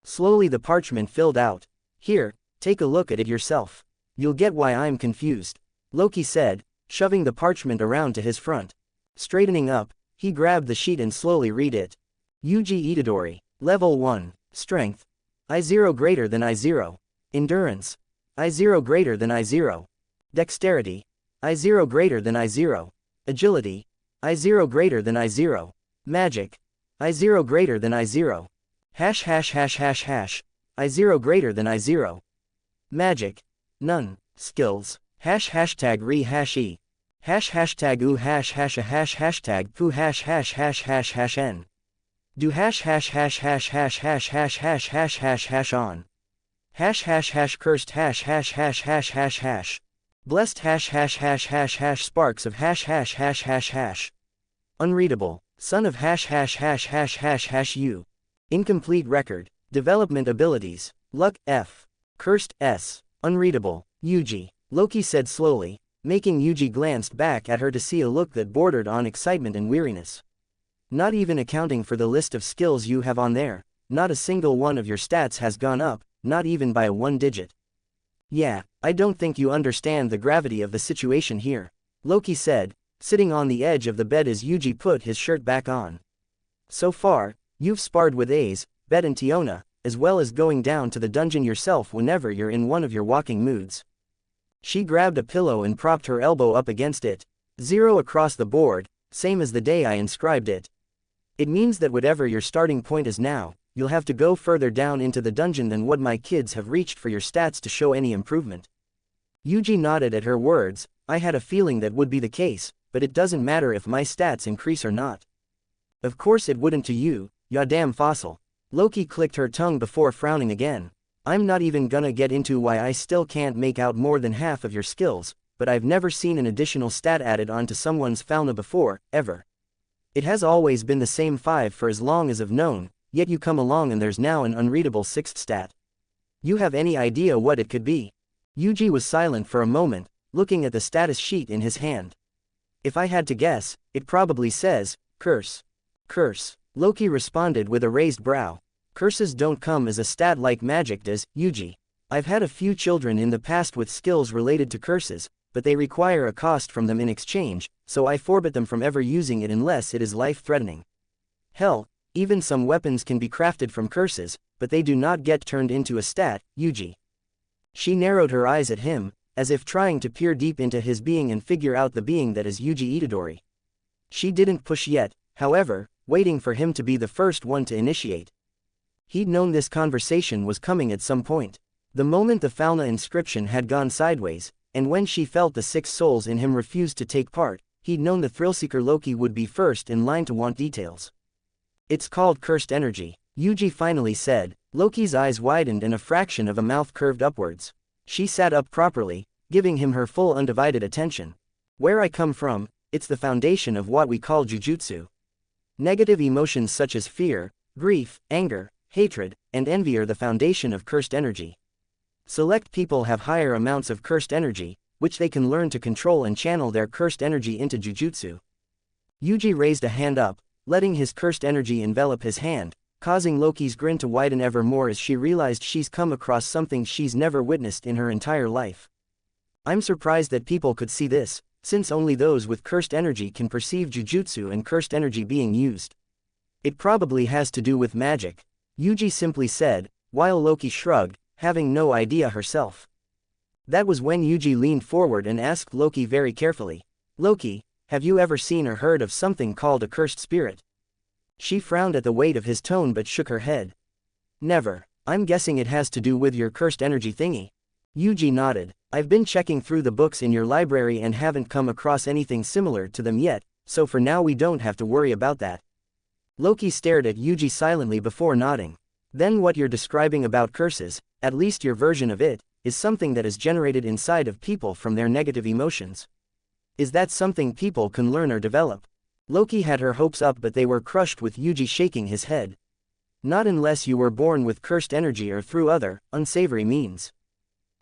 Speaker 2: Slowly the parchment filled out. Here, take a look at it yourself. You'll get why I'm confused, Loki said, shoving the parchment around to his front. Straightening up, he grabbed the sheet and slowly read it. Yuji Itadori, Level 1, Strength. I0 greater than I0. Endurance. I0 greater than I0. Dexterity. I0 greater than I0. Agility. I0 greater than I0. Magic. I0 greater than I0. I0 greater than I0. Magic. None. Skills. Hashtag re-hash-e. Hashtag oo hashtag poo n. Do on. Cursed blessed sparks of unreadable, son of u. Incomplete record, development abilities, luck F. Cursed S. Unreadable, Yuji, Loki said slowly, making Yuji glanced back at her to see a look that bordered on excitement and weariness. Not even accounting for the list of skills you have on there, not a single one of your stats has gone up, not even by a 1 digit. Yeah, I don't think you understand the gravity of the situation here, Loki said, sitting on the edge of the bed as Yuji put his shirt back on. So far, you've sparred with Ace, Bet and Tiona, as well as going down to the dungeon yourself whenever you're in one of your walking moods. She grabbed a pillow and propped her elbow up against it. 0 across the board, same as the day I inscribed it. It means that whatever your starting point is now, you'll have to go further down into the dungeon than what my kids have reached for your stats to show any improvement. Yuji nodded at her words. I had a feeling that would be the case, but it doesn't matter if my stats increase or not. Of course it wouldn't to you, ya damn fossil. Loki clicked her tongue before frowning again. I'm not even gonna get into why I still can't make out more than half of your skills, but I've never seen an additional stat added onto someone's fauna before, ever. It has always been the same 5 for as long as I've known, yet you come along and there's now an unreadable 6th stat. You have any idea what it could be? Yuji was silent for a moment, looking at the status sheet in his hand. If I had to guess, it probably says, curse. Curse. Loki responded with a raised brow. Curses don't come as a stat like magic does, Yuji. I've had a few children in the past with skills related to curses, but they require a cost from them in exchange, so I forbid them from ever using it unless it is life-threatening. Hell, even some weapons can be crafted from curses, but they do not get turned into a stat, Yuji. She narrowed her eyes at him, as if trying to peer deep into his being and figure out the being that is Yuji Itadori. She didn't push yet, however, waiting for him to be the first one to initiate. He'd known this conversation was coming at some point. The moment the fauna inscription had gone sideways, and when she felt the 6 souls in him refused to take part, he'd known the thrillseeker Loki would be first in line to want details. It's called cursed energy, Yuji finally said. Loki's eyes widened and a fraction of a mouth curved upwards. She sat up properly, giving him her full undivided attention. Where I come from, it's the foundation of what we call jujutsu. Negative emotions such as fear, grief, anger, hatred, and envy are the foundation of cursed energy. Select people have higher amounts of cursed energy, which they can learn to control and channel their cursed energy into jujutsu. Yuji raised a hand up, letting his cursed energy envelop his hand, causing Loki's grin to widen ever more as she realized she's come across something she's never witnessed in her entire life. I'm surprised that people could see this, since only those with cursed energy can perceive jujutsu and cursed energy being used. It probably has to do with magic, Yuji simply said, while Loki shrugged, having no idea herself. That was when Yuji leaned forward and asked Loki very carefully, Loki, have you ever seen or heard of something called a cursed spirit? She frowned at the weight of his tone but shook her head. Never. I'm guessing it has to do with your cursed energy thingy. Yuji nodded. I've been checking through the books in your library and haven't come across anything similar to them yet, so for now we don't have to worry about that. Loki stared at Yuji silently before nodding. Then what you're describing about curses, at least your version of it, is something that is generated inside of people from their negative emotions. Is that something people can learn or develop? Loki had her hopes up but they were crushed with Yuji shaking his head. Not unless you were born with cursed energy or through other, unsavory means.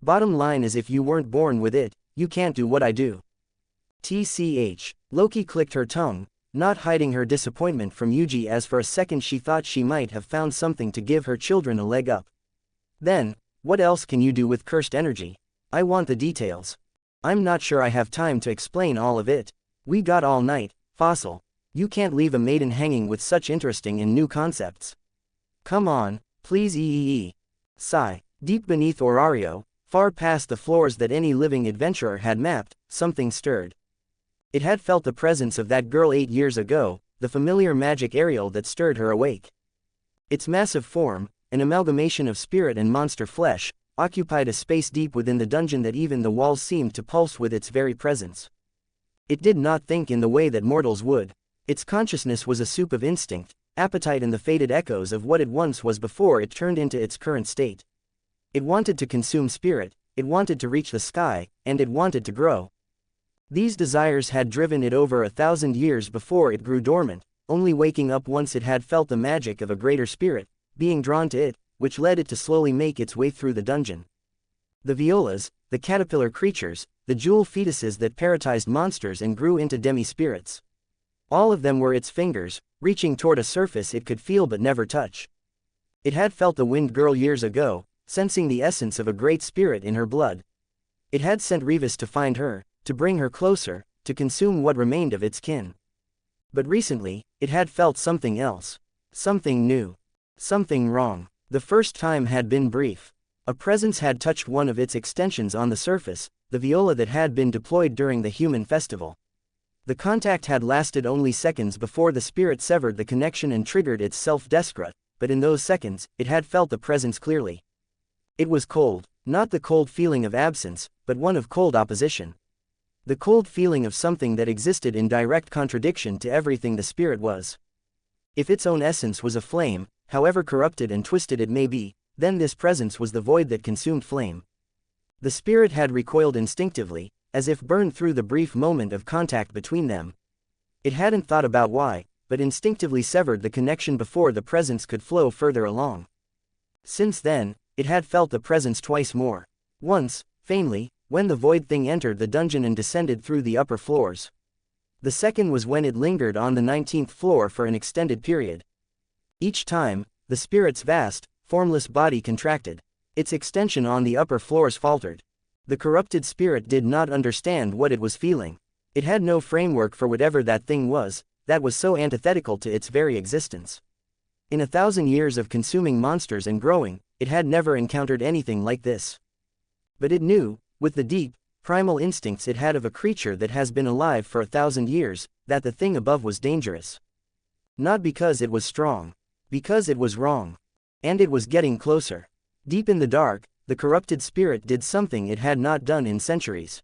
Speaker 2: Bottom line is if you weren't born with it, you can't do what I do. TCH. Loki clicked her tongue, not hiding her disappointment from Yuji as for a second she thought she might have found something to give her children a leg up. Then, what else can you do with cursed energy? I want the details. I'm not sure I have time to explain all of it. We got all night, Fossil. You can't leave a maiden hanging with such interesting and new concepts. Come on, please Sigh. Deep beneath Orario, far past the floors that any living adventurer had mapped, something stirred. It had felt the presence of that girl 8 years ago, the familiar magic Ariel that stirred her awake. Its massive form, an amalgamation of spirit and monster flesh, occupied a space deep within the dungeon that even the walls seemed to pulse with its very presence. It did not think in the way that mortals would. Its consciousness was a soup of instinct, appetite and the faded echoes of what it once was before it turned into its current state. It wanted to consume spirit, it wanted to reach the sky, and it wanted to grow. These desires had driven it over 1,000 years before it grew dormant, only waking up once it had felt the magic of a greater spirit, being drawn to it, which led it to slowly make its way through the dungeon. The violas, the caterpillar creatures, the jewel fetuses that parasitized monsters and grew into demi-spirits. All of them were its fingers, reaching toward a surface it could feel but never touch. It had felt the Wind Girl years ago, sensing the essence of a great spirit in her blood. It had sent Revis to find her, to bring her closer, to consume what remained of its kin. But recently, it had felt something else. Something new. Something wrong. The first time had been brief. A presence had touched one of its extensions on the surface, the viola that had been deployed during the human festival. The contact had lasted only seconds before the spirit severed the connection and triggered its self-destruct, but in those seconds, it had felt the presence clearly. It was cold, not the cold feeling of absence, but one of cold opposition. The cold feeling of something that existed in direct contradiction to everything the spirit was. If its own essence was a flame, however corrupted and twisted it may be, then this presence was the void that consumed flame. The spirit had recoiled instinctively, as if burned through the brief moment of contact between them. It hadn't thought about why, but instinctively severed the connection before the presence could flow further along. Since then, it had felt the presence twice more. Once, faintly, when the void thing entered the dungeon and descended through the upper floors. The second was when it lingered on the 19th floor for an extended period. Each time, the spirit's vast, formless body contracted. Its extension on the upper floors faltered. The corrupted spirit did not understand what it was feeling. It had no framework for whatever that thing was, that was so antithetical to its very existence. In 1,000 years of consuming monsters and growing, it had never encountered anything like this. But it knew, with the deep, primal instincts it had of a creature that has been alive for 1,000 years, that the thing above was dangerous. Not because it was strong. Because it was wrong. And it was getting closer. Deep in the dark, the corrupted spirit did something it had not done in centuries.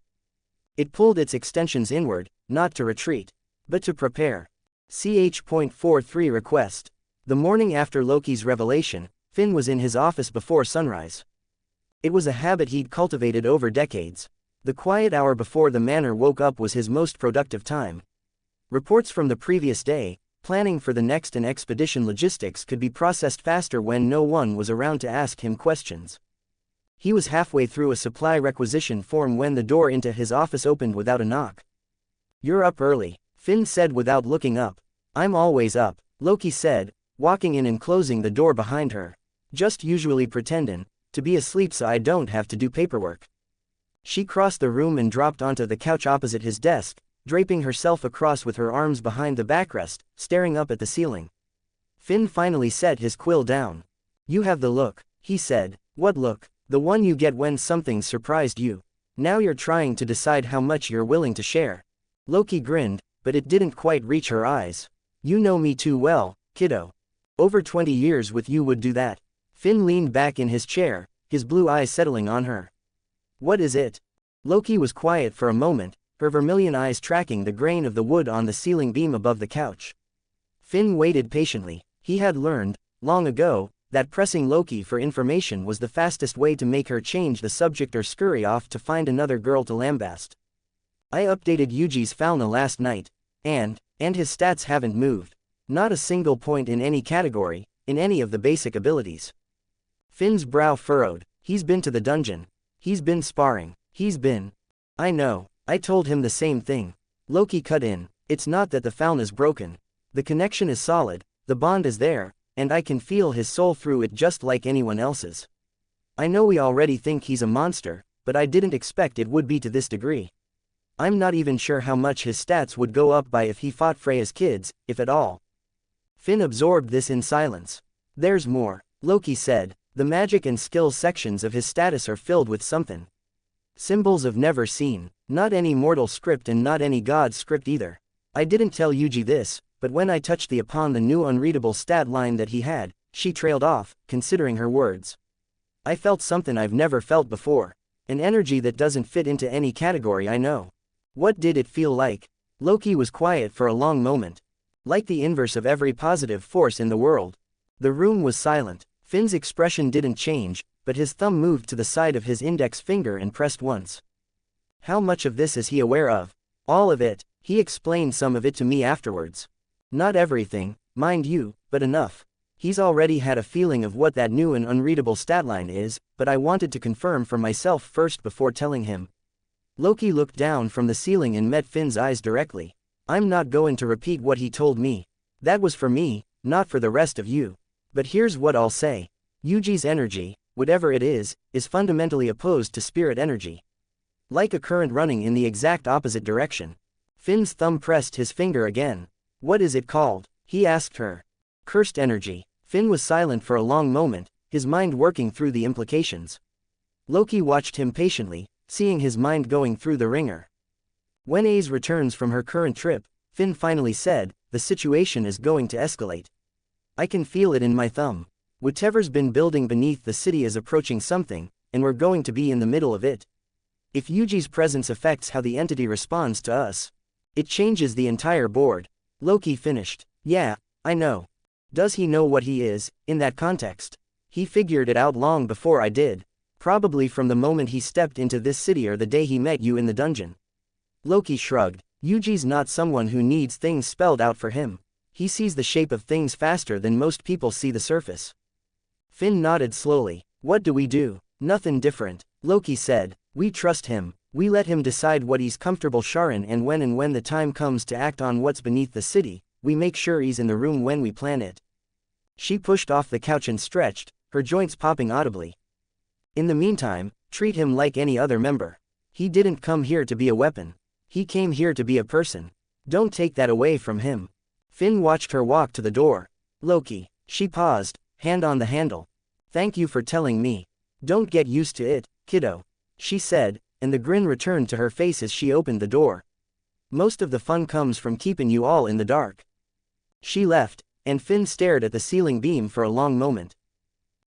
Speaker 2: It pulled its extensions inward, not to retreat, but to prepare. Ch.43 request. The morning after Loki's revelation, Finn was in his office before sunrise. It was a habit he'd cultivated over decades. The quiet hour before the manor woke up was his most productive time. Reports from the previous day, planning for the next and expedition logistics could be processed faster when no one was around to ask him questions. He was halfway through a supply requisition form when the door into his office opened without a knock. "You're up early," Finn said without looking up. "I'm always up," Loki said, walking in and closing the door behind her. "Just usually pretendin' to be asleep so I don't have to do paperwork." She crossed the room and dropped onto the couch opposite his desk, draping herself across with her arms behind the backrest, staring up at the ceiling. Finn finally set his quill down. "You have the look," he said. "What look?" "The one you get when something surprised you. Now you're trying to decide how much you're willing to share." Loki grinned, but it didn't quite reach her eyes. "You know me too well, kiddo. Over 20 years with you would do that." Finn leaned back in his chair, his blue eyes settling on her. "What is it?" Loki was quiet for a moment, her vermilion eyes tracking the grain of the wood on the ceiling beam above the couch. Finn waited patiently. He had learned, long ago, that pressing Loki for information was the fastest way to make her change the subject or scurry off to find another girl to lambast. "I updated Yuji's fauna last night, and his stats haven't moved. Not a single point in any category, in any of the basic abilities." Finn's brow furrowed. "He's been to the dungeon. He's been sparring. He's been..." "I know, I told him the same thing." Loki cut in. "It's not that the fauna's broken. The connection is solid, the bond is there, and I can feel his soul through it just like anyone else's. I know we already think he's a monster, but I didn't expect it would be to this degree. I'm not even sure how much his stats would go up by if he fought Freya's kids, if at all." Finn absorbed this in silence. "There's more," Loki said. "The magic and skill sections of his status are filled with something. Symbols of never seen, not any mortal script and not any god script either. I didn't tell Yuji this, but when I touched upon the new unreadable stat line that he had," she trailed off, considering her words. "I felt something I've never felt before. An energy that doesn't fit into any category I know." "What did it feel like?" Loki was quiet for a long moment. "Like the inverse of every positive force in the world." The room was silent. Finn's expression didn't change, but his thumb moved to the side of his index finger and pressed once. "How much of this is he aware of?" "All of it. He explained some of it to me afterwards. Not everything, mind you, but enough. He's already had a feeling of what that new and unreadable stat line is, but I wanted to confirm for myself first before telling him." Loki looked down from the ceiling and met Finn's eyes directly. "I'm not going to repeat what he told me. That was for me, not for the rest of you. But here's what I'll say. Yuji's energy, whatever it is fundamentally opposed to spirit energy. Like a current running in the exact opposite direction." Finn's thumb pressed his finger again. "What is it called?" he asked her. "Cursed energy." Finn was silent for a long moment, his mind working through the implications. Loki watched him patiently, seeing his mind going through the ringer. When Ace returns from her current trip, Finn finally said, "The situation is going to escalate. I can feel it in my thumb. Whatever's been building beneath the city is approaching something, and we're going to be in the middle of it. If Yuji's presence affects how the entity responds to us, it changes the entire board." Loki finished. "Yeah, I know. Does he know what he is, in that context?" "He figured it out long before I did." Probably from the moment he stepped into this city or the day he met you in the dungeon. Loki shrugged. Yuji's not someone who needs things spelled out for him. He sees the shape of things faster than most people see the surface. Finn nodded slowly. What do we do? Nothing different. Loki said. We trust him. We let him decide what he's comfortable sharing, and when the time comes to act on what's beneath the city, we make sure he's in the room when we plan it. She pushed off the couch and stretched, her joints popping audibly. In the meantime, treat him like any other member. He didn't come here to be a weapon. He came here to be a person. Don't take that away from him. Finn watched her walk to the door. Loki. She paused, hand on the handle. Thank you for telling me. Don't get used to it, kiddo. She said, and the grin returned to her face as she opened the door. Most of the fun comes from keeping you all in the dark. She left, and Finn stared at the ceiling beam for a long moment.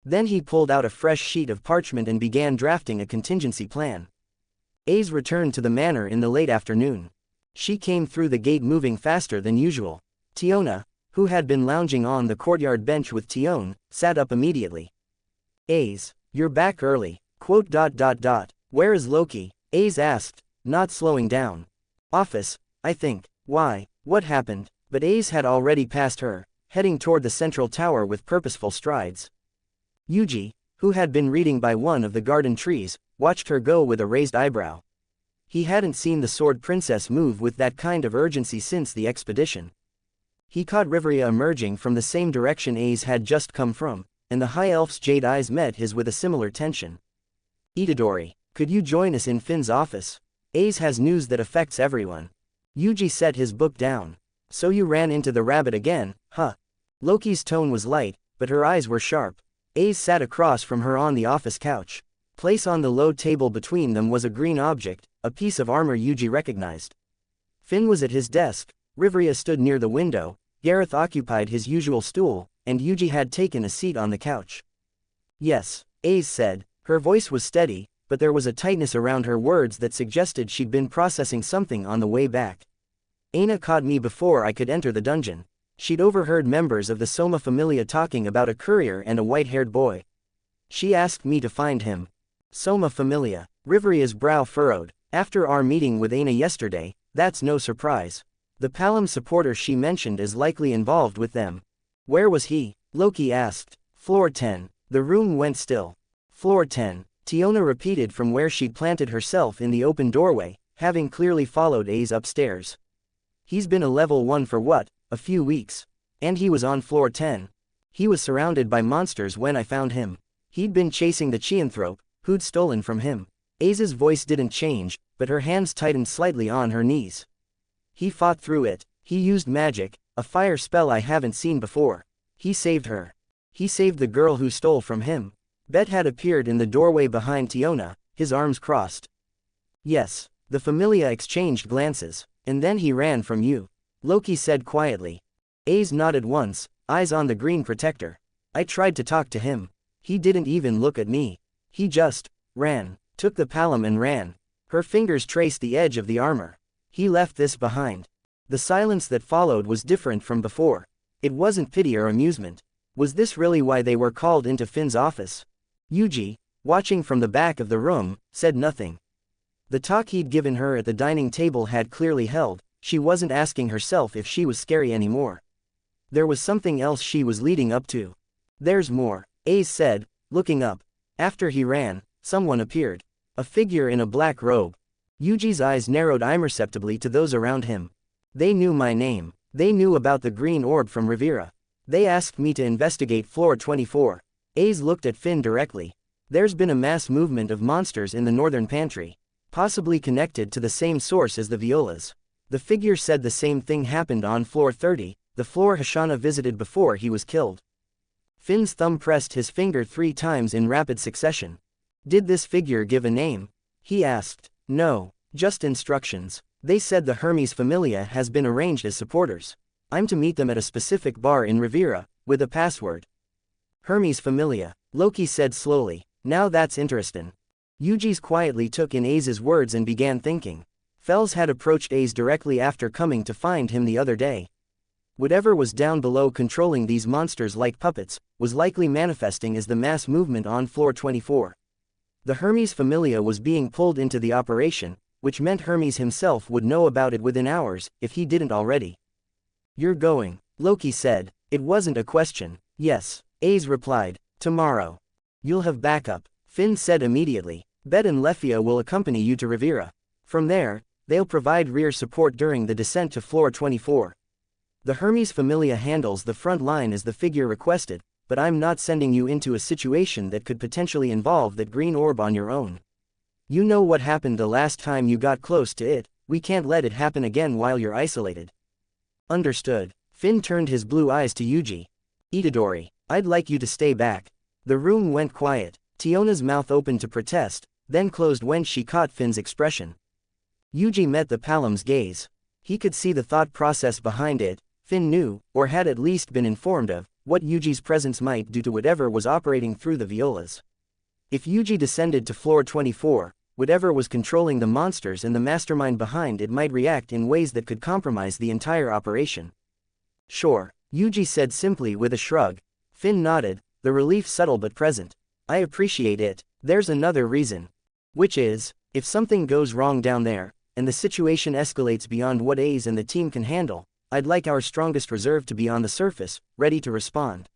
Speaker 2: Then he pulled out a fresh sheet of parchment and began drafting a contingency plan. Aze returned to the manor in the late afternoon. She came through the gate moving faster than usual. Tiona, who had been lounging on the courtyard bench with Tion, sat up immediately. Aze, you're back early. Where is Loki? Aze asked, not slowing down. Office, I think. Why, what happened? But Aze had already passed her, heading toward the central tower with purposeful strides. Yuji, who had been reading by one of the garden trees, watched her go with a raised eyebrow. He hadn't seen the sword princess move with that kind of urgency since the expedition. He caught Riveria emerging from the same direction Aze had just come from, and the high elf's jade eyes met his with a similar tension. Itadori, could you join us in Finn's office? Aze has news that affects everyone. Yuji set his book down. So you ran into the rabbit again, huh? Loki's tone was light, but her eyes were sharp. Aze sat across from her on the office couch. Placed on the low table between them was a green object, a piece of armor Yuji recognized. Finn was at his desk, Riveria stood near the window, Gareth occupied his usual stool, and Yuji had taken a seat on the couch. Yes, Aze said. Her voice was steady, but there was a tightness around her words that suggested she'd been processing something on the way back. Aina caught me before I could enter the dungeon. She'd overheard members of the Soma Familia talking about a courier and a white-haired boy. She asked me to find him. Soma Familia. Riveria's brow furrowed. After our meeting with Aina yesterday, that's no surprise. The Palom supporter she mentioned is likely involved with them. Where was he? Loki asked. Floor 10. The room went still. Floor 10. Tiona repeated from where she'd planted herself in the open doorway, having clearly followed Aze upstairs. He's been a level 1 for what, a few weeks. And he was on floor 10. He was surrounded by monsters when I found him. He'd been chasing the Chianthrope, who'd stolen from him. Aze's voice didn't change, but her hands tightened slightly on her knees. He fought through it. He used magic, a fire spell I haven't seen before. He saved her. He saved the girl who stole from him. Bet had appeared in the doorway behind Tiona, his arms crossed. Yes, the Familia exchanged glances, and then he ran from you. Loki said quietly. Aze nodded once, eyes on the green protector. I tried to talk to him. He didn't even look at me. He just ran, took the palom and ran. Her fingers traced the edge of the armor. He left this behind. The silence that followed was different from before. It wasn't pity or amusement. Was this really why they were called into Finn's office? Yuji, watching from the back of the room, said nothing. The talk he'd given her at the dining table had clearly held. She wasn't asking herself if she was scary anymore. There was something else she was leading up to. There's more, Aze said, looking up. After he ran, someone appeared. A figure in a black robe. Yuji's eyes narrowed imperceptibly to those around him. They knew my name. They knew about the green orb from Rivera. They asked me to investigate floor 24. Aze looked at Finn directly. There's been a mass movement of monsters in the northern pantry. Possibly connected to the same source as the violas. The figure said the same thing happened on floor 30, the floor Hashana visited before he was killed. Finn's thumb pressed his finger 3 times in rapid succession. Did this figure give a name? He asked. No, just instructions. They said the Hermes Familia has been arranged as supporters. I'm to meet them at a specific bar in Rivera, with a password. Hermes Familia, Loki said slowly. Now that's interesting. Yuji's quietly took in Aze's words and began thinking. Fels had approached Aze directly after coming to find him the other day. Whatever was down below controlling these monsters like puppets, was likely manifesting as the mass movement on floor 24. The Hermes Familia was being pulled into the operation, which meant Hermes himself would know about it within hours, if he didn't already. "You're going," Loki said. It wasn't a question. "Yes," Ace replied. "Tomorrow. You'll have backup," Finn said immediately. "Bet and Lefia will accompany you to Rivera. From there, they'll provide rear support during the descent to floor 24. The Hermes Familia handles the front line as the figure requested, but I'm not sending you into a situation that could potentially involve that green orb on your own. You know what happened the last time you got close to it, we can't let it happen again while you're isolated." "Understood." Finn turned his blue eyes to Yuji. "Itadori, I'd like you to stay back." The room went quiet. Tiona's mouth opened to protest, then closed when she caught Finn's expression. Yuji met the Palam's gaze. He could see the thought process behind it. Finn knew, or had at least been informed of, what Yuji's presence might do to whatever was operating through the violas. If Yuji descended to floor 24, whatever was controlling the monsters and the mastermind behind it might react in ways that could compromise the entire operation. "Sure," Yuji said simply with a shrug. Finn nodded, the relief subtle but present. "I appreciate it. There's another reason. Which is, if something goes wrong down there, and the situation escalates beyond what Ace and the team can handle, I'd like our strongest reserve to be on the surface, ready to respond.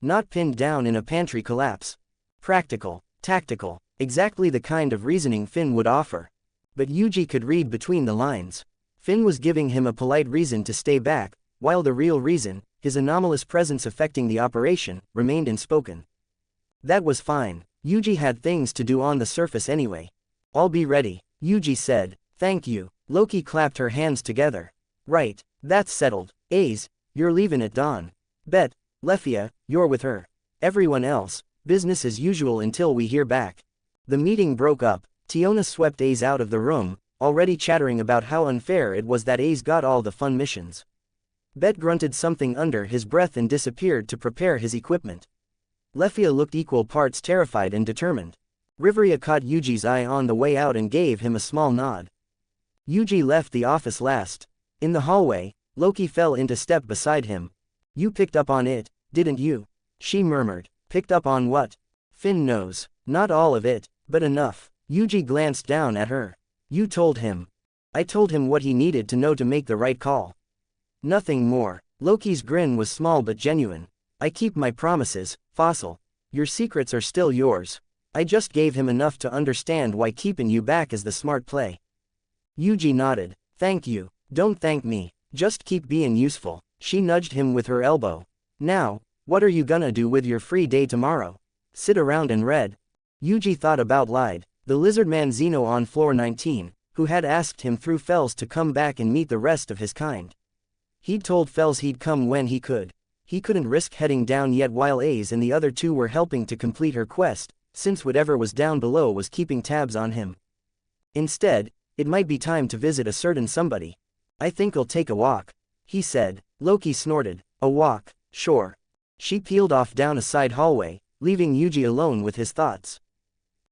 Speaker 2: Not pinned down in a pantry collapse." Practical, tactical, exactly the kind of reasoning Finn would offer. But Yuji could read between the lines. Finn was giving him a polite reason to stay back, while the real reason, his anomalous presence affecting the operation, remained unspoken. That was fine. Yuji had things to do on the surface anyway. "I'll be ready," Yuji said. "Thank you." Loki clapped her hands together. "Right, that's settled. Ace, you're leaving at dawn. Bet, Lefia, you're with her. Everyone else, business as usual until we hear back." The meeting broke up. Tiona swept Ace out of the room, already chattering about how unfair it was that Ace got all the fun missions. Bet grunted something under his breath and disappeared to prepare his equipment. Lefia looked equal parts terrified and determined. Rivera caught Yuji's eye on the way out and gave him a small nod. Yuji left the office last. In the hallway, Loki fell into step beside him. "You picked up on it, didn't you?" she murmured. "Picked up on what?" "Finn knows. Not all of it, but enough." Yuji glanced down at her. "You told him." "I told him what he needed to know to make the right call. Nothing more." Loki's grin was small but genuine. "I keep my promises, Fossil. Your secrets are still yours. I just gave him enough to understand why keeping you back is the smart play." Yuji nodded. "Thank you. Don't thank me. Just keep being useful." She nudged him with her elbow. "Now, what are you gonna do with your free day tomorrow? Sit around and read?" Yuji thought about lied. The lizardman Zeno on floor 19, who had asked him through Fels to come back and meet the rest of his kind. He'd told Fels he'd come when he could. He couldn't risk heading down yet while Ace and the other two were helping to complete her quest, since whatever was down below was keeping tabs on him. Instead, it might be time to visit a certain somebody. "I think I'll take a walk," he said. Loki snorted. "A walk, sure." She peeled off down a side hallway, leaving Yuji alone with his thoughts.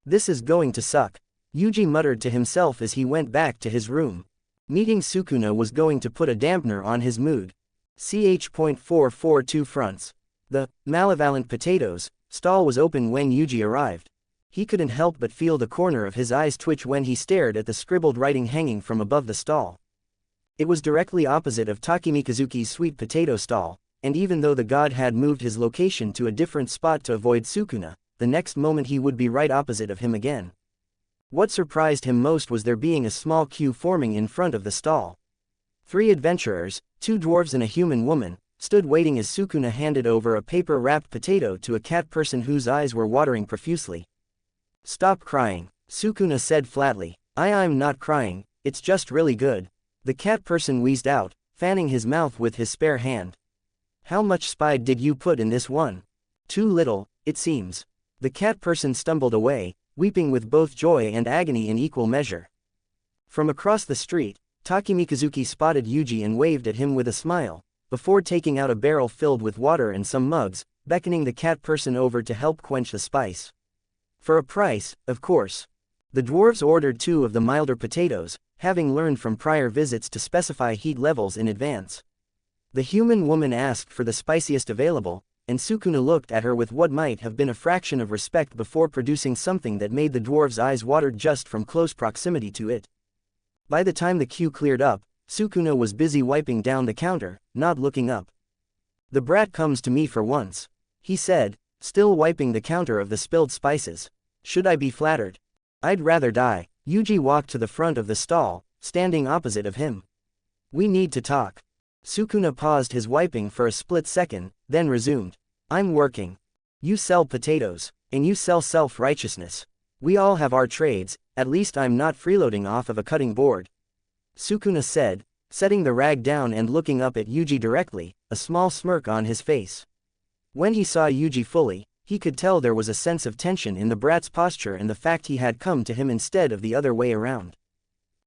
Speaker 2: "This is going to suck," Yuji muttered to himself as he went back to his room. Meeting Sukuna was going to put a dampener on his mood. Ch.442 fronts. The malevolent potatoes stall was open when Yuji arrived. He couldn't help but feel the corner of his eyes twitch when he stared at the scribbled writing hanging from above the stall. It was directly opposite of Takemikazuki's sweet potato stall, and even though the god had moved his location to a different spot to avoid Sukuna, the next moment he would be right opposite of him again. What surprised him most was there being a small queue forming in front of the stall. 3 adventurers, 2 dwarves and a human woman, stood waiting as Sukuna handed over a paper-wrapped potato to a cat person whose eyes were watering profusely. "Stop crying," Sukuna said flatly. I'm not crying, it's just really good." The cat person wheezed out, fanning his mouth with his spare hand. "How much spide did you put in this one?" "Too little, it seems." The cat person stumbled away, weeping with both joy and agony in equal measure. From across the street, Takemikazuki spotted Yuji and waved at him with a smile, before taking out a barrel filled with water and some mugs, beckoning the cat person over to help quench the spice. For a price, of course. The dwarves ordered 2 of the milder potatoes, having learned from prior visits to specify heat levels in advance. The human woman asked for the spiciest available, and Sukuna looked at her with what might have been a fraction of respect before producing something that made the dwarf's eyes water just from close proximity to it. By the time the queue cleared up, Sukuna was busy wiping down the counter, not looking up. "The brat comes to me for once," he said, still wiping the counter of the spilled spices. "Should I be flattered? I'd rather die." Yuji walked to the front of the stall, standing opposite of him. "We need to talk." Sukuna paused his wiping for a split second, then resumed. "I'm working. You sell potatoes, and you sell self-righteousness. We all have our trades, at least I'm not freeloading off of a cutting board," Sukuna said, setting the rag down and looking up at Yuji directly, a small smirk on his face. When he saw Yuji fully, he could tell there was a sense of tension in the brat's posture and the fact he had come to him instead of the other way around.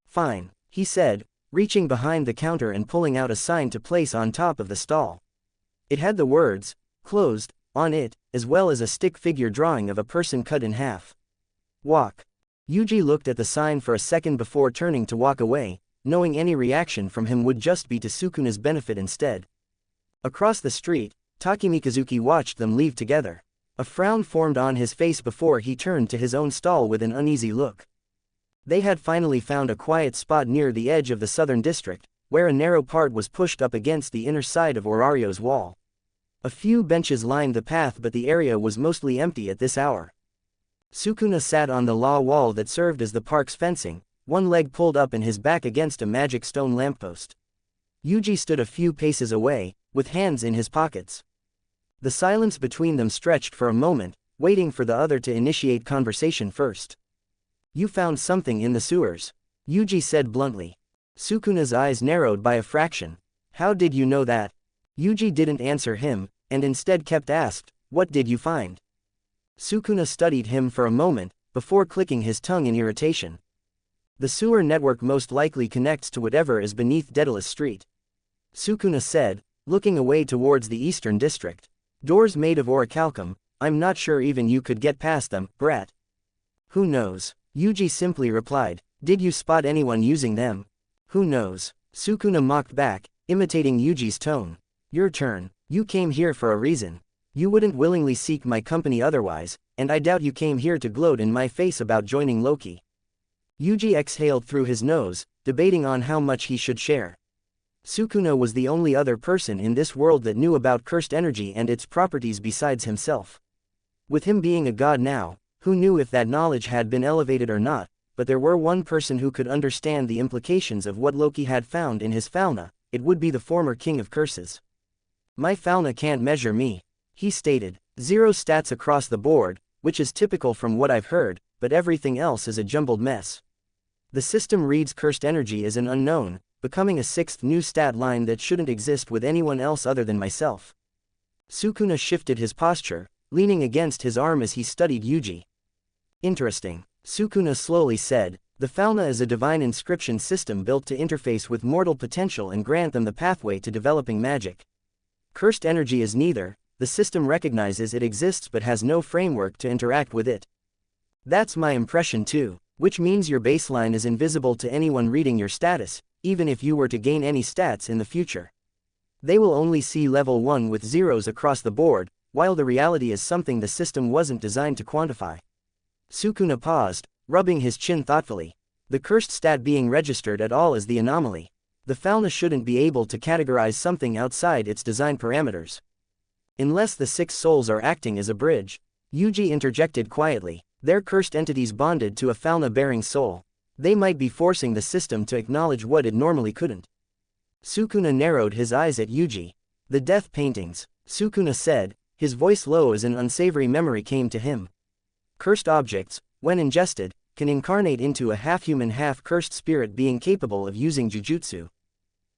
Speaker 2: "Fine," he said, reaching behind the counter and pulling out a sign to place on top of the stall. It had the words, "Closed," on it, as well as a stick figure drawing of a person cut in half. "Walk." Yuji looked at the sign for a second before turning to walk away, knowing any reaction from him would just be to Sukuna's benefit instead. Across the street, Takemikazuki watched them leave together. A frown formed on his face before he turned to his own stall with an uneasy look. They had finally found a quiet spot near the edge of the southern district, where a narrow part was pushed up against the inner side of Orario's wall. A few benches lined the path, but the area was mostly empty at this hour. Sukuna sat on the law wall that served as the park's fencing, one leg pulled up and his back against a magic stone lamppost. Yuji stood a few paces away, with hands in his pockets. The silence between them stretched for a moment, waiting for the other to initiate conversation first. "You found something in the sewers," Yuji said bluntly. Sukuna's eyes narrowed by a fraction. "How did you know that?" Yuji didn't answer him, and instead kept asked, "What did you find?" Sukuna studied him for a moment, before clicking his tongue in irritation. "The sewer network most likely connects to whatever is beneath Daedalus Street," Sukuna said, looking away towards the eastern district. "Doors made of orichalcum, I'm not sure even you could get past them, brat." "Who knows?" Yuji simply replied. "Did you spot anyone using them?" "Who knows?" Sukuna mocked back, imitating Yuji's tone. "Your turn. You came here for a reason. You wouldn't willingly seek my company otherwise, and I doubt you came here to gloat in my face about joining Loki." Yuji exhaled through his nose, debating on how much he should share. Sukuna was the only other person in this world that knew about cursed energy and its properties besides himself. With him being a god now, who knew if that knowledge had been elevated or not, but there were one person who could understand the implications of what Loki had found in his fauna, it would be the former king of curses. "My fauna can't measure me," he stated. "Zero stats across the board, which is typical from what I've heard, but everything else is a jumbled mess. The system reads cursed energy as an unknown, becoming a sixth new stat line that shouldn't exist with anyone else other than myself." Sukuna shifted his posture, leaning against his arm as he studied Yuji. "Interesting," Sukuna slowly said. "The fauna is a divine inscription system built to interface with mortal potential and grant them the pathway to developing magic. Cursed energy is neither. The system recognizes it exists but has no framework to interact with it." "That's my impression too, which means your baseline is invisible to anyone reading your status, even if you were to gain any stats in the future. They will only see level 1 with zeros across the board, while the reality is something the system wasn't designed to quantify." Sukuna paused, rubbing his chin thoughtfully. "The cursed stat being registered at all is the anomaly. The fauna shouldn't be able to categorize something outside its design parameters. Unless the six souls are acting as a bridge," Yuji interjected quietly. "They're cursed entities bonded to a fauna-bearing soul. They might be forcing the system to acknowledge what it normally couldn't." Sukuna narrowed his eyes at Yuji. "The death paintings," Sukuna said, his voice low as an unsavory memory came to him. "Cursed objects, when ingested, can incarnate into a half-human half-cursed spirit being capable of using jujutsu.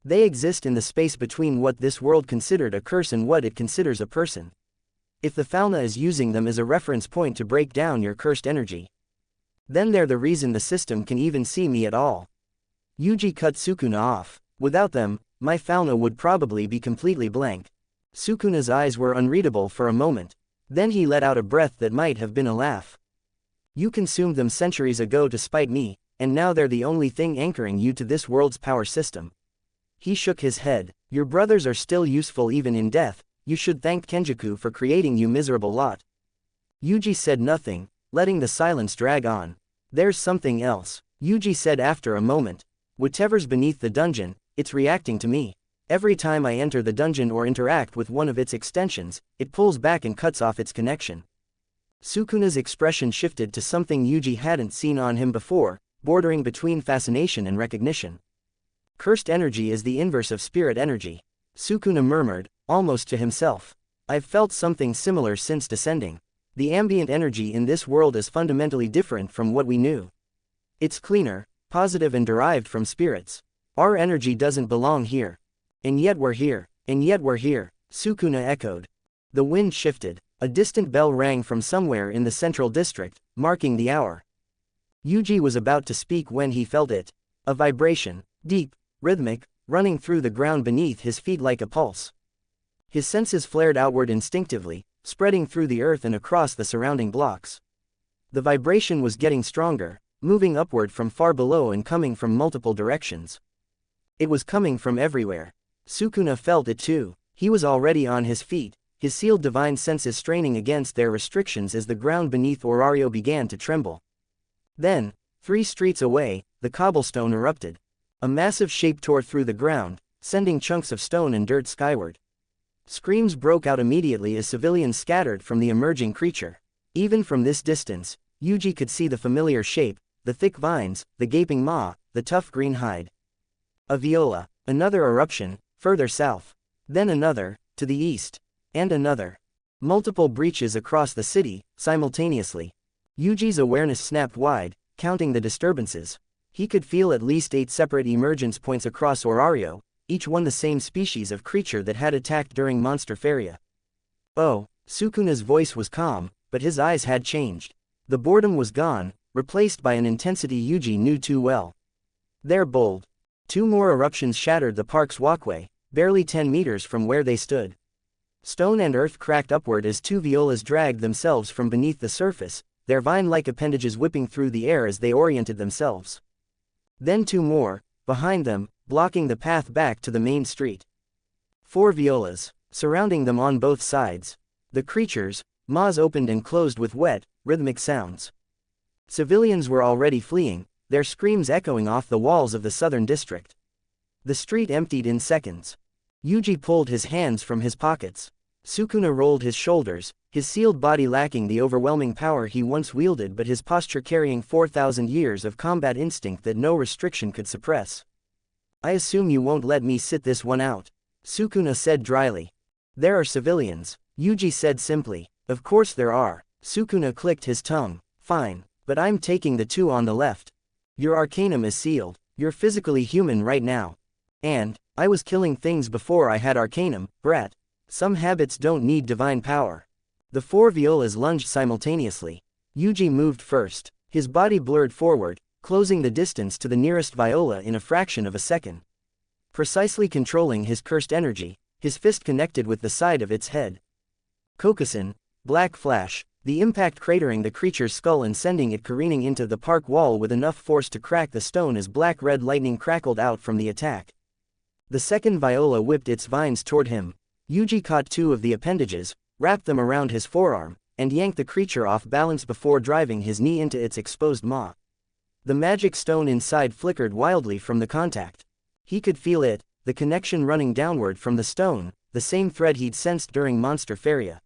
Speaker 2: They exist in the space between what this world considered a curse and what it considers a person. If the fauna is using them as a reference point to break down your cursed energy, then they're the reason the system can even see me at all." Yuji cut Sukuna off. "Without them, my fauna would probably be completely blank." Sukuna's eyes were unreadable for a moment. Then he let out a breath that might have been a laugh. "You consumed them centuries ago to spite me, and now they're the only thing anchoring you to this world's power system." He shook his head. "Your brothers are still useful even in death, You should thank Kenjaku for creating you miserable lot. Yuji said nothing, letting the silence drag on. There's something else, Yuji said after a moment. Whatever's beneath the dungeon, it's reacting to me. Every time I enter the dungeon or interact with one of its extensions, it pulls back and cuts off its connection. Sukuna's expression shifted to something Yuji hadn't seen on him before, bordering between fascination and recognition. Cursed energy is the inverse of spirit energy. Sukuna murmured, almost to himself. I've felt something similar since descending. The ambient energy in this world is fundamentally different from what we knew. It's cleaner, positive and derived from spirits. Our energy doesn't belong here. And yet we're here, and yet we're here, Sukuna echoed. The wind shifted. A distant bell rang from somewhere in the central district, marking the hour. Yuji was about to speak when he felt it. A vibration, deep, rhythmic, running through the ground beneath his feet like a pulse. His senses flared outward instinctively, spreading through the earth and across the surrounding blocks. The vibration was getting stronger, moving upward from far below and coming from multiple directions. It was coming from everywhere. Sukuna felt it too. He was already on his feet, his sealed divine senses straining against their restrictions as the ground beneath Orario began to tremble. Then, 3 streets away, the cobblestone erupted. A massive shape tore through the ground, sending chunks of stone and dirt skyward. Screams broke out immediately as civilians scattered from the emerging creature. Even from this distance, Yuji could see the familiar shape, the thick vines, the gaping maw, the tough green hide. A viola, another eruption, further south. Then another, to the east. And another. Multiple breaches across the city, simultaneously. Yuji's awareness snapped wide, counting the disturbances. He could feel at least 8 separate emergence points across Orario, each one the same species of creature that had attacked during Monster Feria. Oh, Sukuna's voice was calm, but his eyes had changed. The boredom was gone, replaced by an intensity Yuji knew too well. They're bold. 2 more eruptions shattered the park's walkway, barely 10 meters from where they stood. Stone and earth cracked upward as 2 violas dragged themselves from beneath the surface, their vine-like appendages whipping through the air as they oriented themselves. Then 2 more, behind them, blocking the path back to the main street. 4 violas, surrounding them on both sides. The creatures, maws opened and closed with wet, rhythmic sounds. Civilians were already fleeing, their screams echoing off the walls of the southern district. The street emptied in seconds. Yuji pulled his hands from his pockets. Sukuna rolled his shoulders, his sealed body lacking the overwhelming power he once wielded but his posture carrying 4,000 years of combat instinct that no restriction could suppress. I assume you won't let me sit this one out, Sukuna said dryly. There are civilians, Yuji said simply. Of course there are. Sukuna clicked his tongue. Fine, but I'm taking the 2 on the left. Your arcanum is sealed, you're physically human right now. And, I was killing things before I had arcanum, brat. Some habits don't need divine power. The 4 violas lunged simultaneously. Yuji moved first. His body blurred forward, closing the distance to the nearest viola in a fraction of a second. Precisely controlling his cursed energy, his fist connected with the side of its head. Kokusen, black flash, the impact cratering the creature's skull and sending it careening into the park wall with enough force to crack the stone as black-red lightning crackled out from the attack. The second viola whipped its vines toward him. Yuji caught 2 of the appendages, wrapped them around his forearm, and yanked the creature off balance before driving his knee into its exposed maw. The magic stone inside flickered wildly from the contact. He could feel it, the connection running downward from the stone, the same thread he'd sensed during Monster Feria.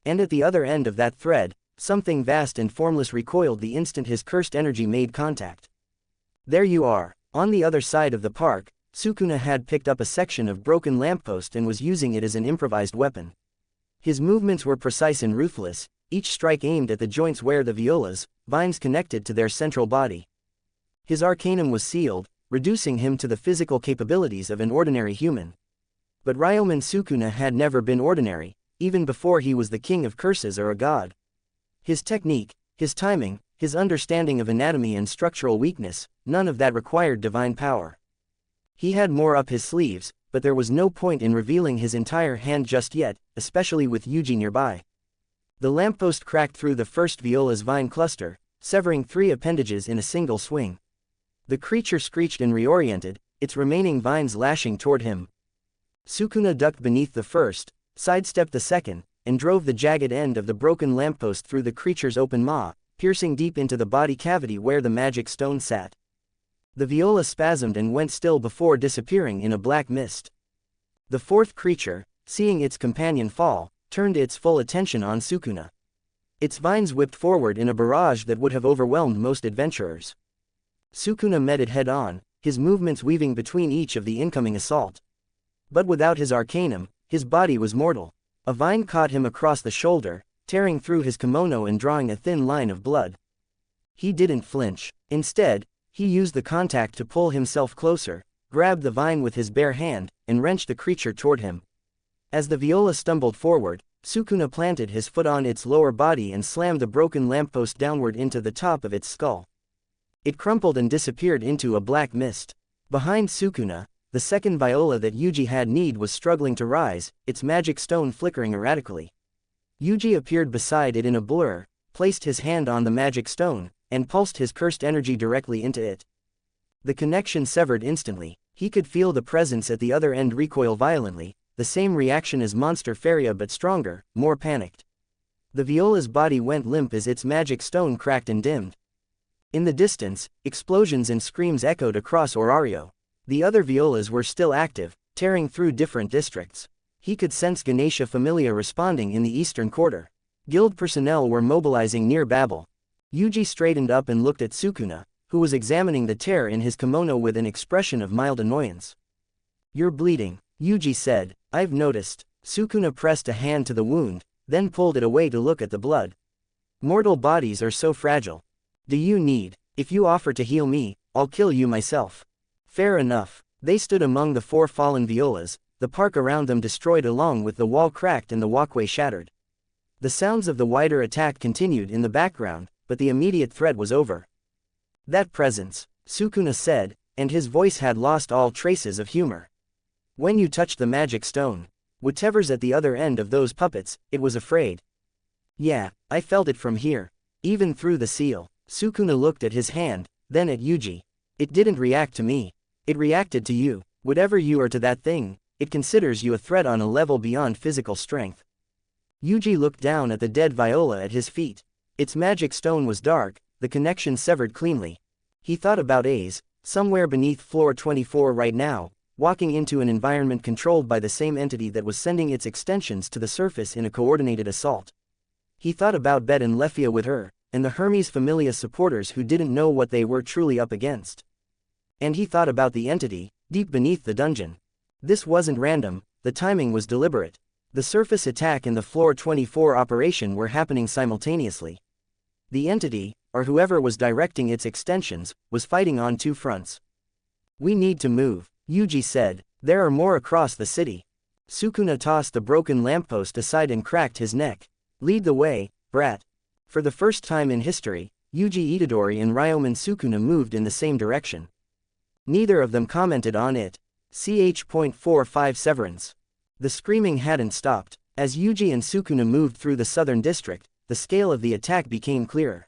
Speaker 2: And at the other end of that thread, something vast and formless recoiled the instant his cursed energy made contact. There you are, on the other side of the park. Sukuna had picked up a section of broken lamppost and was using it as an improvised weapon. His movements were precise and ruthless, each strike aimed at the joints where the violas, vines connected to their central body. His arcanum was sealed, reducing him to the physical capabilities of an ordinary human. But Ryomen Sukuna had never been ordinary, even before he was the king of curses or a god. His technique, his timing, his understanding of anatomy and structural weakness, none of that required divine power. He had more up his sleeves, but there was no point in revealing his entire hand just yet, especially with Yuji nearby. The lamppost cracked through the first viola's vine cluster, severing 3 appendages in a single swing. The creature screeched and reoriented, its remaining vines lashing toward him. Sukuna ducked beneath the first, sidestepped the second, and drove the jagged end of the broken lamppost through the creature's open maw, piercing deep into the body cavity where the magic stone sat. The viola spasmed and went still before disappearing in a black mist. The fourth creature, seeing its companion fall, turned its full attention on Sukuna. Its vines whipped forward in a barrage that would have overwhelmed most adventurers. Sukuna met it head-on, his movements weaving between each of the incoming assault. But without his arcanum, his body was mortal. A vine caught him across the shoulder, tearing through his kimono and drawing a thin line of blood. He didn't flinch. Instead, he used the contact to pull himself closer, grabbed the vine with his bare hand, and wrenched the creature toward him. As the viola stumbled forward, Sukuna planted his foot on its lower body and slammed the broken lamppost downward into the top of its skull. It crumpled and disappeared into a black mist. Behind Sukuna, the second viola that Yuji had need was struggling to rise, its magic stone flickering erratically. Yuji appeared beside it in a blur, placed his hand on the magic stone, and pulsed his cursed energy directly into it. The connection severed instantly. He could feel the presence at the other end recoil violently, the same reaction as Monster Freya but stronger, more panicked. The viola's body went limp as its magic stone cracked and dimmed. In the distance, explosions and screams echoed across Orario. The other violas were still active, tearing through different districts. He could sense Ganesha Familia responding in the eastern quarter. Guild personnel were mobilizing near Babel. Yuji straightened up and looked at Sukuna, who was examining the tear in his kimono with an expression of mild annoyance. "You're bleeding," Yuji said. "I've noticed." Sukuna pressed a hand to the wound, then pulled it away to look at the blood. "Mortal bodies are so fragile. Do you need? If you offer to heal me, I'll kill you myself." "Fair enough." They stood among the four fallen violas, the park around them destroyed along with the wall cracked and the walkway shattered. The sounds of the wider attack continued in the background, but the immediate threat was over. "That presence," Sukuna said, and his voice had lost all traces of humor. "When you touched the magic stone, whatever's at the other end of those puppets, it was afraid." "Yeah, I felt it from here. Even through the seal." Sukuna looked at his hand, then at Yuji. "It didn't react to me. It reacted to you. Whatever you are to that thing, it considers you a threat on a level beyond physical strength." Yuji looked down at the dead viola at his feet. Its magic stone was dark, the connection severed cleanly. He thought about A's, somewhere beneath floor 24 right now, walking into an environment controlled by the same entity that was sending its extensions to the surface in a coordinated assault. He thought about Bet and Lefia with her, and the Hermes Familia supporters who didn't know what they were truly up against. And he thought about the entity, deep beneath the dungeon. This wasn't random, the timing was deliberate. The surface attack and the floor 24 operation were happening simultaneously. The entity, or whoever was directing its extensions, was fighting on two fronts. "We need to move," Yuji said. "There are more across the city." Sukuna tossed the broken lamppost aside and cracked his neck. "Lead the way, brat." For the first time in history, Yuji Itadori and Ryomen Sukuna moved in the same direction. Neither of them commented on it. Ch.45 Severance. The screaming hadn't stopped. As Yuji and Sukuna moved through the southern district, the scale of the attack became clearer.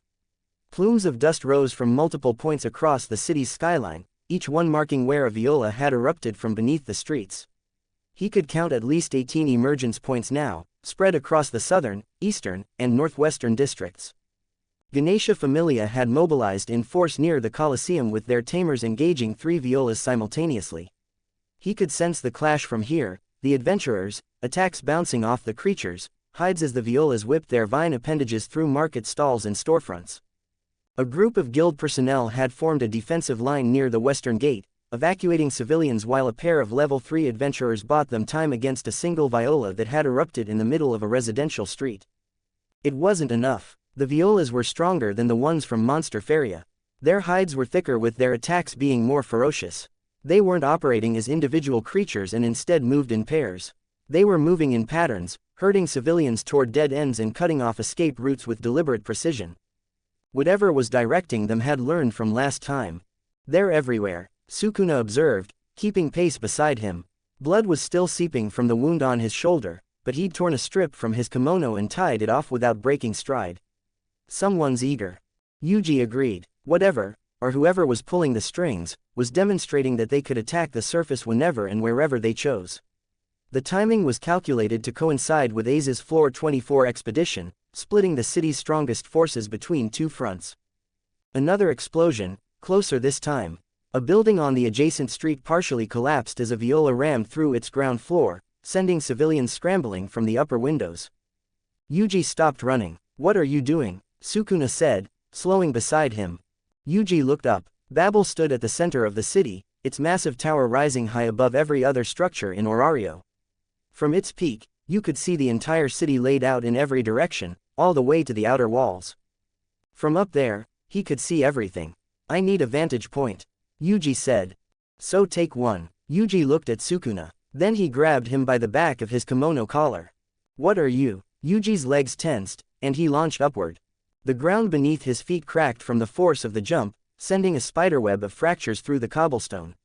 Speaker 2: Plumes of dust rose from multiple points across the city's skyline, each one marking where a viola had erupted from beneath the streets. He could count at least 18 emergence points now, spread across the southern, eastern, and northwestern districts. Ganesha Familia had mobilized in force near the Colosseum with their tamers engaging 3 violas simultaneously. He could sense the clash from here, the adventurers, attacks bouncing off the creatures, hides as the violas whipped their vine appendages through market stalls and storefronts. A group of guild personnel had formed a defensive line near the western gate, evacuating civilians while a pair of level 3 adventurers bought them time against a single viola that had erupted in the middle of a residential street. It wasn't enough. The violas were stronger than the ones from Monster Feria. Their hides were thicker with their attacks being more ferocious. They weren't operating as individual creatures and instead moved in pairs. They were moving in patterns, herding civilians toward dead ends and cutting off escape routes with deliberate precision. Whatever was directing them had learned from last time. "They're everywhere," Sukuna observed, keeping pace beside him. Blood was still seeping from the wound on his shoulder, but he'd torn a strip from his kimono and tied it off without breaking stride. "Someone's eager." Yuji agreed. Whatever, or whoever was pulling the strings, was demonstrating that they could attack the surface whenever and wherever they chose. The timing was calculated to coincide with Aze's Floor 24 expedition, splitting the city's strongest forces between two fronts. Another explosion, closer this time. A building on the adjacent street partially collapsed as a viola rammed through its ground floor, sending civilians scrambling from the upper windows. Yuji stopped running. "What are you doing?" Sukuna said, slowing beside him. Yuji looked up. Babel stood at the center of the city, its massive tower rising high above every other structure in Orario. From its peak, you could see the entire city laid out in every direction, all the way to the outer walls. From up there, he could see everything. "I need a vantage point," Yuji said. "So take one." Yuji looked at Sukuna. Then he grabbed him by the back of his kimono collar. "What are you?" Yuji's legs tensed, and he launched upward. The ground beneath his feet cracked from the force of the jump, sending a spiderweb of fractures through the cobblestone.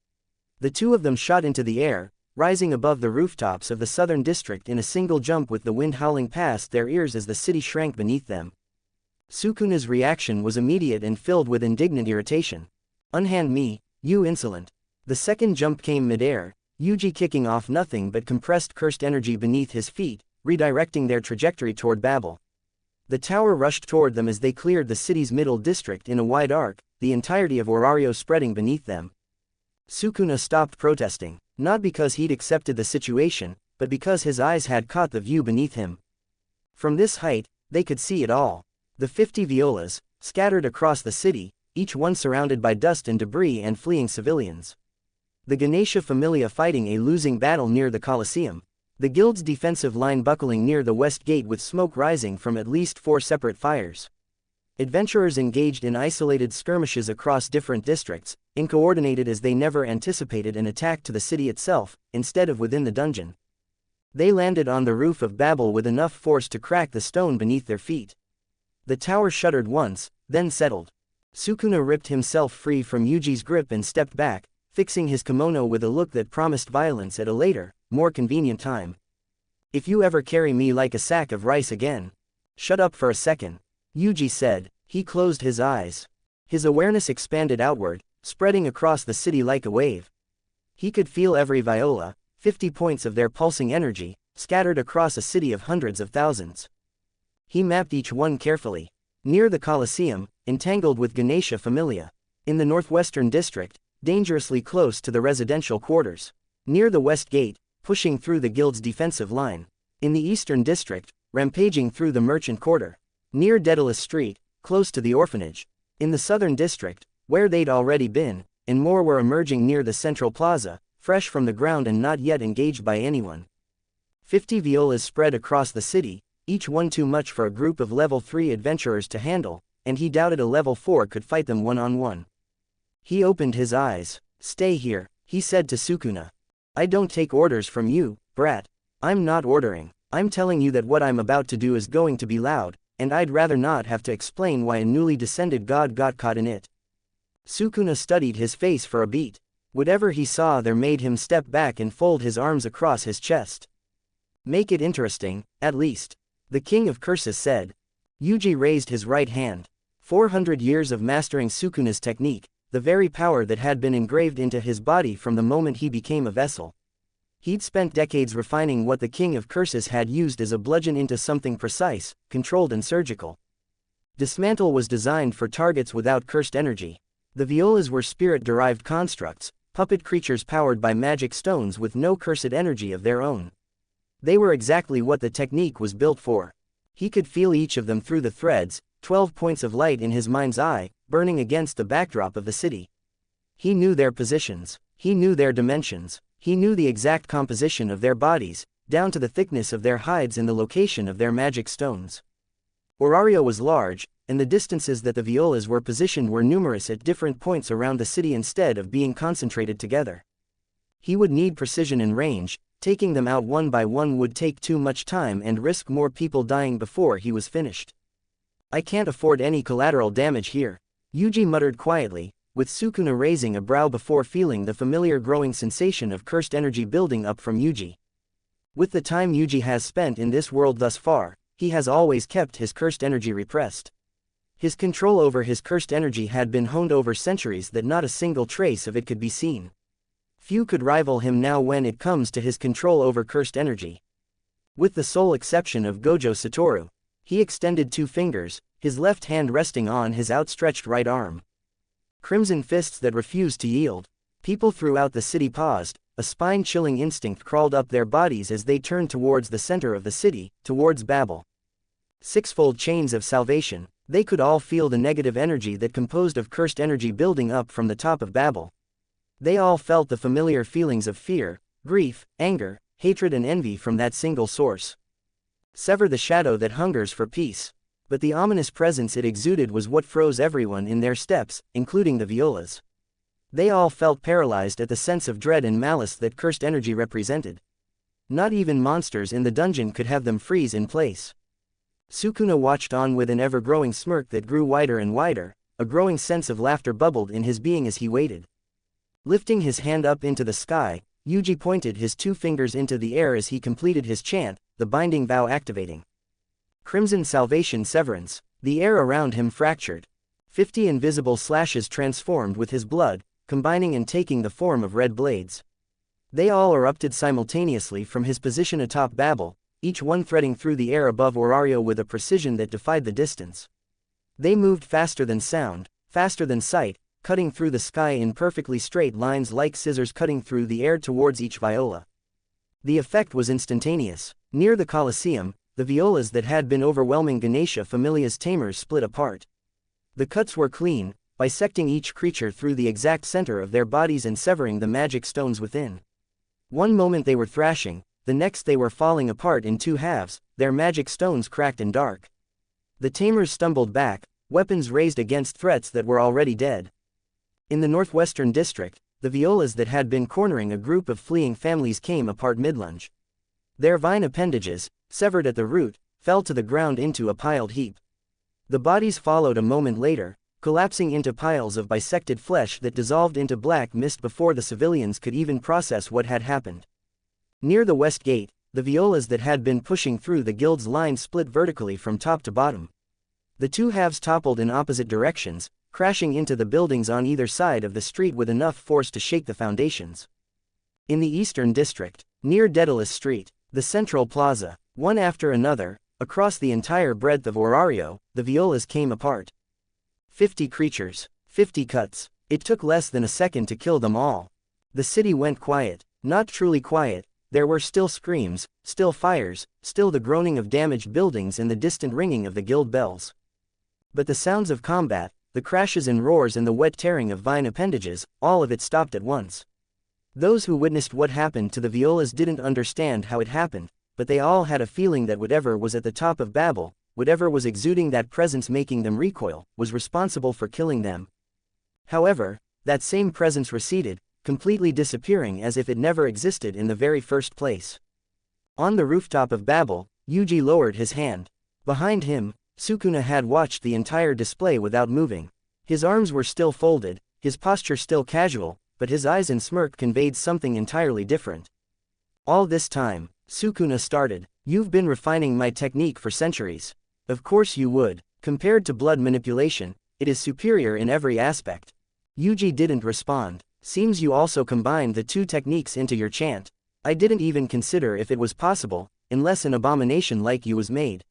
Speaker 2: The two of them shot into the air, rising above the rooftops of the southern district in a single jump with the wind howling past their ears as the city shrank beneath them. Sukuna's reaction was immediate and filled with indignant irritation. "Unhand me, you insolent." The second jump came midair, Yuji kicking off nothing but compressed cursed energy beneath his feet, redirecting their trajectory toward Babel. The tower rushed toward them as they cleared the city's middle district in a wide arc, the entirety of Orario spreading beneath them. Sukuna stopped protesting, not because he'd accepted the situation, but because his eyes had caught the view beneath him. From this height, they could see it all. The 50 violas, scattered across the city, each one surrounded by dust and debris and fleeing civilians. The Ganesha Familia fighting a losing battle near the Colosseum. The guild's defensive line buckling near the west gate with smoke rising from at least 4 separate fires. Adventurers engaged in isolated skirmishes across different districts, uncoordinated as they never anticipated an attack to the city itself, instead of within the dungeon. They landed on the roof of Babel with enough force to crack the stone beneath their feet. The tower shuddered once, then settled. Sukuna ripped himself free from Yuji's grip and stepped back, fixing his kimono with a look that promised violence at a later, more convenient time. "If you ever carry me like a sack of rice again." "Shut up for a second," Yuji said. He closed his eyes. His awareness expanded outward, spreading across the city like a wave. He could feel every viola, 50 points of their pulsing energy, scattered across a city of hundreds of thousands. He mapped each one carefully. Near the Colosseum, entangled with Ganesha Familia. In the northwestern district, dangerously close to the residential quarters. Near the west gate, pushing through the guild's defensive line. In the eastern district, rampaging through the merchant quarter. Near Daedalus Street, close to the orphanage. In the southern district, where they'd already been, and more were emerging near the central plaza, fresh from the ground and not yet engaged by anyone. 50 violas spread across the city, each one too much for a group of level 3 adventurers to handle, and he doubted a level 4 could fight them one-on-one. He opened his eyes. "Stay here," he said to Sukuna. "I don't take orders from you, brat." "I'm not ordering. I'm telling you that what I'm about to do is going to be loud, and I'd rather not have to explain why a newly descended god got caught in it." Sukuna studied his face for a beat. Whatever he saw there made him step back and fold his arms across his chest. "Make it interesting, at least," the king of curses said. Yuji raised his right hand. 400 years of mastering Sukuna's technique, the very power that had been engraved into his body from the moment he became a vessel. He'd spent decades refining what the king of curses had used as a bludgeon into something precise, controlled and surgical. Dismantle was designed for targets without cursed energy. The violas were spirit-derived constructs, puppet creatures powered by magic stones with no cursed energy of their own. They were exactly what the technique was built for. He could feel each of them through the threads, 12 points of light in his mind's eye, burning against the backdrop of the city. He knew their positions. He knew their dimensions. He knew the exact composition of their bodies, down to the thickness of their hides and the location of their magic stones. Orario was large, and the distances that the violas were positioned were numerous at different points around the city instead of being concentrated together. He would need precision and range. Taking them out one by one would take too much time and risk more people dying before he was finished. "I can't afford any collateral damage here," Yuji muttered quietly, with Sukuna raising a brow before feeling the familiar growing sensation of cursed energy building up from Yuji. With the time Yuji has spent in this world thus far, he has always kept his cursed energy repressed. His control over his cursed energy had been honed over centuries that not a single trace of it could be seen. Few could rival him now when it comes to his control over cursed energy. With the sole exception of Gojo Satoru, he extended 2 fingers, his left hand resting on his outstretched right arm. Crimson fists that refused to yield. People throughout the city paused, a spine-chilling instinct crawled up their bodies as they turned towards the center of the city, towards Babel. Sixfold chains of salvation, they could all feel the negative energy that composed of cursed energy building up from the top of Babel. They all felt the familiar feelings of fear, grief, anger, hatred and envy from that single source. Sever the shadow that hungers for peace. But the ominous presence it exuded was what froze everyone in their steps, including the Violas. They all felt paralyzed at the sense of dread and malice that cursed energy represented. Not even monsters in the dungeon could have them freeze in place. Sukuna watched on with an ever-growing smirk that grew wider and wider, a growing sense of laughter bubbled in his being as he waited. Lifting his hand up into the sky, Yuji pointed his 2 fingers into the air as he completed his chant, the binding vow activating. Crimson salvation severance, the air around him fractured. 50 invisible slashes transformed with his blood, combining and taking the form of red blades. They all erupted simultaneously from his position atop Babel, each one threading through the air above Orario with a precision that defied the distance. They moved faster than sound, faster than sight, cutting through the sky in perfectly straight lines like scissors cutting through the air towards each viola. The effect was instantaneous. Near the Colosseum, the violas that had been overwhelming Ganesha Familia's tamers split apart. The cuts were clean, bisecting each creature through the exact center of their bodies and severing the magic stones within. One moment they were thrashing, the next they were falling apart in 2 halves, their magic stones cracked and dark. The tamers stumbled back, weapons raised against threats that were already dead. In the northwestern district, the violas that had been cornering a group of fleeing families came apart mid-lunge. Their vine appendages, severed at the root, fell to the ground into a piled heap. The bodies followed a moment later, collapsing into piles of bisected flesh that dissolved into black mist before the civilians could even process what had happened. Near the west gate, the violas that had been pushing through the guild's line split vertically from top to bottom. The 2 halves toppled in opposite directions, crashing into the buildings on either side of the street with enough force to shake the foundations. In the eastern district, near Daedalus Street, the central plaza, one after another, across the entire breadth of Orario, the violas came apart. 50 creatures, 50 cuts. It took less than a second to kill them all. The city went quiet, not truly quiet. There were still screams, still fires, still the groaning of damaged buildings and the distant ringing of the guild bells. But the sounds of combat, the crashes and roars and the wet tearing of vine appendages, all of it stopped at once. Those who witnessed what happened to the violas didn't understand how it happened, but they all had a feeling that whatever was at the top of Babel, whatever was exuding that presence making them recoil, was responsible for killing them. However, that same presence receded, completely disappearing as if it never existed in the very first place. On the rooftop of Babel, Yuji lowered his hand. Behind him, Sukuna had watched the entire display without moving. His arms were still folded, his posture still casual, but his eyes and smirk conveyed something entirely different. All this time, Sukuna started, "You've been refining my technique for centuries." Of course you would. Compared to blood manipulation, it is superior in every aspect. Yuji didn't respond. "Seems you also combined the 2 techniques into your chant. I didn't even consider if it was possible, unless an abomination like you was made."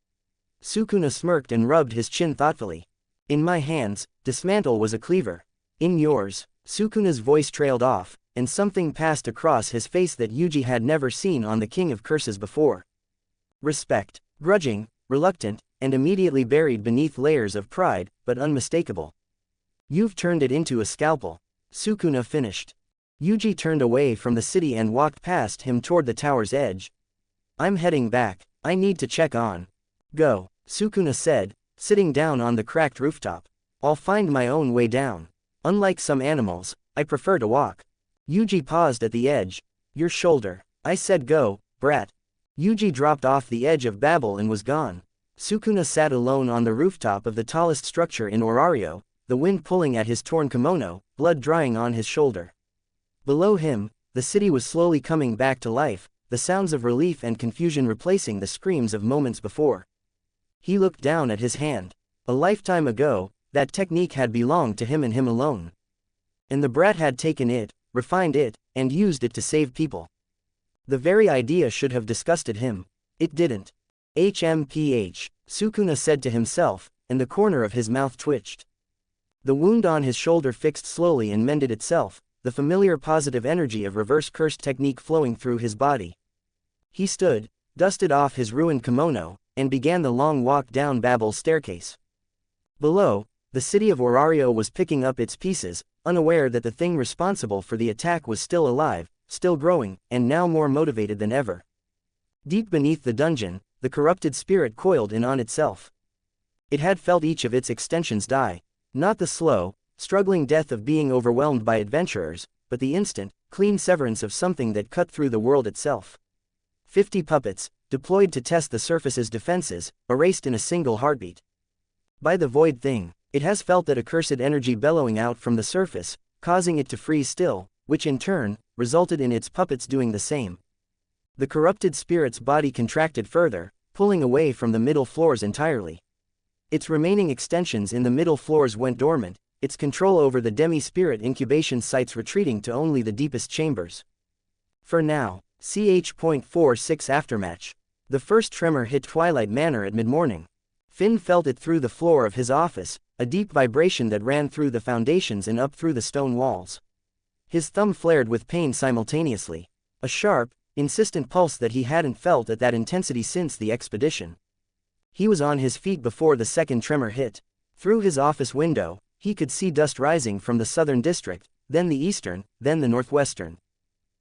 Speaker 2: Sukuna smirked and rubbed his chin thoughtfully. "In my hands, dismantle was a cleaver. In yours." Sukuna's voice trailed off, and something passed across his face that Yuji had never seen on the King of Curses before. Respect. Grudging, reluctant, and immediately buried beneath layers of pride, but unmistakable. "You've turned it into a scalpel." Sukuna finished. Yuji turned away from the city and walked past him toward the tower's edge. "I'm heading back. I need to check on." "Go," Sukuna said, sitting down on the cracked rooftop. "I'll find my own way down. Unlike some animals, I prefer to walk." Yuji paused at the edge. "Your shoulder." "I said go, brat." Yuji dropped off the edge of Babel and was gone. Sukuna sat alone on the rooftop of the tallest structure in Orario, the wind pulling at his torn kimono, blood drying on his shoulder. Below him, the city was slowly coming back to life, the sounds of relief and confusion replacing the screams of moments before. He looked down at his hand. A lifetime ago, that technique had belonged to him and him alone. And the brat had taken it, refined it, and used it to save people. The very idea should have disgusted him. It didn't. HMPH, Sukuna said to himself, and the corner of his mouth twitched. The wound on his shoulder fixed slowly and mended itself, the familiar positive energy of reverse curse technique flowing through his body. He stood, dusted off his ruined kimono, and began the long walk down Babel's staircase. Below, the city of Orario was picking up its pieces, unaware that the thing responsible for the attack was still alive, still growing, and now more motivated than ever. Deep beneath the dungeon, the corrupted spirit coiled in on itself. It had felt each of its extensions die, not the slow, struggling death of being overwhelmed by adventurers, but the instant, clean severance of something that cut through the world itself. 50 puppets, deployed to test the surface's defenses, erased in a single heartbeat. By the void thing, it has felt that accursed energy bellowing out from the surface, causing it to freeze still, which in turn, resulted in its puppets doing the same. The corrupted spirit's body contracted further, pulling away from the middle floors entirely. Its remaining extensions in the middle floors went dormant, its control over the demi-spirit incubation sites retreating to only the deepest chambers. For now, ch.46 Aftermatch. The first tremor hit Twilight Manor at mid-morning. Finn felt it through the floor of his office, a deep vibration that ran through the foundations and up through the stone walls. His thumb flared with pain simultaneously. A sharp, insistent pulse that he hadn't felt at that intensity since the expedition. He was on his feet before the second tremor hit. Through his office window, he could see dust rising from the southern district, then the eastern, then the northwestern.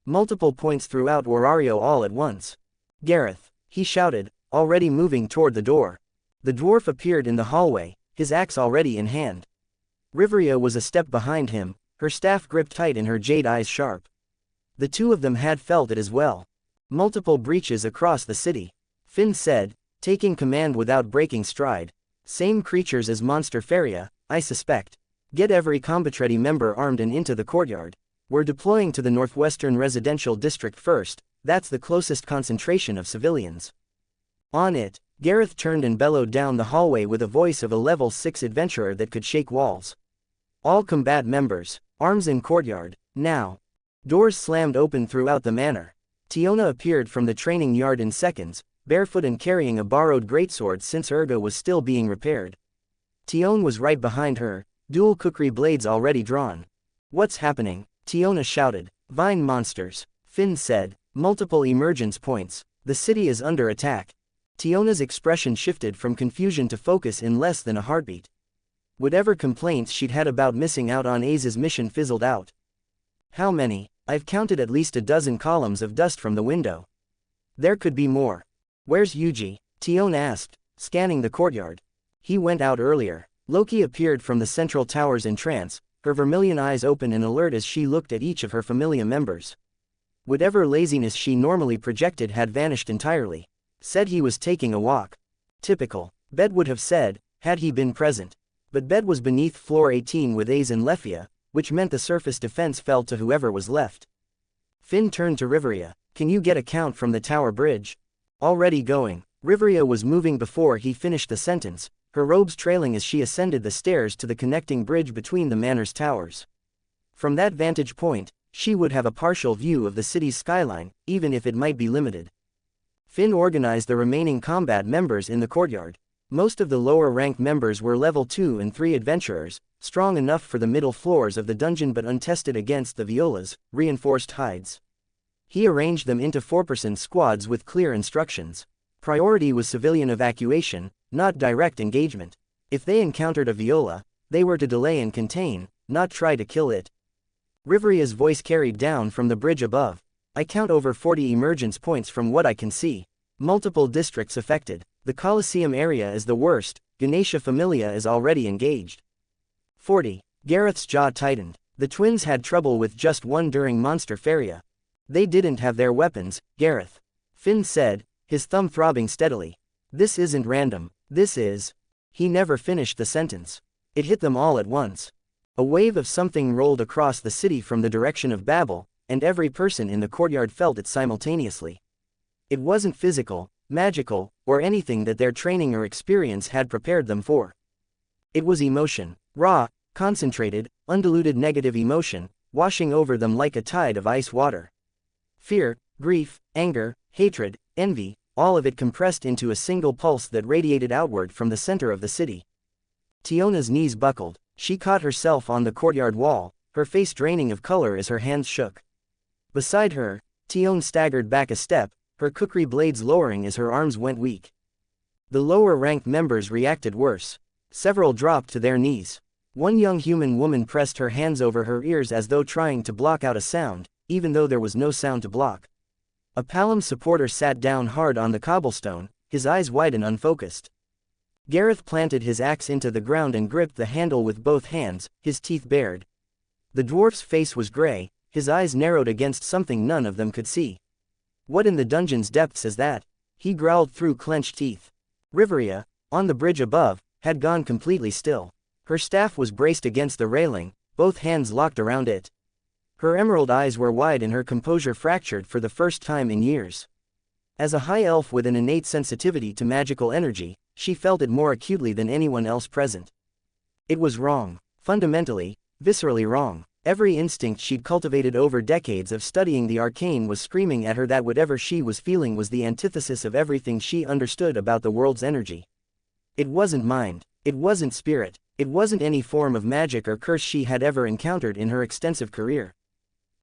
Speaker 2: Multiple points throughout Orario all at once. "Gareth," he shouted, already moving toward the door. The dwarf appeared in the hallway, his axe already in hand. Riveria was a step behind him, her staff gripped tight and her jade eyes sharp. The two of them had felt it as well. Multiple breaches across the city. Finn said, taking command without breaking stride. "Same creatures as Monster Feria, I suspect. Get every combatready member armed and into the courtyard. We're deploying to the northwestern residential district first, that's the closest concentration of civilians." On it, Gareth turned and bellowed down the hallway with a voice of a level 6 adventurer that could shake walls. "All combat members, arms in courtyard, now." Doors slammed open throughout the manor. Tiona appeared from the training yard in seconds, barefoot and carrying a borrowed greatsword since Urga was still being repaired. Tion was right behind her, dual kukri blades already drawn. "What's happening?" Tiona shouted. "Vine monsters," Finn said. "Multiple emergence points. The city is under attack." Tiona's expression shifted from confusion to focus in less than a heartbeat. Whatever complaints she'd had about missing out on Aza's mission fizzled out. "How many?" "I've counted at least a dozen columns of dust from the window." "There could be more." "Where's Yuji?" Tion asked, scanning the courtyard. "He went out earlier." Loki appeared from the central towers in trance, her vermilion eyes open and alert as she looked at each of her familia members. Whatever laziness she normally projected had vanished entirely. "Said he was taking a walk." Typical, Bed would have said, had he been present. But Bed was beneath floor 18 with Az and Lefia, which meant the surface defense fell to whoever was left. Finn turned to Riveria. "Can you get a count from the tower bridge?" "Already going." Riveria was moving before he finished the sentence, her robes trailing as she ascended the stairs to the connecting bridge between the manor's towers. From that vantage point, she would have a partial view of the city's skyline, even if it might be limited. Finn organized the remaining combat members in the courtyard. Most of the lower-ranked members were level 2 and 3 adventurers, strong enough for the middle floors of the dungeon but untested against the violas, reinforced hides. He arranged them into 4-person squads with clear instructions. Priority was civilian evacuation, not direct engagement. If they encountered a viola, they were to delay and contain, not try to kill it. Riveria's voice carried down from the bridge above. "I count over 40 emergence points from what I can see. Multiple districts affected. The Colosseum area is the worst, Ganesha Familia is already engaged." 40. Gareth's jaw tightened. The twins had trouble with just one during Monster Feria. "They didn't have their weapons, Gareth," Finn said, his thumb throbbing steadily. "This isn't random, this is..." He never finished the sentence. It hit them all at once. A wave of something rolled across the city from the direction of Babel, and every person in the courtyard felt it simultaneously. It wasn't physical, magical, or anything that their training or experience had prepared them for. It was emotion. Raw, concentrated, undiluted negative emotion, washing over them like a tide of ice water. Fear, grief, anger, hatred, envy, all of it compressed into a single pulse that radiated outward from the center of the city. Tiona's knees buckled, she caught herself on the courtyard wall, her face draining of color as her hands shook. Beside her, Tione staggered back a step, her kukri blades lowering as her arms went weak. The lower-ranked members reacted worse. Several dropped to their knees. One young human woman pressed her hands over her ears as though trying to block out a sound, even though there was no sound to block. A Palom supporter sat down hard on the cobblestone, his eyes wide and unfocused. Gareth planted his axe into the ground and gripped the handle with both hands, his teeth bared. The dwarf's face was gray, his eyes narrowed against something none of them could see. What in the dungeon's depths is that? He growled through clenched teeth. Riveria, on the bridge above, had gone completely still. Her staff was braced against the railing, both hands locked around it. Her emerald eyes were wide and her composure fractured for the first time in years. As a high elf with an innate sensitivity to magical energy, she felt it more acutely than anyone else present. It was wrong. Fundamentally, viscerally wrong. Every instinct she'd cultivated over decades of studying the arcane was screaming at her that whatever she was feeling was the antithesis of everything she understood about the world's energy. It wasn't mind. It wasn't spirit. It wasn't any form of magic or curse she had ever encountered in her extensive career.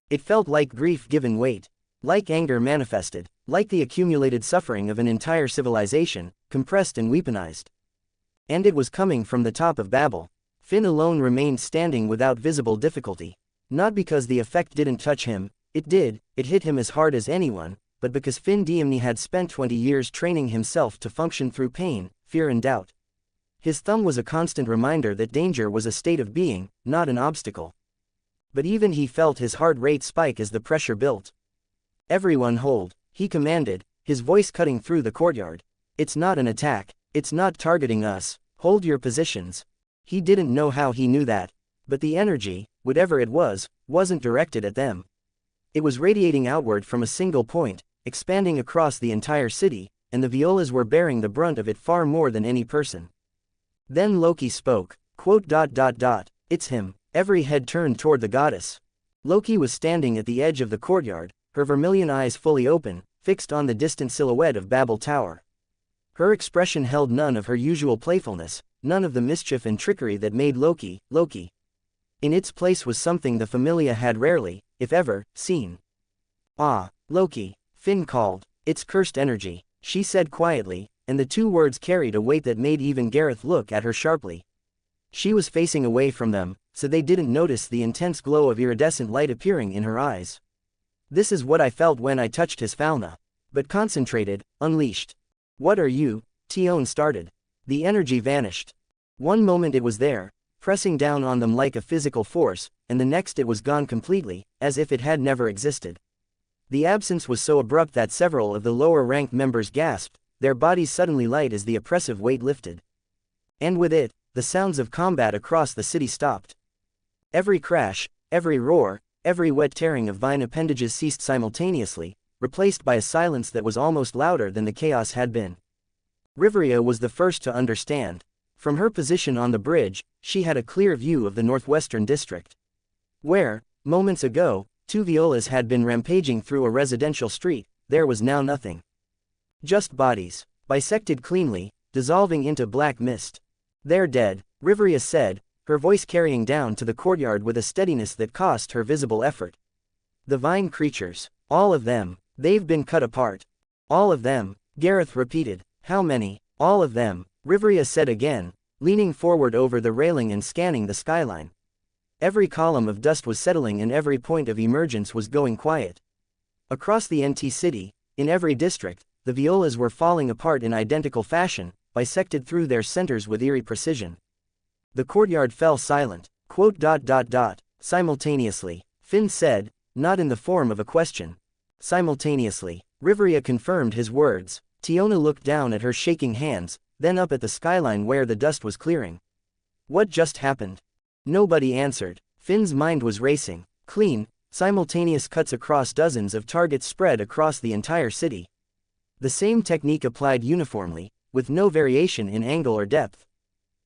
Speaker 2: It felt like grief given weight. Like anger manifested. Like the accumulated suffering of an entire civilization, compressed and weaponized. And it was coming from the top of Babel. Finn alone remained standing without visible difficulty. Not because the effect didn't touch him, it did, it hit him as hard as anyone, but because Finn Diemny had spent 20 years training himself to function through pain, fear and doubt. His thumb was a constant reminder that danger was a state of being, not an obstacle. But even he felt his heart rate spike as the pressure built. "Everyone hold," he commanded, his voice cutting through the courtyard. "It's not an attack, it's not targeting us, hold your positions." He didn't know how he knew that. But the energy, whatever it was, wasn't directed at them. It was radiating outward from a single point, expanding across the entire city, and the violas were bearing the brunt of it far more than any person. Then Loki spoke, "It's him." Every head turned toward the goddess. Loki was standing at the edge of the courtyard, her vermilion eyes fully open, fixed on the distant silhouette of Babel Tower. Her expression held none of her usual playfulness, none of the mischief and trickery that made Loki, Loki. In its place was something the Familia had rarely, if ever, seen. "Ah, Loki," Finn called. "It's cursed energy," she said quietly, and the two words carried a weight that made even Gareth look at her sharply. She was facing away from them, so they didn't notice the intense glow of iridescent light appearing in her eyes. "This is what I felt when I touched his fauna. But concentrated, unleashed." "What are you?" Tione started. The energy vanished. One moment it was there, pressing down on them like a physical force, and the next it was gone completely, as if it had never existed. The absence was so abrupt that several of the lower-ranked members gasped, their bodies suddenly light as the oppressive weight lifted. And with it, the sounds of combat across the city stopped. Every crash, every roar, every wet tearing of vine appendages ceased simultaneously, replaced by a silence that was almost louder than the chaos had been. Riveria was the first to understand. From her position on the bridge, she had a clear view of the northwestern district. Where, moments ago, two violas had been rampaging through a residential street, there was now nothing. Just bodies, bisected cleanly, dissolving into black mist. "They're dead," Riveria said, her voice carrying down to the courtyard with a steadiness that cost her visible effort. "The vine creatures, all of them, they've been cut apart." "All of them," Gareth repeated. "How many?" "All of them," Riveria said again, leaning forward over the railing and scanning the skyline. Every column of dust was settling and every point of emergence was going quiet. Across the NT city, in every district, the violas were falling apart in identical fashion, bisected through their centers with eerie precision. The courtyard fell silent. Simultaneously, Finn said, not in the form of a question. Simultaneously, Riveria confirmed his words. Tiona looked down at her shaking hands, then up at the skyline where the dust was clearing. "What just happened?" Nobody answered. Finn's mind was racing. Clean, simultaneous cuts across dozens of targets spread across the entire city. The same technique applied uniformly, with no variation in angle or depth.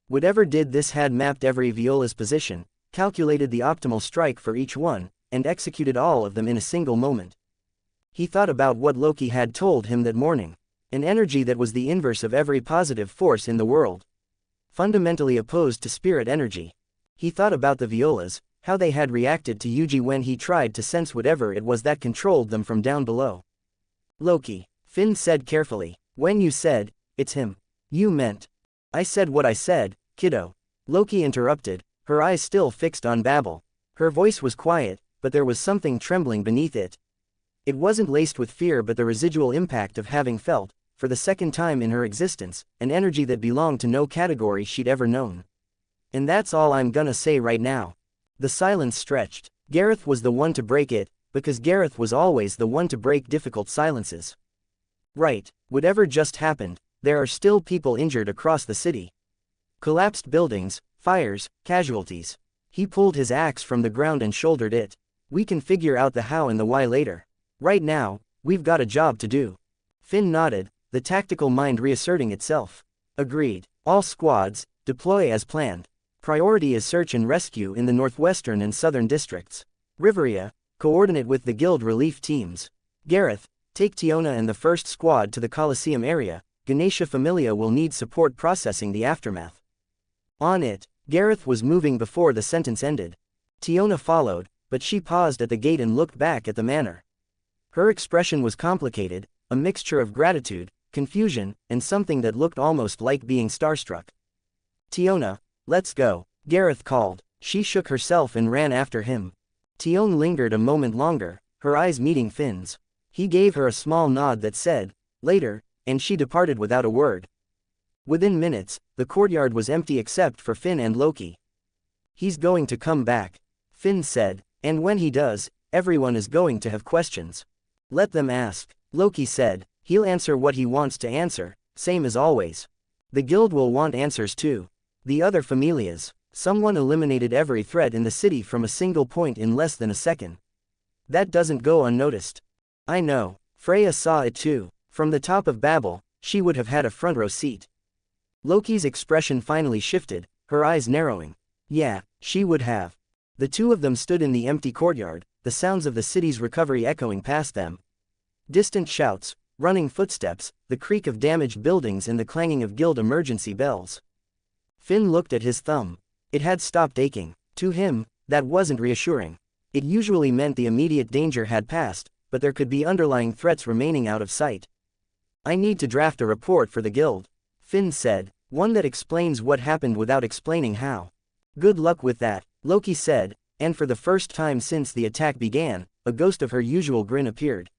Speaker 2: Whatever did this had mapped every viola's position, calculated the optimal strike for each one, and executed all of them in a single moment. He thought about what Loki had told him that morning. An energy that was the inverse of every positive force in the world. Fundamentally opposed to spirit energy. He thought about the violas, how they had reacted to Yuji when he tried to sense whatever it was that controlled them from down below. Loki, Finn said carefully, when you said, it's him. You meant. I said what I said, kiddo. Loki interrupted, her eyes still fixed on Babel. Her voice was quiet, but there was something trembling beneath it. It wasn't laced with fear but the residual impact of having felt, for the second time in her existence, an energy that belonged to no category she'd ever known. And that's all I'm gonna say right now. The silence stretched. Gareth was the one to break it, because Gareth was always the one to break difficult silences. Right, whatever just happened, there are still people injured across the city. Collapsed buildings, fires, casualties. He pulled his axe from the ground and shouldered it. We can figure out the how and the why later. Right now, we've got a job to do. Finn nodded, the tactical mind reasserting itself. Agreed. All squads, deploy as planned. Priority is search and rescue in the northwestern and southern districts. Riveria, coordinate with the guild relief teams. Gareth, take Tiona and the first squad to the Coliseum area. Ganesha Familia will need support processing the aftermath. On it. Gareth was moving before the sentence ended. Tiona followed, but she paused at the gate and looked back at the manor. Her expression was complicated, a mixture of gratitude, confusion, and something that looked almost like being starstruck. Tiona, let's go, Gareth called. She shook herself and ran after him. Tiona lingered a moment longer, her eyes meeting Finn's. He gave her a small nod that said, later, and she departed without a word. Within minutes, the courtyard was empty except for Finn and Loki. He's going to come back, Finn said, and when he does, everyone is going to have questions. Let them ask, Loki said, he'll answer what he wants to answer, same as always. The guild will want answers too. The other familias, someone eliminated every threat in the city from a single point in less than a second. That doesn't go unnoticed. I know, Freya saw it too. From the top of Babel, she would have had a front row seat. Loki's expression finally shifted, her eyes narrowing. Yeah, she would have. The two of them stood in the empty courtyard, the sounds of the city's recovery echoing past them. Distant shouts, running footsteps, the creak of damaged buildings and the clanging of guild emergency bells. Finn looked at his thumb. It had stopped aching. To him, that wasn't reassuring. It usually meant the immediate danger had passed, but there could be underlying threats remaining out of sight. I need to draft a report for the guild, Finn said, one that explains what happened without explaining how. Good luck with that, Loki said, and for the first time since the attack began, a ghost of her usual grin appeared.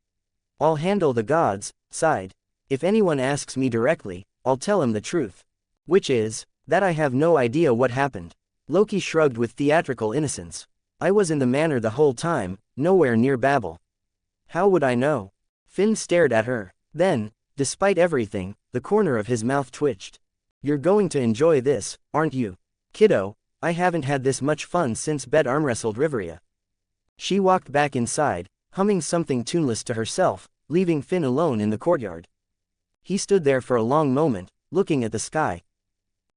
Speaker 2: I'll handle the gods, sighed. If anyone asks me directly, I'll tell him the truth. Which is, that I have no idea what happened. Loki shrugged with theatrical innocence. I was in the manor the whole time, nowhere near Babel. How would I know? Finn stared at her. Then, despite everything, the corner of his mouth twitched. You're going to enjoy this, aren't you? Kiddo, I haven't had this much fun since Bed armwrestled Riveria. She walked back inside, humming something tuneless to herself, leaving Finn alone in the courtyard. He stood there for a long moment, looking at the sky.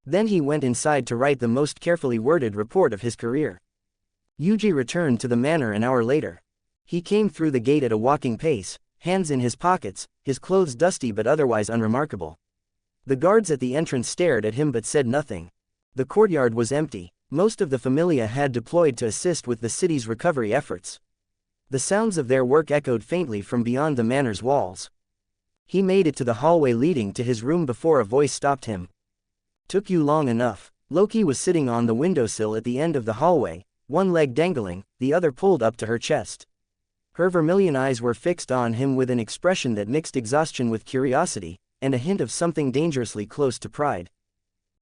Speaker 2: Then he went inside to write the most carefully worded report of his career. Yuji returned to the manor an hour later. He came through the gate at a walking pace, hands in his pockets, his clothes dusty but otherwise unremarkable. The guards at the entrance stared at him but said nothing. The courtyard was empty. Most of the familia had deployed to assist with the city's recovery efforts. The sounds of their work echoed faintly from beyond the manor's walls. He made it to the hallway leading to his room before a voice stopped him. Took you long enough. Loki was sitting on the windowsill at the end of the hallway, one leg dangling, the other pulled up to her chest. Her vermilion eyes were fixed on him with an expression that mixed exhaustion with curiosity, and a hint of something dangerously close to pride.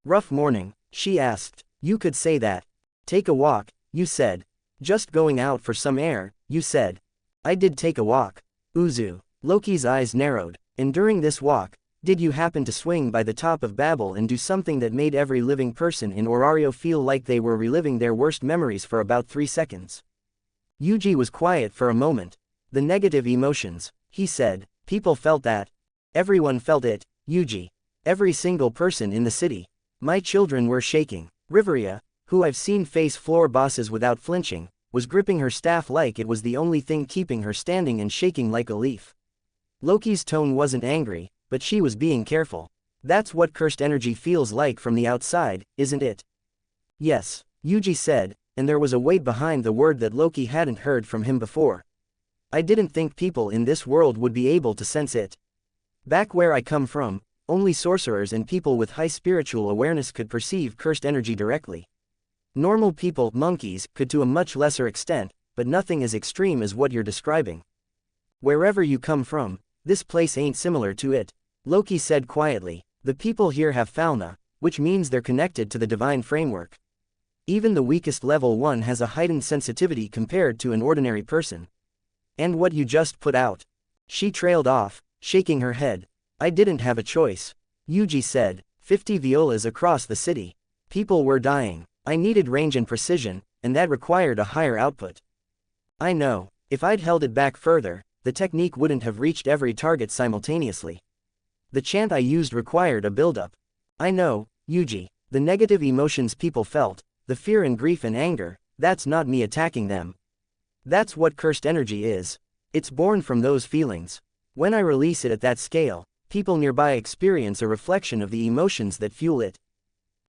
Speaker 2: Rough morning, she asked. You could say that. Take a walk, you said. Just going out for some air, you said. I did take a walk. Uzu. Loki's eyes narrowed. And during this walk, did you happen to swing by the top of Babel and do something that made every living person in Orario feel like they were reliving their worst memories for about 3 seconds? Yuji was quiet for a moment. The negative emotions, he said, people felt that. Everyone felt it, Yuji. Every single person in the city. My children were shaking. Riveria, who I've seen face floor bosses without flinching, was gripping her staff like it was the only thing keeping her standing and shaking like a leaf. Loki's tone wasn't angry, but she was being careful. That's what cursed energy feels like from the outside, isn't it? Yes, Yuji said, and there was a weight behind the word that Loki hadn't heard from him before. I didn't think people in this world would be able to sense it. Back where I come from, only sorcerers and people with high spiritual awareness could perceive cursed energy directly. Normal people, monkeys, could to a much lesser extent, but nothing as extreme as what you're describing. Wherever you come from, this place ain't similar to it, Loki said quietly. The people here have Falna, which means they're connected to the divine framework. Even the weakest level 1 has a heightened sensitivity compared to an ordinary person. And what you just put out. She trailed off, shaking her head. I didn't have a choice. Yuji said, 50 violas across the city. People were dying. I needed range and precision, and that required a higher output. I know, if I'd held it back further, the technique wouldn't have reached every target simultaneously. The chant I used required a buildup. I know, Yuji, the negative emotions people felt, the fear and grief and anger, that's not me attacking them. That's what cursed energy is. It's born from those feelings. When I release it at that scale, people nearby experience a reflection of the emotions that fuel it.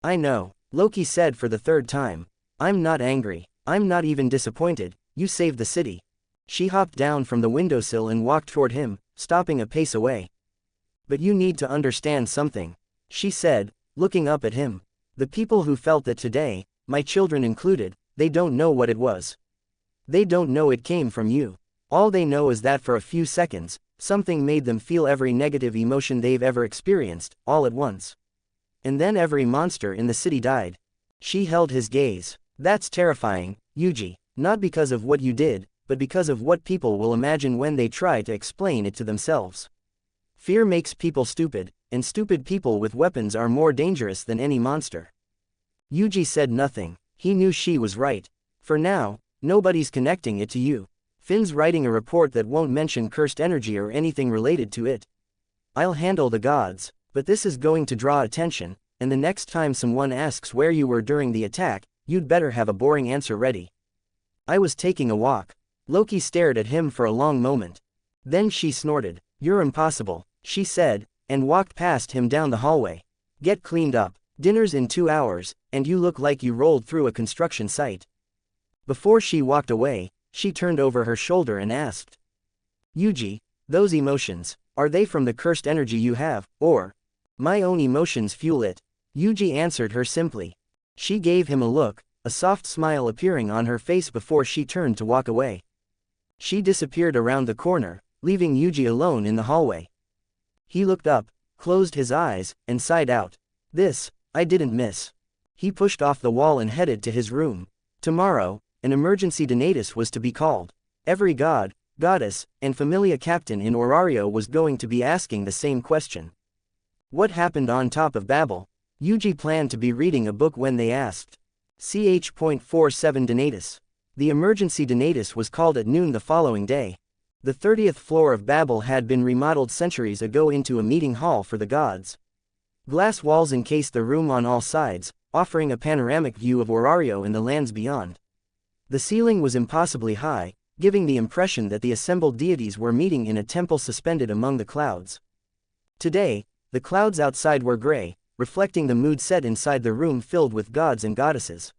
Speaker 2: I know, Loki said for the third time. I'm not angry. I'm not even disappointed. You saved the city. She hopped down from the windowsill and walked toward him, stopping a pace away. But you need to understand something, she said, looking up at him. The people who felt that today, my children included, they don't know what it was. They don't know it came from you. All they know is that for a few seconds, something made them feel every negative emotion they've ever experienced, all at once. And then every monster in the city died. She held his gaze. That's terrifying, Yuji, not because of what you did, but because of what people will imagine when they try to explain it to themselves. Fear makes people stupid, and stupid people with weapons are more dangerous than any monster. Yuji said nothing. He knew she was right. For now, nobody's connecting it to you. Finn's writing a report that won't mention cursed energy or anything related to it. I'll handle the gods, but this is going to draw attention, and the next time someone asks where you were during the attack, you'd better have a boring answer ready. I was taking a walk. Loki stared at him for a long moment. Then she snorted. You're impossible, she said, and walked past him down the hallway. Get cleaned up. Dinner's in 2 hours, and you look like you rolled through a construction site. Before she walked away, she turned over her shoulder and asked. Yuji, those emotions, are they from the cursed energy you have, or? My own emotions fuel it. Yuji answered her simply. She gave him a look, a soft smile appearing on her face before she turned to walk away. She disappeared around the corner, leaving Yuji alone in the hallway. He looked up, closed his eyes, and sighed out. This, I didn't miss. He pushed off the wall and headed to his room. Tomorrow, an emergency Denatus was to be called. Every god, goddess, and familia captain in Orario was going to be asking the same question. What happened on top of Babel? Yuji planned to be reading a book when they asked. Ch.47 Denatus. The emergency Denatus was called at noon the following day. The 30th floor of Babel had been remodeled centuries ago into a meeting hall for the gods. Glass walls encased the room on all sides, offering a panoramic view of Orario and the lands beyond. The ceiling was impossibly high, giving the impression that the assembled deities were meeting in a temple suspended among the clouds. Today, the clouds outside were gray, reflecting the mood set inside the room filled with gods and goddesses.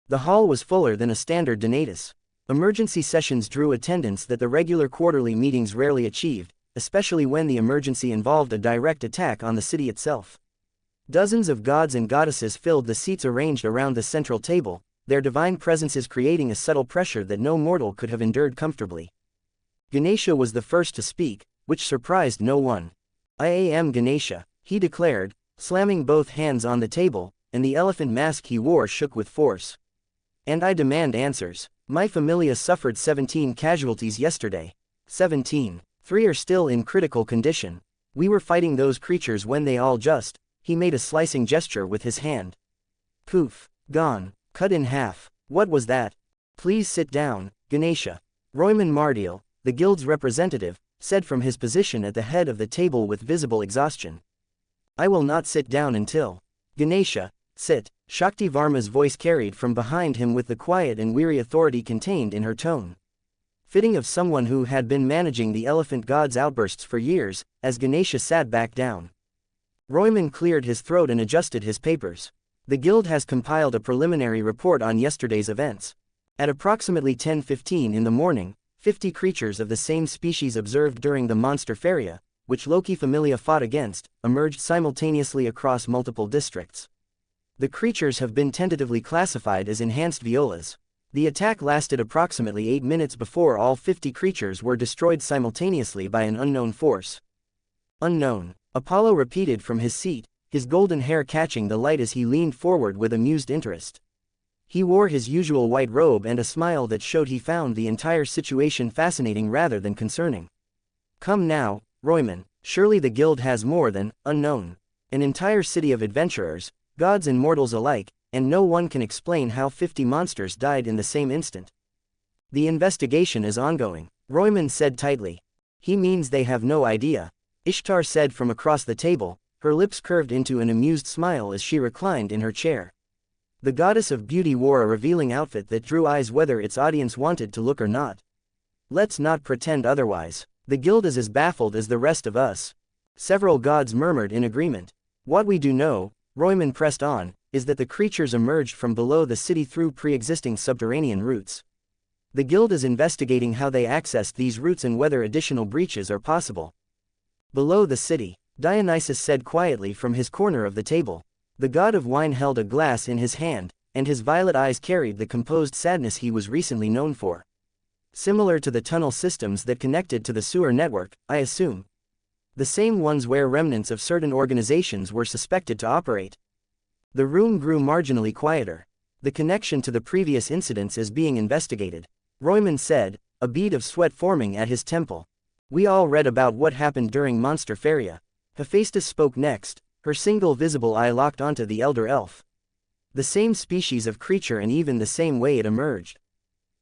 Speaker 2: The hall was fuller than a standard Denatus. Emergency sessions drew attendance that the regular quarterly meetings rarely achieved, especially when the emergency involved a direct attack on the city itself. Dozens of gods and goddesses filled the seats arranged around the central table, their divine presences creating a subtle pressure that no mortal could have endured comfortably. Ganesha was the first to speak, which surprised no one. I am Ganesha, he declared, slamming both hands on the table, and the elephant mask he wore shook with force. And I demand answers. My familia suffered 17 casualties yesterday. 17. 3 are still in critical condition. We were fighting those creatures when they all just, he made a slicing gesture with his hand. Poof. Gone. Cut in half. What was that? Please sit down, Ganesha. Royman Mardial, the guild's representative, said from his position at the head of the table with visible exhaustion. I will not sit down until. Ganesha, Sit, Shakti Varma's voice carried from behind him with the quiet and weary authority contained in her tone. Fitting of someone who had been managing the elephant god's outbursts for years, as Ganesha sat back down. Royman cleared his throat and adjusted his papers. The guild has compiled a preliminary report on yesterday's events. At approximately 10:15 in the morning, 50 creatures of the same species observed during the monster Feria, which Loki Familia fought against, emerged simultaneously across multiple districts. The creatures have been tentatively classified as enhanced violas. The attack lasted approximately 8 minutes before all 50 creatures were destroyed simultaneously by an unknown force. Unknown, Apollo repeated from his seat, his golden hair catching the light as he leaned forward with amused interest. He wore his usual white robe and a smile that showed he found the entire situation fascinating rather than concerning. Come now, Royman, surely the guild has more than unknown. An entire city of adventurers, gods and mortals alike, and no one can explain how 50 monsters died in the same instant. The investigation is ongoing, Royman said tightly. He means they have no idea, Ishtar said from across the table, her lips curved into an amused smile as she reclined in her chair. The goddess of beauty wore a revealing outfit that drew eyes whether its audience wanted to look or not. Let's not pretend otherwise. The guild is as baffled as the rest of us. Several gods murmured in agreement. What we do know, Royman pressed on, is that the creatures emerged from below the city through pre-existing subterranean routes. The guild is investigating how they accessed these routes and whether additional breaches are possible. Below the city, Dionysus said quietly from his corner of the table. The god of wine held a glass in his hand, and his violet eyes carried the composed sadness he was recently known for. Similar to the tunnel systems that connected to the sewer network, I assume. The same ones where remnants of certain organizations were suspected to operate. The room grew marginally quieter. The connection to the previous incidents is being investigated, Royman said, a bead of sweat forming at his temple. We all read about what happened during Monster Feria. Hephaestus spoke next, her single visible eye locked onto the elder elf. The same species of creature and even the same way it emerged.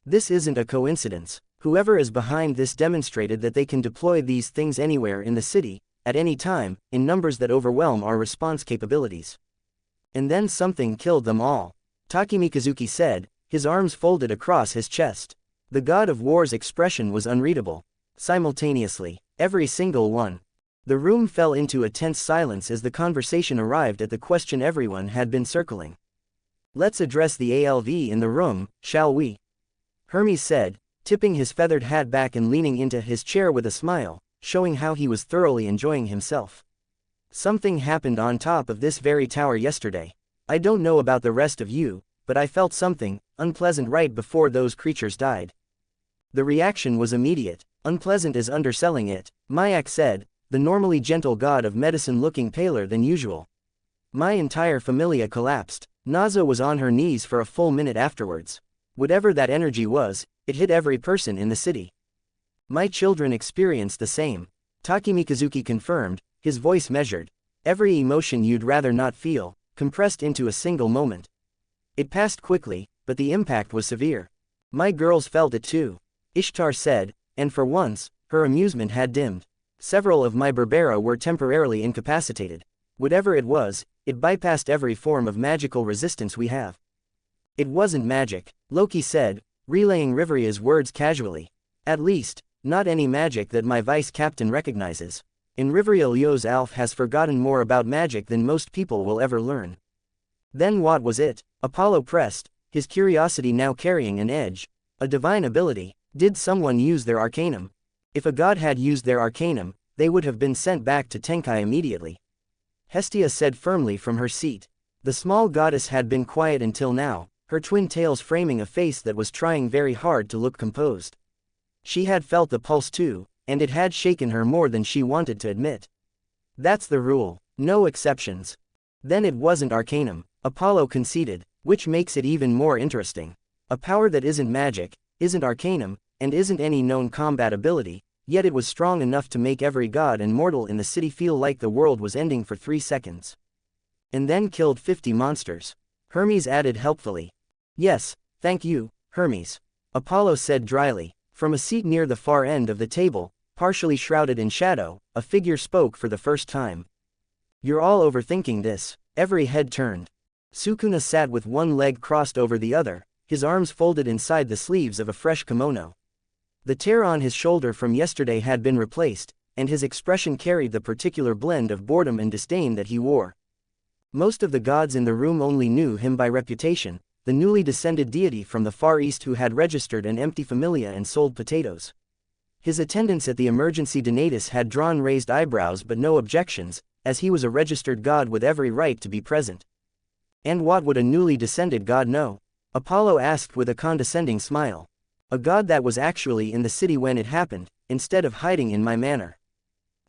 Speaker 2: This isn't a coincidence. Whoever is behind this demonstrated that they can deploy these things anywhere in the city, at any time, in numbers that overwhelm our response capabilities. And then something killed them all, Takemikazuki said, his arms folded across his chest. The god of war's expression was unreadable. Simultaneously, every single one. The room fell into a tense silence as the conversation arrived at the question everyone had been circling. Let's address the ALV in the room, shall we? Hermes said, tipping his feathered hat back and leaning into his chair with a smile, showing how he was thoroughly enjoying himself. Something happened on top of this very tower yesterday. I don't know about the rest of you, but I felt something unpleasant right before those creatures died. The reaction was immediate. Unpleasant is underselling it, Mayak said, the normally gentle god of medicine looking paler than usual. My entire familia collapsed. Naza was on her knees for a full minute afterwards. Whatever that energy was, it hit every person in the city. My children experienced the same, Takemikazuki confirmed, his voice measured. Every emotion you'd rather not feel, compressed into a single moment. It passed quickly, but the impact was severe. My girls felt it too, Ishtar said, and for once, her amusement had dimmed. Several of my Berbera were temporarily incapacitated. Whatever it was, it bypassed every form of magical resistance we have. It wasn't magic, Loki said, relaying Riveria's words casually. At least, not any magic that my vice captain recognizes. In Riveria Leo's Alf has forgotten more about magic than most people will ever learn. Then what was it? Apollo pressed, his curiosity now carrying an edge. A divine ability. Did someone use their arcanum? If a god had used their arcanum, they would have been sent back to Tenkai immediately. Hestia said firmly from her seat. The small goddess had been quiet until now, her twin tails framing a face that was trying very hard to look composed. She had felt the pulse too, and it had shaken her more than she wanted to admit. That's the rule, no exceptions. Then it wasn't arcanum, Apollo conceded, which makes it even more interesting. A power that isn't magic, isn't arcanum, and isn't any known combat ability, yet it was strong enough to make every god and mortal in the city feel like the world was ending for 3 seconds. And then killed 50 monsters. Hermes added helpfully. Yes, thank you, Hermes. Apollo said dryly. From a seat near the far end of the table, partially shrouded in shadow, a figure spoke for the first time. You're all overthinking this. Every head turned. Sukuna sat with one leg crossed over the other, his arms folded inside the sleeves of a fresh kimono. The tear on his shoulder from yesterday had been replaced, and his expression carried the particular blend of boredom and disdain that he wore. Most of the gods in the room only knew him by reputation, the newly descended deity from the Far East who had registered an empty familia and sold potatoes. His attendance at the emergency Denatus had drawn raised eyebrows but no objections, as he was a registered god with every right to be present. And what would a newly descended god know? Apollo asked with a condescending smile. A god that was actually in the city when it happened, instead of hiding in my manor.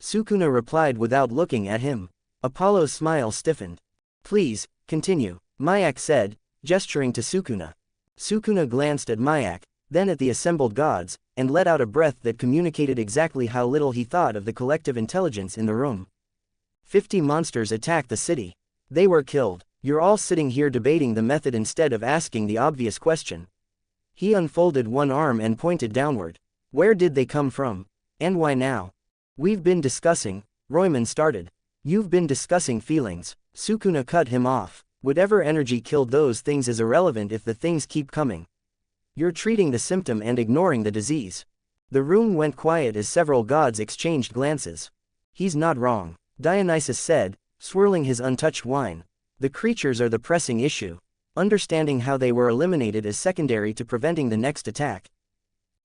Speaker 2: Sukuna replied without looking at him. Apollo's smile stiffened. Please, continue, Mayak said, gesturing to Sukuna. Sukuna glanced at Mayak, then at the assembled gods, and let out a breath that communicated exactly how little he thought of the collective intelligence in the room. 50 monsters attacked the city. They were killed. You're all sitting here debating the method instead of asking the obvious question. He unfolded one arm and pointed downward. Where did they come from? And why now? We've been discussing, Royman started. You've been discussing feelings. Sukuna cut him off. Whatever energy killed those things is irrelevant if the things keep coming. You're treating the symptom and ignoring the disease. The room went quiet as several gods exchanged glances. He's not wrong, Dionysus said, swirling his untouched wine. The creatures are the pressing issue. Understanding how they were eliminated is secondary to preventing the next attack.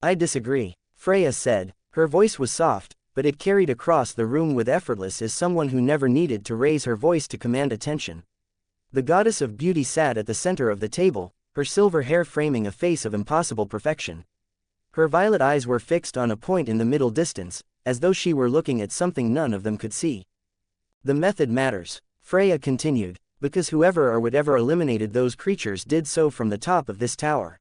Speaker 2: I disagree, Freya said. Her voice was soft, but it carried across the room with effortless as someone who never needed to raise her voice to command attention. The goddess of beauty sat at the center of the table, her silver hair framing a face of impossible perfection. Her violet eyes were fixed on a point in the middle distance, as though she were looking at something none of them could see. The method matters, Freya continued, because whoever or whatever eliminated those creatures did so from the top of this tower.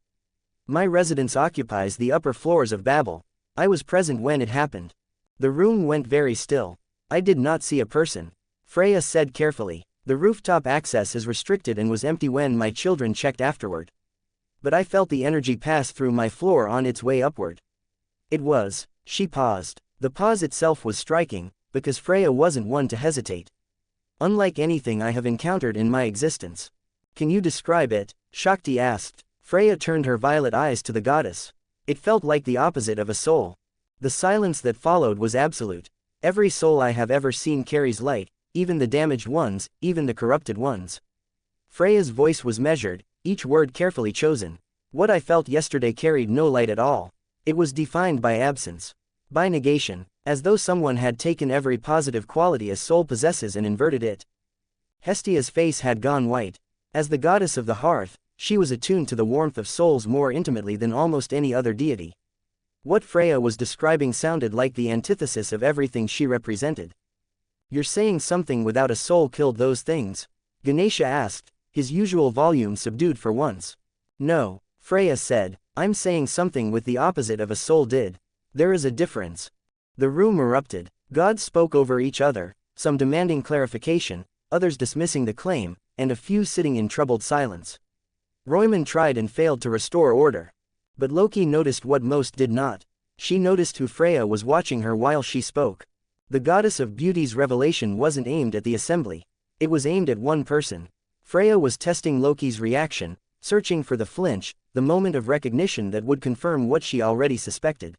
Speaker 2: My residence occupies the upper floors of Babel. I was present when it happened. The room went very still. I did not see a person. Freya said carefully. The rooftop access is restricted and was empty when my children checked afterward. But I felt the energy pass through my floor on its way upward. It was. She paused. The pause itself was striking, because Freya wasn't one to hesitate. Unlike anything I have encountered in my existence. Can you describe it? Shakti asked. Freya turned her violet eyes to the goddess. It felt like the opposite of a soul. The silence that followed was absolute. Every soul I have ever seen carries light, even the damaged ones, even the corrupted ones. Freya's voice was measured, each word carefully chosen. What I felt yesterday carried no light at all. It was defined by absence. By negation, as though someone had taken every positive quality a soul possesses and inverted it. Hestia's face had gone white. As the goddess of the hearth, she was attuned to the warmth of souls more intimately than almost any other deity. What Freya was describing sounded like the antithesis of everything she represented. You're saying something without a soul killed those things? Ganesha asked, his usual volume subdued for once. No, Freya said, I'm saying something with the opposite of a soul did. There is a difference. The room erupted. Gods spoke over each other, some demanding clarification, others dismissing the claim, and a few sitting in troubled silence. Royman tried and failed to restore order. But Loki noticed what most did not. She noticed who Freya was watching her while she spoke. The goddess of beauty's revelation wasn't aimed at the assembly. It was aimed at one person. Freya was testing Loki's reaction, searching for the flinch, the moment of recognition that would confirm what she already suspected.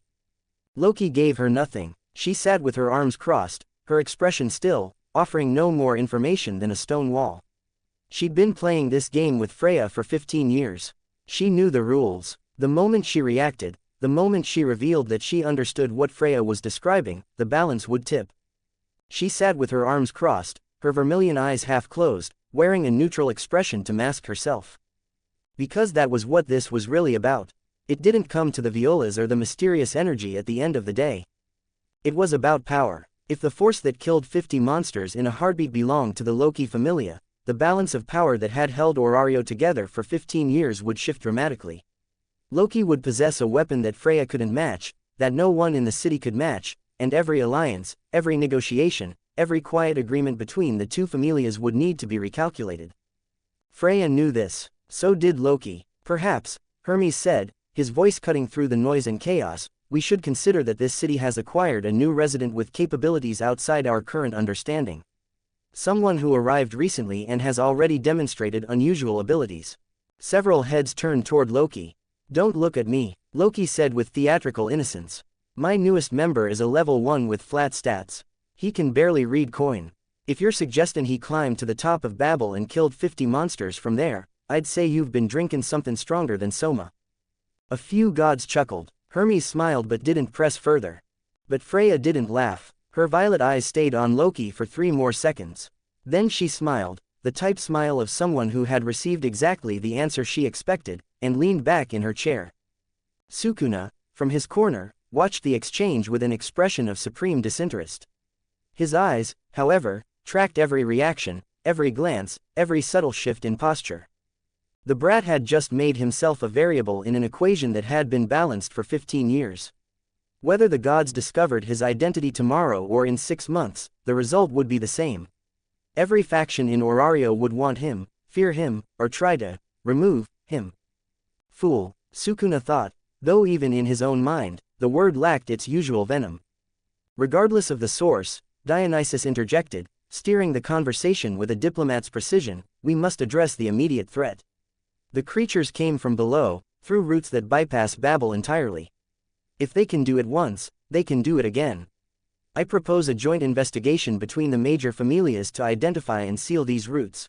Speaker 2: Loki gave her nothing. She sat with her arms crossed, her expression still, offering no more information than a stone wall. She'd been playing this game with Freya for 15 years. She knew the rules. The moment she reacted, the moment she revealed that she understood what Freya was describing, the balance would tip. She sat with her arms crossed, her vermilion eyes half closed, wearing a neutral expression to mask herself. Because that was what this was really about. It didn't come to the violas or the mysterious energy at the end of the day. It was about power. If the force that killed 50 monsters in a heartbeat belonged to the Loki familia, the balance of power that had held Orario together for 15 years would shift dramatically. Loki would possess a weapon that Freya couldn't match, that no one in the city could match, and every alliance, every negotiation, every quiet agreement between the two familias would need to be recalculated. Freya knew this. So did Loki. Perhaps, Hermes said, his voice cutting through the noise and chaos, we should consider that this city has acquired a new resident with capabilities outside our current understanding. Someone who arrived recently and has already demonstrated unusual abilities. Several heads turned toward Loki. Don't look at me, Loki said with theatrical innocence. My newest member is a level 1 with flat stats. He can barely read coin. If you're suggesting he climbed to the top of Babel and killed 50 monsters from there, I'd say you've been drinking something stronger than Soma. A few gods chuckled. Hermes smiled but didn't press further. But Freya didn't laugh. Her violet eyes stayed on Loki for 3 more seconds. Then she smiled, the type smile of someone who had received exactly the answer she expected, and leaned back in her chair. Sukuna, from his corner, watched the exchange with an expression of supreme disinterest. His eyes, however, tracked every reaction, every glance, every subtle shift in posture. The brat had just made himself a variable in an equation that had been balanced for 15 years. Whether the gods discovered his identity tomorrow or in 6 months, the result would be the same. Every faction in Orario would want him, fear him, or try to remove him. Fool, Sukuna thought, though even in his own mind, the word lacked its usual venom. Regardless of the source, Dionysus interjected, steering the conversation with a diplomat's precision, we must address the immediate threat. The creatures came from below, through routes that bypass Babel entirely. If they can do it once, they can do it again. I propose a joint investigation between the major familias to identify and seal these routes.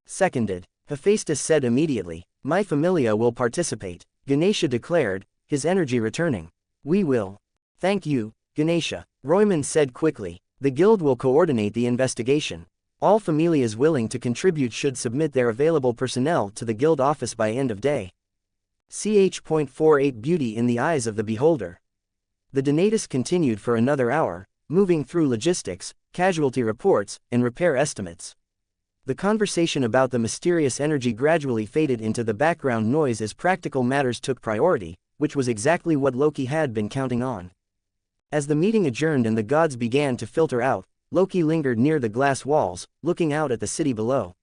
Speaker 2: Seconded, Hephaestus said immediately. My familia will participate, Ganesha declared, his energy returning. We will. Thank you, Ganesha, Royman said quickly. The guild will coordinate the investigation. All familias willing to contribute should submit their available personnel to the guild office by end of day. Ch.48 Beauty in the eyes of the beholder. The Denatus continued for another hour, moving through logistics, casualty reports, and repair estimates. The conversation about the mysterious energy gradually faded into the background noise as practical matters took priority, which was exactly what Loki had been counting on. As the meeting adjourned and the gods began to filter out, Loki lingered near the glass walls, looking out at the city below.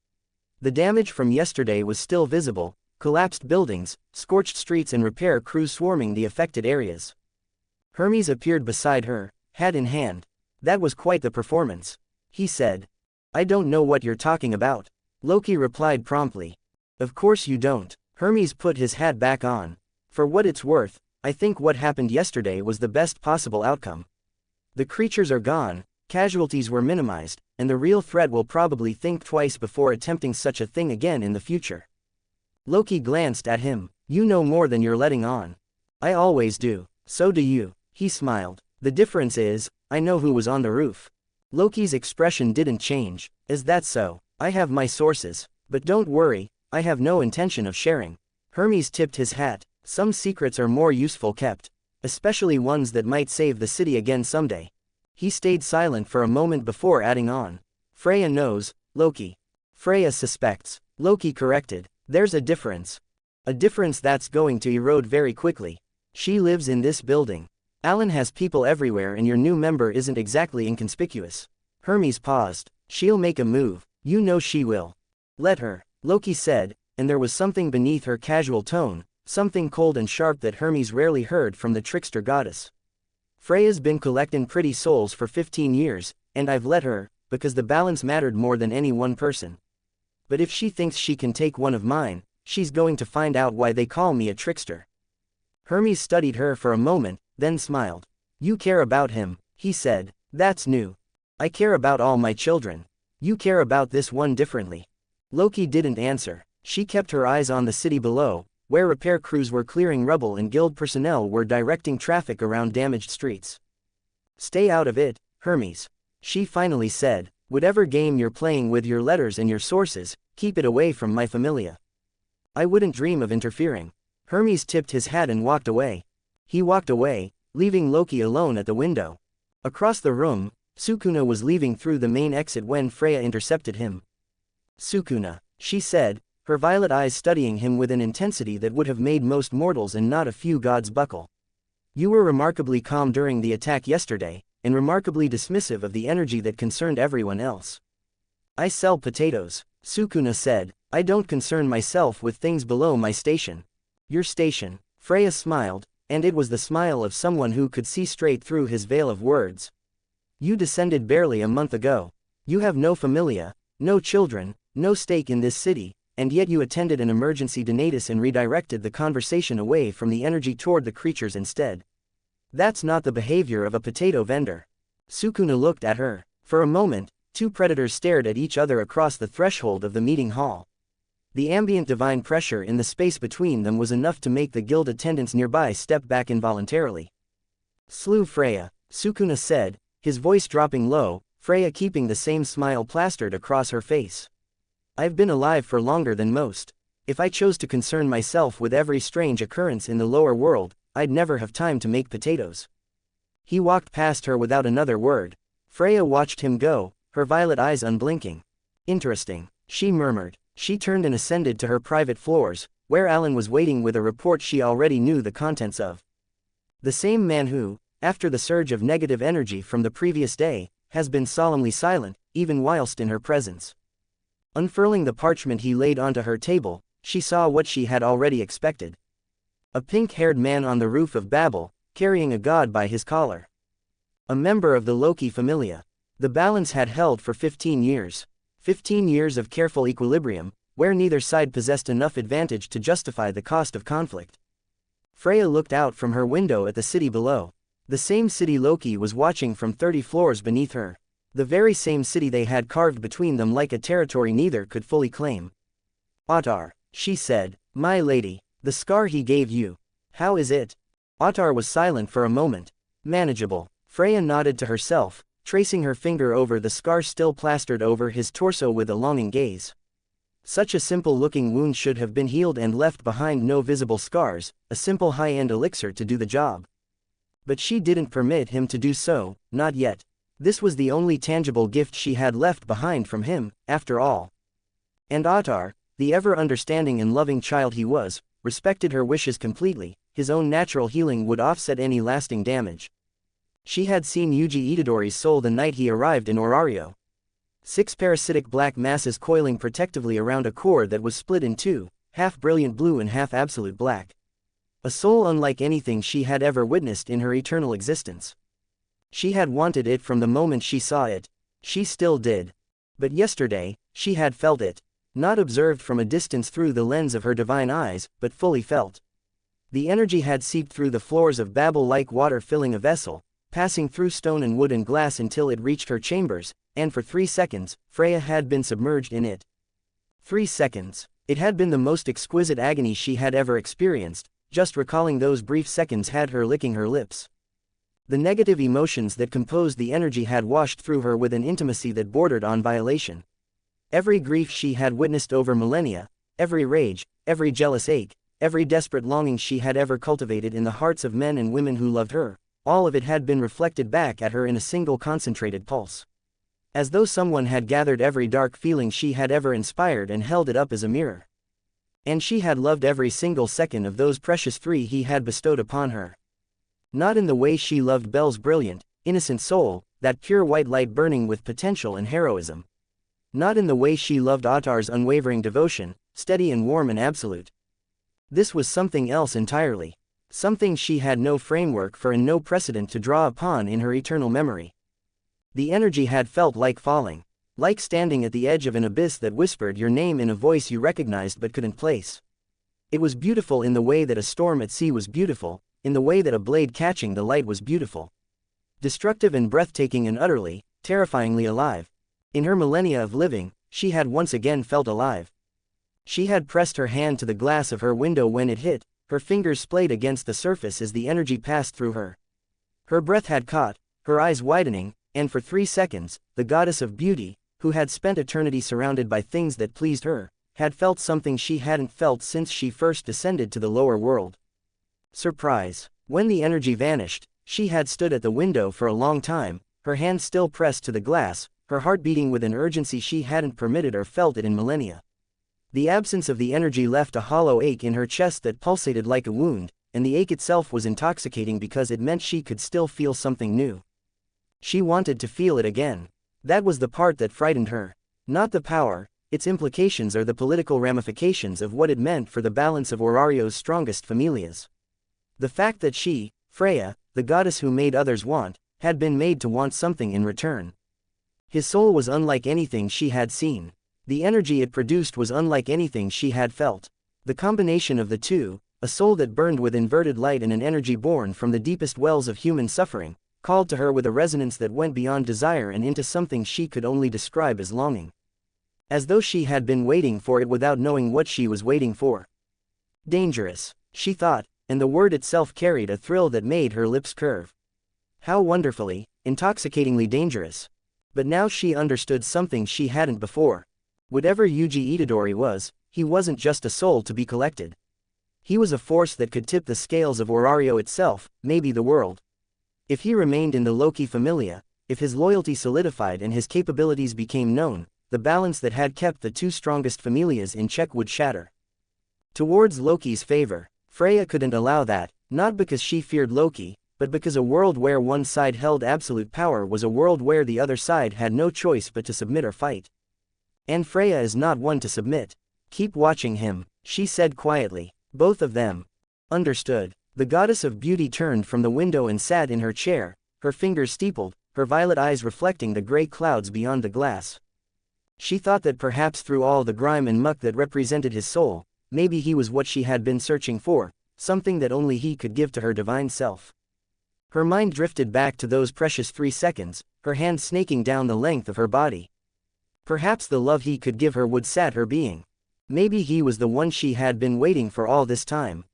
Speaker 2: The damage from yesterday was still visible, collapsed buildings, scorched streets and repair crews swarming the affected areas. Hermes appeared beside her, hat in hand. That was quite the performance, he said. I don't know what you're talking about, Loki replied promptly. Of course you don't. Hermes put his hat back on. For what it's worth, I think what happened yesterday was the best possible outcome. The creatures are gone, casualties were minimized, and the real threat will probably think twice before attempting such a thing again in the future. Loki glanced at him. You know more than you're letting on. I always do. So do you, he smiled. The difference is, I know who was on the roof. Loki's expression didn't change. Is that so? I have my sources. But don't worry, I have no intention of sharing. Hermes tipped his hat. Some secrets are more useful kept. Especially ones that might save the city again someday. He stayed silent for a moment before adding on. Freya knows, Loki. Freya suspects, Loki corrected. There's a difference. A difference that's going to erode very quickly. She lives in this building. Alan has people everywhere and your new member isn't exactly inconspicuous. Hermes paused. She'll make a move. You know she will. Let her, Loki said, and there was something beneath her casual tone, something cold and sharp that Hermes rarely heard from the trickster goddess. Freya's been collecting pretty souls for 15 years, and I've let her, because the balance mattered more than any one person. But if she thinks she can take one of mine, she's going to find out why they call me a trickster. Hermes studied her for a moment, then smiled. You care about him, he said. That's new. I care about all my children. You care about this one differently. Loki didn't answer. She kept her eyes on the city below, where repair crews were clearing rubble and guild personnel were directing traffic around damaged streets. Stay out of it, Hermes. She finally said. Whatever game you're playing with your letters and your sources, keep it away from my familia. I wouldn't dream of interfering. Hermes tipped his hat and walked away. He walked away, leaving Loki alone at the window. Across the room, Sukuna was leaving through the main exit when Freya intercepted him. Sukuna, she said, her violet eyes studying him with an intensity that would have made most mortals and not a few gods buckle. You were remarkably calm during the attack yesterday, and remarkably dismissive of the energy that concerned everyone else. I sell potatoes, Sukuna said. I don't concern myself with things below my station. Your station, Freya smiled, and it was the smile of someone who could see straight through his veil of words. You descended barely a month ago. You have no familia, no children, no stake in this city, and yet you attended an emergency Denatus and redirected the conversation away from the energy toward the creatures instead. That's not the behavior of a potato vendor. Sukuna looked at her. For a moment, two predators stared at each other across the threshold of the meeting hall. The ambient divine pressure in the space between them was enough to make the guild attendants nearby step back involuntarily. Slew Freya, Sukuna said, his voice dropping low, Freya keeping the same smile plastered across her face. I've been alive for longer than most. If I chose to concern myself with every strange occurrence in the lower world, I'd never have time to make potatoes. He walked past her without another word. Freya watched him go, her violet eyes unblinking. Interesting, she murmured. She turned and ascended to her private floors, where Alan was waiting with a report she already knew the contents of. The same man who, after the surge of negative energy from the previous day, has been solemnly silent, even whilst in her presence. Unfurling the parchment he laid onto her table, she saw what she had already expected. A pink-haired man on the roof of Babel, carrying a god by his collar. A member of the Loki familia. The balance had held for 15 years. 15 years of careful equilibrium, where neither side possessed enough advantage to justify the cost of conflict. Freya looked out from her window at the city below. The same city Loki was watching from 30 floors beneath her. The very same city they had carved between them like a territory neither could fully claim. Ottar, she said, my lady, the scar he gave you. How is it? Ottar was silent for a moment. Manageable. Freya nodded to herself, tracing her finger over the scar still plastered over his torso with a longing gaze. Such a simple-looking wound should have been healed and left behind no visible scars, a simple high-end elixir to do the job. But she didn't permit him to do so, not yet. This was the only tangible gift she had left behind from him, after all. And Ottar, the ever-understanding and loving child he was, respected her wishes completely. His own natural healing would offset any lasting damage. She had seen Yuji Itadori's soul the night he arrived in Orario. 6 parasitic black masses coiling protectively around a core that was split in two, half brilliant blue and half absolute black. A soul unlike anything she had ever witnessed in her eternal existence. She had wanted it from the moment she saw it. She still did. But yesterday, she had felt it. Not observed from a distance through the lens of her divine eyes, but fully felt. The energy had seeped through the floors of Babel like water filling a vessel, passing through stone and wood and glass until it reached her chambers, and for 3 seconds, Freya had been submerged in it. 3 seconds. It had been the most exquisite agony she had ever experienced. Just recalling those brief seconds had her licking her lips. The negative emotions that composed the energy had washed through her with an intimacy that bordered on violation. Every grief she had witnessed over millennia, every rage, every jealous ache, every desperate longing she had ever cultivated in the hearts of men and women who loved her, all of it had been reflected back at her in a single concentrated pulse. As though someone had gathered every dark feeling she had ever inspired and held it up as a mirror. And she had loved every single second of those precious 3 he had bestowed upon her. Not in the way she loved Belle's brilliant, innocent soul, that pure white light burning with potential and heroism. Not in the way she loved Ottar's unwavering devotion, steady and warm and absolute. This was something else entirely. Something she had no framework for and no precedent to draw upon in her eternal memory. The energy had felt like falling. Like standing at the edge of an abyss that whispered your name in a voice you recognized but couldn't place. It was beautiful in the way that a storm at sea was beautiful, in the way that a blade catching the light was beautiful. Destructive and breathtaking and utterly, terrifyingly alive. In her millennia of living, she had once again felt alive. She had pressed her hand to the glass of her window when it hit, her fingers splayed against the surface as the energy passed through her. Her breath had caught, her eyes widening, and for 3 seconds, the goddess of beauty, who had spent eternity surrounded by things that pleased her, had felt something she hadn't felt since she first descended to the lower world. Surprise. When the energy vanished, she had stood at the window for a long time, her hand still pressed to the glass, her heart beating with an urgency she hadn't permitted or felt it in millennia. The absence of the energy left a hollow ache in her chest that pulsated like a wound, and the ache itself was intoxicating because it meant she could still feel something new. She wanted to feel it again. That was the part that frightened her. Not the power, its implications or the political ramifications of what it meant for the balance of Orario's strongest familias. The fact that she, Freya, the goddess who made others want, had been made to want something in return. His soul was unlike anything she had seen. The energy it produced was unlike anything she had felt. The combination of the two, a soul that burned with inverted light and an energy born from the deepest wells of human suffering, called to her with a resonance that went beyond desire and into something she could only describe as longing. As though she had been waiting for it without knowing what she was waiting for. Dangerous, she thought, and the word itself carried a thrill that made her lips curve. How wonderfully, intoxicatingly dangerous. But now she understood something she hadn't before. Whatever Yuji Itadori was, he wasn't just a soul to be collected. He was a force that could tip the scales of Orario itself, maybe the world. If he remained in the Loki Familia, if his loyalty solidified and his capabilities became known, the balance that had kept the two strongest familias in check would shatter. Towards Loki's favor, Freya couldn't allow that, not because she feared Loki, but because a world where one side held absolute power was a world where the other side had no choice but to submit or fight. And Freya is not one to submit. Keep watching him, she said quietly. Both of them. Understood. The goddess of beauty turned from the window and sat in her chair, her fingers steepled, her violet eyes reflecting the gray clouds beyond the glass. She thought that perhaps through all the grime and muck that represented his soul, maybe he was what she had been searching for, something that only he could give to her divine self. Her mind drifted back to those precious 3 seconds, her hand snaking down the length of her body. Perhaps the love he could give her would sat her being. Maybe he was the one she had been waiting for all this time.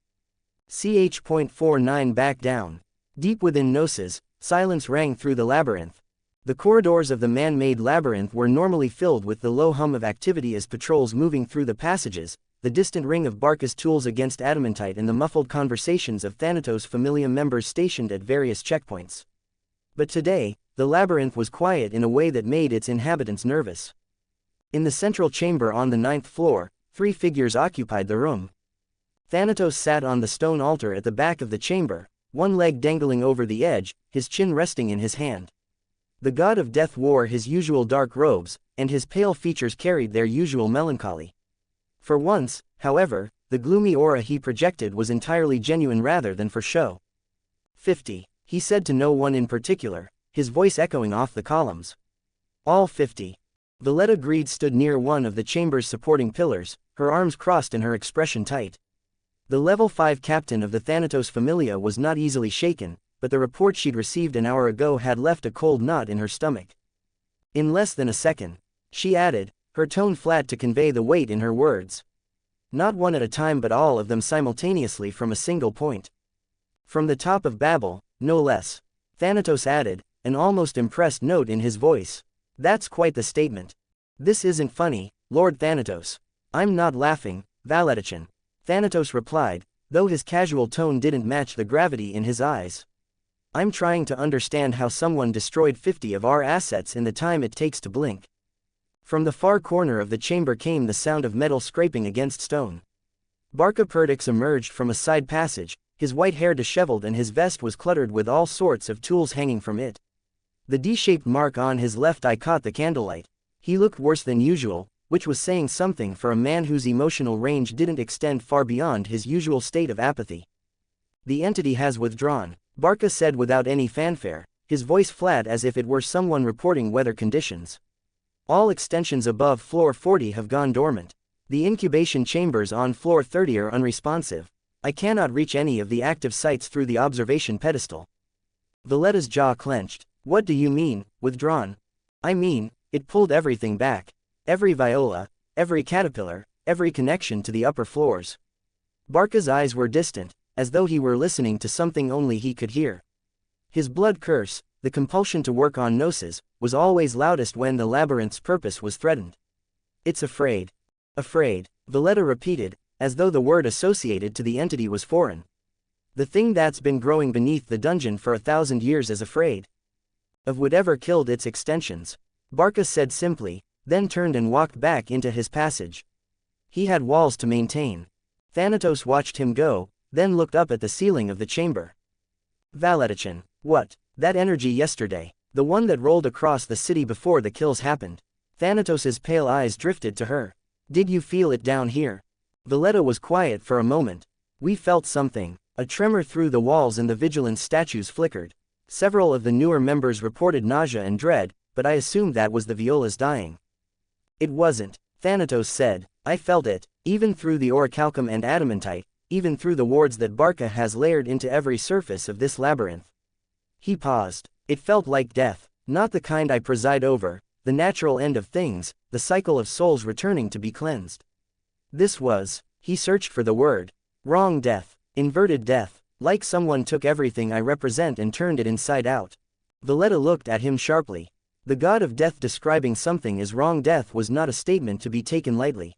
Speaker 2: Ch.49 back down. Deep within Gnosis, silence rang through the labyrinth. The corridors of the man-made labyrinth were normally filled with the low hum of activity as patrols moving through the passages, the distant ring of Barca's tools against adamantite and the muffled conversations of Thanatos Familia members stationed at various checkpoints. But today, the labyrinth was quiet in a way that made its inhabitants nervous. In the central chamber on the 9th floor, 3 figures occupied the room. Thanatos sat on the stone altar at the back of the chamber, one leg dangling over the edge, his chin resting in his hand. The god of death wore his usual dark robes, and his pale features carried their usual melancholy. For once, however, the gloomy aura he projected was entirely genuine rather than for show. 50, he said to no one in particular, his voice echoing off the columns. All 50. Valletta Greed stood near one of the chamber's supporting pillars, her arms crossed and her expression tight. The level 5 captain of the Thanatos Familia was not easily shaken, but the report she'd received an hour ago had left a cold knot in her stomach. In less than a second, she added, her tone flat to convey the weight in her words. Not one at a time but all of them simultaneously from a single point. From the top of Babel, no less. Thanatos added, an almost impressed note in his voice. That's quite the statement. This isn't funny, Lord Thanatos. I'm not laughing, Valetichin. Thanatos replied, though his casual tone didn't match the gravity in his eyes. I'm trying to understand how someone destroyed 50 of our assets in the time it takes to blink. From the far corner of the chamber came the sound of metal scraping against stone. Barca Perdix emerged from a side passage, his white hair disheveled and his vest was cluttered with all sorts of tools hanging from it. The D-shaped mark on his left eye caught the candlelight. He looked worse than usual, which was saying something for a man whose emotional range didn't extend far beyond his usual state of apathy. The entity has withdrawn, Barca said without any fanfare, his voice flat as if it were someone reporting weather conditions. All extensions above floor 40 have gone dormant. The incubation chambers on floor 30 are unresponsive. I cannot reach any of the active sites through the observation pedestal. Valletta's jaw clenched. What do you mean, withdrawn? I mean, it pulled everything back. Every viola, every caterpillar, every connection to the upper floors. Barca's eyes were distant, as though he were listening to something only he could hear. His blood curse, the compulsion to work on Gnosis, was always loudest when the labyrinth's purpose was threatened. It's afraid. Afraid, Valletta repeated, as though the word associated to the entity was foreign. The thing that's been growing beneath the dungeon for 1,000 years is afraid. Of whatever killed its extensions. Barca said simply, then turned and walked back into his passage. He had walls to maintain. Thanatos watched him go, then looked up at the ceiling of the chamber. Valetichin, what? That energy yesterday, the one that rolled across the city before the kills happened. Thanatos's pale eyes drifted to her. Did you feel it down here? Valletta was quiet for a moment. We felt something. A tremor through the walls and the vigilance statues flickered. Several of the newer members reported nausea and dread, but I assumed that was the Viola's dying. It wasn't, Thanatos said. I felt it, even through the orichalcum and adamantite, even through the wards that Barca has layered into every surface of this labyrinth. He paused. It felt like death, not the kind I preside over, the natural end of things, the cycle of souls returning to be cleansed. This was, he searched for the word, wrong death, inverted death, like someone took everything I represent and turned it inside out. Valletta looked at him sharply. The god of death describing something as wrong death was not a statement to be taken lightly.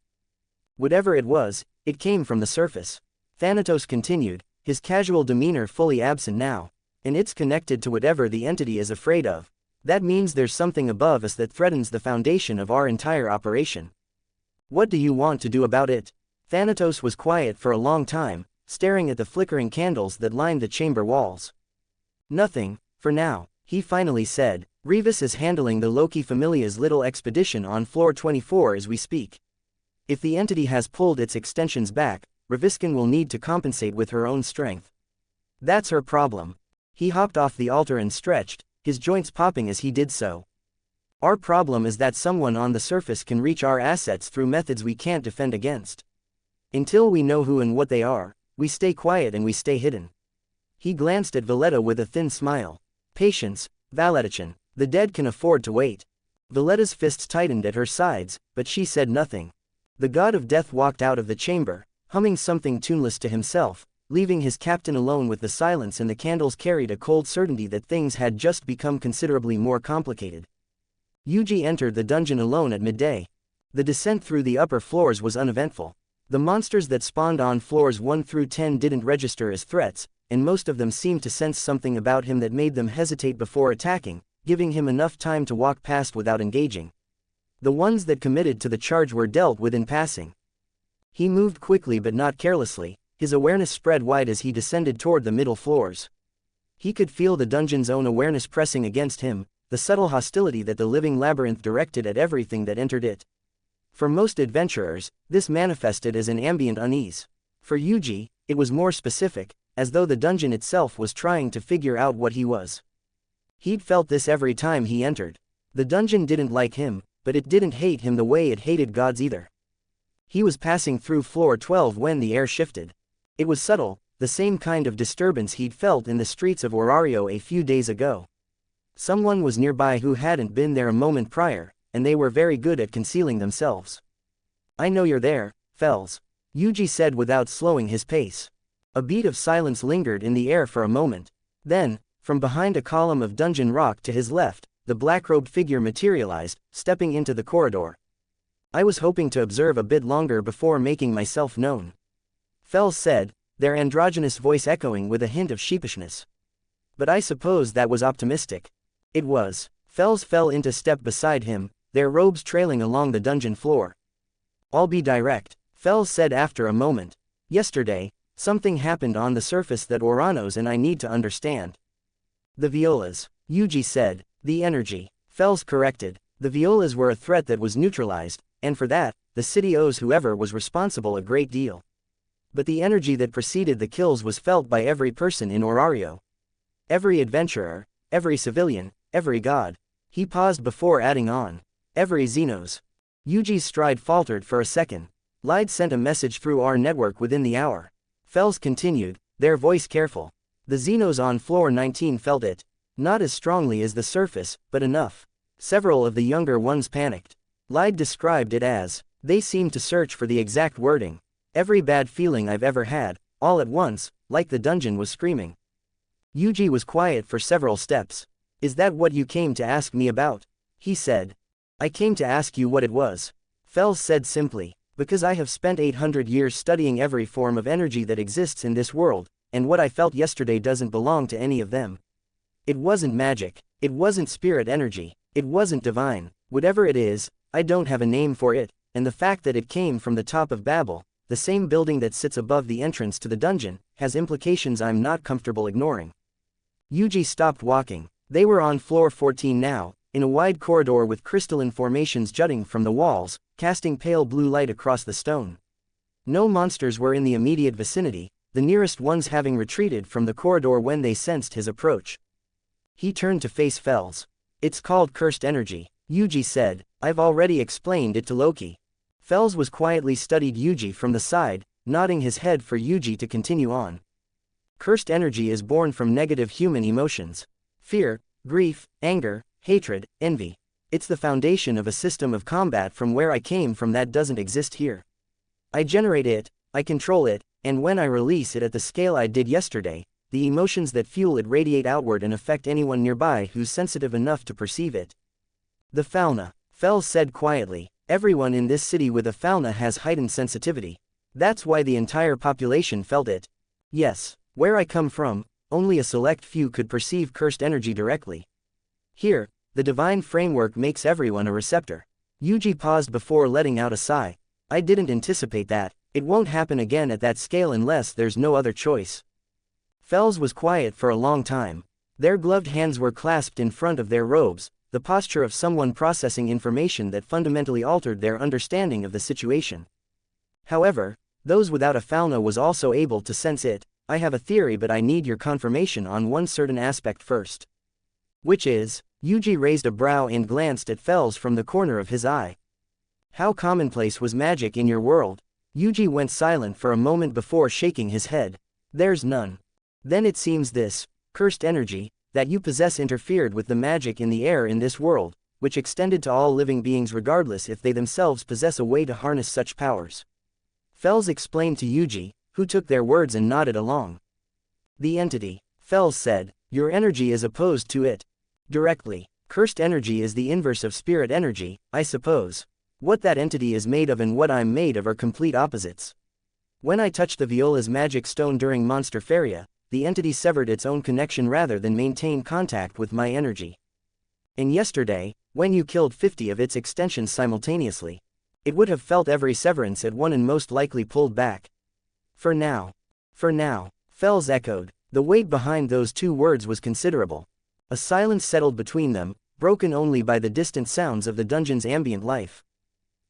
Speaker 2: Whatever it was, it came from the surface. Thanatos continued, his casual demeanor fully absent now. And it's connected to whatever the entity is afraid of. That means there's something above us that threatens the foundation of our entire operation. What do you want to do about it? Thanatos was quiet for a long time, staring at the flickering candles that lined the chamber walls. Nothing, for now, he finally said. Revis is handling the Loki Familia's little expedition on floor 24 as we speak. If the entity has pulled its extensions back, Reviskin will need to compensate with her own strength. That's her problem. He hopped off the altar and stretched, his joints popping as he did so. Our problem is that someone on the surface can reach our assets through methods we can't defend against. Until we know who and what they are, we stay quiet and we stay hidden. He glanced at Valletta with a thin smile. Patience, Valettichin. The dead can afford to wait. Valletta's fists tightened at her sides, but she said nothing. The god of death walked out of the chamber, humming something tuneless to himself, leaving his captain alone with the silence, and the candles carried a cold certainty that things had just become considerably more complicated. Yuji entered the dungeon alone at midday. The descent through the upper floors was uneventful. The monsters that spawned on floors 1 through 10 didn't register as threats, and most of them seemed to sense something about him that made them hesitate before attacking, giving him enough time to walk past without engaging. The ones that committed to the charge were dealt with in passing. He moved quickly but not carelessly, his awareness spread wide as he descended toward the middle floors. He could feel the dungeon's own awareness pressing against him, the subtle hostility that the living labyrinth directed at everything that entered it. For most adventurers, this manifested as an ambient unease. For Yuji, it was more specific, as though the dungeon itself was trying to figure out what he was. He'd felt this every time he entered. The dungeon didn't like him, but it didn't hate him the way it hated gods either. He was passing through floor 12 when the air shifted. It was subtle, the same kind of disturbance he'd felt in the streets of Orario a few days ago. Someone was nearby who hadn't been there a moment prior, and they were very good at concealing themselves. I know you're there, Fels, Yuji said without slowing his pace. A beat of silence lingered in the air for a moment. Then, from behind a column of dungeon rock to his left, the black-robed figure materialized, stepping into the corridor. I was hoping to observe a bit longer before making myself known, Fels said, their androgynous voice echoing with a hint of sheepishness. But I suppose that was optimistic. It was. Fels fell into step beside him, their robes trailing along the dungeon floor. I'll be direct, Fels said after a moment. Yesterday, something happened on the surface that Oranos and I need to understand. The Violas, Yuji said. The energy, Fels corrected. The Violas were a threat that was neutralized, and for that, the city owes whoever was responsible a great deal. But the energy that preceded the kills was felt by every person in Orario. Every adventurer, every civilian, every god. He paused before adding on. Every Zenos. Yuji's stride faltered for a second. Lied sent a message through our network within the hour. Fels continued, their voice careful. The Zenos on floor 19 felt it. Not as strongly as the surface, but enough. Several of the younger ones panicked. Lied described it as, they seemed to search for the exact wording. Every bad feeling I've ever had, all at once, like the dungeon was screaming. Yuji was quiet for several steps. Is that what you came to ask me about? He said. I came to ask you what it was. Fels said simply, because I have spent 800 years studying every form of energy that exists in this world, and what I felt yesterday doesn't belong to any of them. It wasn't magic, it wasn't spirit energy, it wasn't divine, whatever it is, I don't have a name for it, and the fact that it came from the top of Babel, the same building that sits above the entrance to the dungeon, has implications I'm not comfortable ignoring. Yuji stopped walking. They were on floor 14 now, in a wide corridor with crystalline formations jutting from the walls, casting pale blue light across the stone. No monsters were in the immediate vicinity, the nearest ones having retreated from the corridor when they sensed his approach. He turned to face Fels. It's called cursed energy, Yuji said. I've already explained it to Loki. Fels was quietly studied Yuji from the side, nodding his head for Yuji to continue on. Cursed energy is born from negative human emotions. Fear, grief, anger, hatred, envy. It's the foundation of a system of combat from where I came from that doesn't exist here. I generate it, I control it, and when I release it at the scale I did yesterday, the emotions that fuel it radiate outward and affect anyone nearby who's sensitive enough to perceive it. The fauna, Fels said quietly. Everyone in this city with a fauna has heightened sensitivity. That's why the entire population felt it. Yes, where I come from, only a select few could perceive cursed energy directly. Here, the divine framework makes everyone a receptor. Yuji paused before letting out a sigh. I didn't anticipate that. It won't happen again at that scale unless there's no other choice. Fels was quiet for a long time. Their gloved hands were clasped in front of their robes, the posture of someone processing information that fundamentally altered their understanding of the situation. However, those without a fauna was also able to sense it. I have a theory, but I need your confirmation on one certain aspect first. Which is? Yuji raised a brow and glanced at Fels from the corner of his eye. How commonplace was magic in your world? Yuji went silent for a moment before shaking his head. There's none. Then it seems this cursed energy that you possess interfered with the magic in the air in this world, which extended to all living beings regardless if they themselves possess a way to harness such powers. Fels explained to Yuji, who took their words and nodded along. The entity, Fels said, your energy is opposed to it. Directly. Cursed energy is the inverse of spirit energy, I suppose. What that entity is made of and what I'm made of are complete opposites. When I touched the Viola's magic stone during Monster Feria, the entity severed its own connection rather than maintain contact with my energy. And yesterday, when you killed 50 of its extensions simultaneously, it would have felt every severance at one and most likely pulled back. For now, Fels echoed. The weight behind those two words was considerable. A silence settled between them, broken only by the distant sounds of the dungeon's ambient life.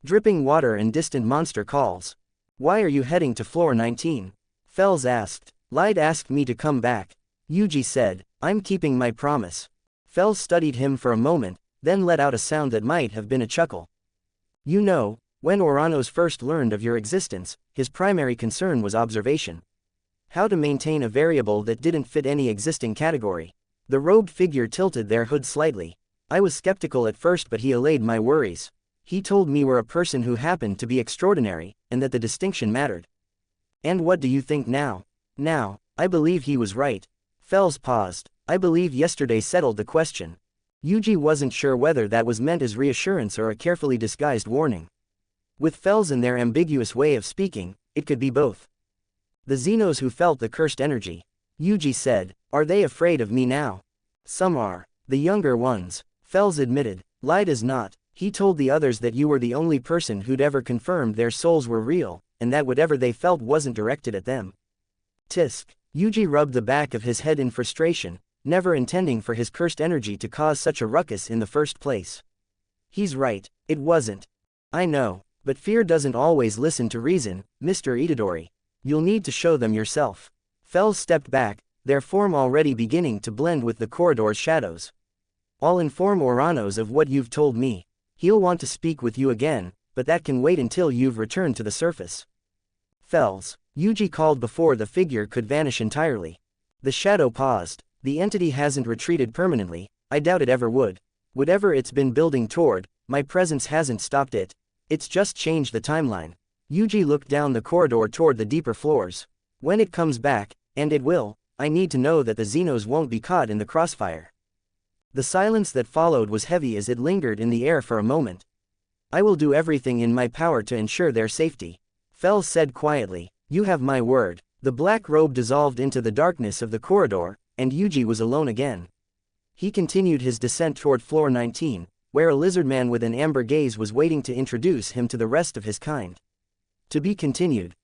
Speaker 2: Dripping water and distant monster calls. Why are you heading to floor 19? Fels asked. Lied asked me to come back. Yuji said, I'm keeping my promise. Fels studied him for a moment, then let out a sound that might have been a chuckle. You know, when Oranos first learned of your existence, his primary concern was observation. How to maintain a variable that didn't fit any existing category. The robed figure tilted their hood slightly. I was skeptical at first, but he allayed my worries. He told me we're a person who happened to be extraordinary, and that the distinction mattered. And what do you think now? Now, I believe he was right. Fels paused. I believe yesterday settled the question. Yuji wasn't sure whether that was meant as reassurance or a carefully disguised warning. With Fels and their ambiguous way of speaking, it could be both. The Zenos who felt the cursed energy, Yuji said, are they afraid of me now? Some are. The younger ones, Fels admitted. Lied as not. He told the others that you were the only person who'd ever confirmed their souls were real, and that whatever they felt wasn't directed at them. Tisk. Yuji rubbed the back of his head in frustration, never intending for his cursed energy to cause such a ruckus in the first place. He's right, it wasn't. I know, but fear doesn't always listen to reason, Mr. Itadori. You'll need to show them yourself. Fels stepped back, their form already beginning to blend with the corridor's shadows. I'll inform Oranos of what you've told me. He'll want to speak with you again, but that can wait until you've returned to the surface. Fels, Yuji called before the figure could vanish entirely. The shadow paused. The entity hasn't retreated permanently, I doubt it ever would. Whatever it's been building toward, my presence hasn't stopped it. It's just changed the timeline. Yuji looked down the corridor toward the deeper floors. When it comes back, and it will, I need to know that the Zenos won't be caught in the crossfire. The silence that followed was heavy as it lingered in the air for a moment. I will do everything in my power to ensure their safety. Fels said quietly, you have my word. The black robe dissolved into the darkness of the corridor, and Yuji was alone again. He continued his descent toward floor 19, where a lizard man with an amber gaze was waiting to introduce him to the rest of his kind. To be continued.